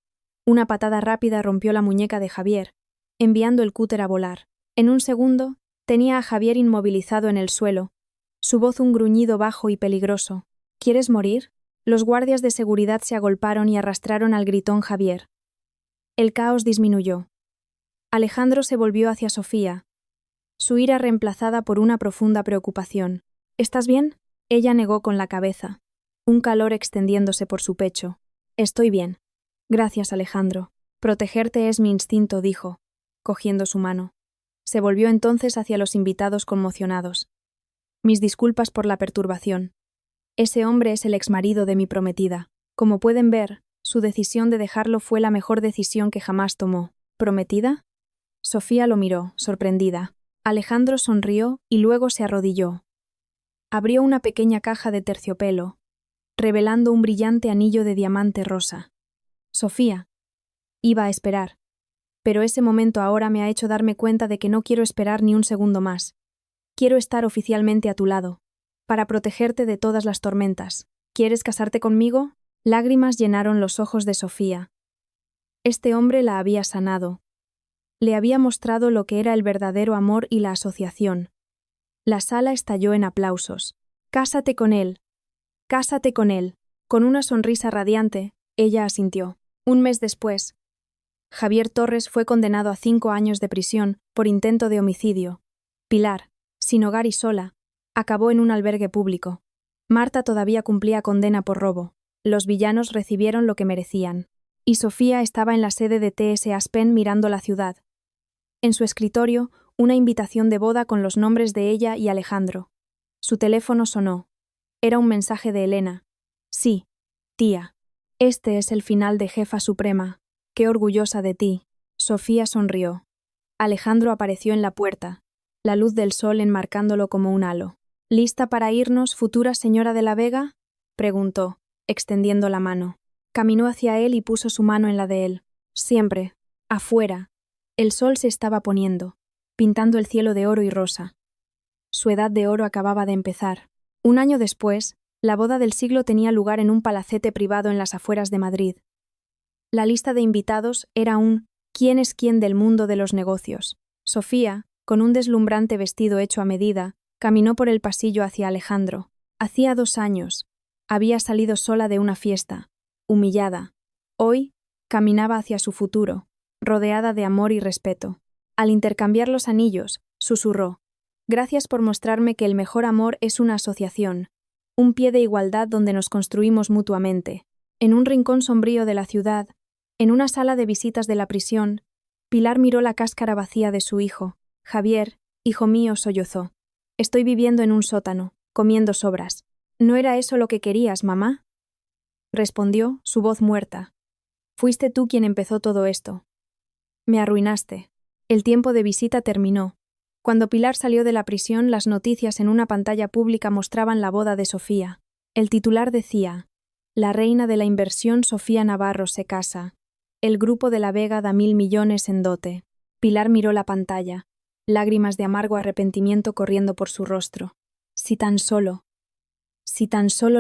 Una patada rápida rompió la muñeca de Javier, enviando el cúter a volar. En un segundo, tenía a Javier inmovilizado en el suelo, su voz un gruñido bajo y peligroso. «¿Quieres morir?». Los guardias de seguridad se agolparon y arrastraron al gritón Javier. El caos disminuyó. Alejandro se volvió hacia Sofía, su ira reemplazada por una profunda preocupación. «¿Estás bien?». Ella negó con la cabeza, un calor extendiéndose por su pecho. «Estoy bien. Gracias, Alejandro. Protegerte es mi instinto», dijo, cogiendo su mano. Se volvió entonces hacia los invitados conmocionados. «Mis disculpas por la perturbación. Ese hombre es el exmarido de mi prometida. Como pueden ver, su decisión de dejarlo fue la mejor decisión que jamás tomó. ¿Prometida? Sofía lo miró, sorprendida. Alejandro sonrió y luego se arrodilló. Abrió una pequeña caja de terciopelo, revelando un brillante anillo de diamante rosa. Sofía. Iba a esperar. Pero ese momento ahora me ha hecho darme cuenta de que no quiero esperar ni un segundo más. Quiero estar oficialmente a tu lado, para protegerte de todas las tormentas. ¿Quieres casarte conmigo? Lágrimas llenaron los ojos de Sofía. Este hombre la había sanado. Le había mostrado lo que era el verdadero amor y la asociación. La sala estalló en aplausos. «Cásate con él. Cásate con él». Con una sonrisa radiante, ella asintió. Un mes después, Javier Torres fue condenado a 5 años de prisión por intento de homicidio. Pilar, sin hogar y sola, acabó en un albergue público. Marta todavía cumplía condena por robo. Los villanos recibieron lo que merecían. Y Sofía estaba en la sede de TS Aspen mirando la ciudad. En su escritorio, una invitación de boda con los nombres de ella y Alejandro. Su teléfono sonó. Era un mensaje de Elena. «Sí, tía. Este es el final de Jefa Suprema. Qué orgullosa de ti». Sofía sonrió. Alejandro apareció en la puerta, la luz del sol enmarcándolo como un halo. «¿Lista para irnos, futura señora de la Vega?», preguntó, extendiendo la mano. Caminó hacia él y puso su mano en la de él. Siempre, afuera, el sol se estaba poniendo, pintando el cielo de oro y rosa. Su edad de oro acababa de empezar. Un año después, la boda del siglo tenía lugar en un palacete privado en las afueras de Madrid. La lista de invitados era un «¿Quién es quién del mundo de los negocios?». Sofía, con un deslumbrante vestido hecho a medida, caminó por el pasillo hacia Alejandro. Hacía 2 años. Había salido sola de una fiesta, humillada. Hoy, caminaba hacia su futuro, rodeada de amor y respeto. Al intercambiar los anillos, susurró: «Gracias por mostrarme que el mejor amor es una asociación, un pie de igualdad donde nos construimos mutuamente». En un rincón sombrío de la ciudad, en una sala de visitas de la prisión, Pilar miró la cáscara vacía de su hijo. «Javier, hijo mío», sollozó. «Estoy viviendo en un sótano, comiendo sobras». «¿No era eso lo que querías, mamá?», respondió, su voz muerta. «Fuiste tú quien empezó todo esto. Me arruinaste». El tiempo de visita terminó. Cuando Pilar salió de la prisión, las noticias en una pantalla pública mostraban la boda de Sofía. El titular decía: «La reina de la inversión Sofía Navarro se casa. El grupo de la Vega da 1.000 millones en dote». Pilar miró la pantalla, lágrimas de amargo arrepentimiento corriendo por su rostro. Si tan solo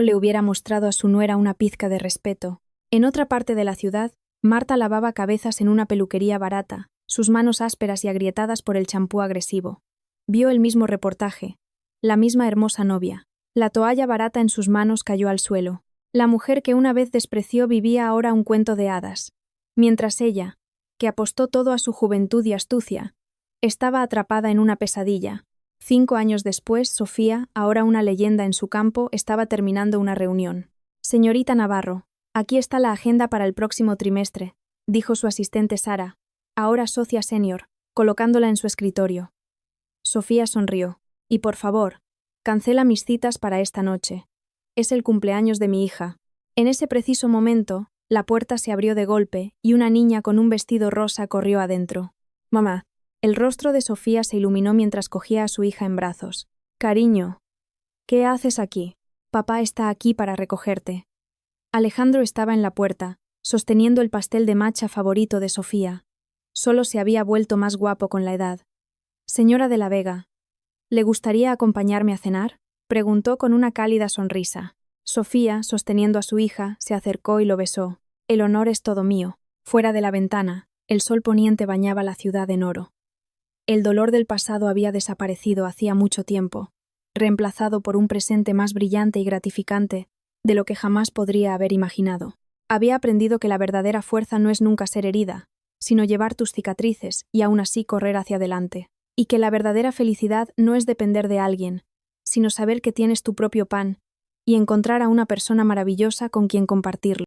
le hubiera mostrado a su nuera una pizca de respeto. En otra parte de la ciudad, Marta lavaba cabezas en una peluquería barata, sus manos ásperas y agrietadas por el champú agresivo. Vio el mismo reportaje, la misma hermosa novia. La toalla barata en sus manos cayó al suelo. La mujer que una vez despreció vivía ahora un cuento de hadas, mientras ella, que apostó todo a su juventud y astucia, estaba atrapada en una pesadilla. 5 años después, Sofía, ahora una leyenda en su campo, estaba terminando una reunión. «Señorita Navarro, aquí está la agenda para el próximo trimestre», dijo su asistente Sara, ahora socia senior, colocándola en su escritorio. Sofía sonrió. «Y por favor, cancela mis citas para esta noche. Es el cumpleaños de mi hija». En ese preciso momento, la puerta se abrió de golpe y una niña con un vestido rosa corrió adentro. «Mamá». El rostro de Sofía se iluminó mientras cogía a su hija en brazos. «Cariño, ¿qué haces aquí? Papá está aquí para recogerte». Alejandro estaba en la puerta, sosteniendo el pastel de matcha favorito de Sofía. Solo se había vuelto más guapo con la edad. «Señora de la Vega, ¿le gustaría acompañarme a cenar?», preguntó con una cálida sonrisa. Sofía, sosteniendo a su hija, se acercó y lo besó. «El honor es todo mío». Fuera de la ventana, el sol poniente bañaba la ciudad en oro. El dolor del pasado había desaparecido hacía mucho tiempo, reemplazado por un presente más brillante y gratificante de lo que jamás podría haber imaginado. Había aprendido que la verdadera fuerza no es nunca ser herida, sino llevar tus cicatrices y aún así correr hacia adelante. Y que la verdadera felicidad no es depender de alguien, sino saber que tienes tu propio pan y encontrar a una persona maravillosa con quien compartirlo.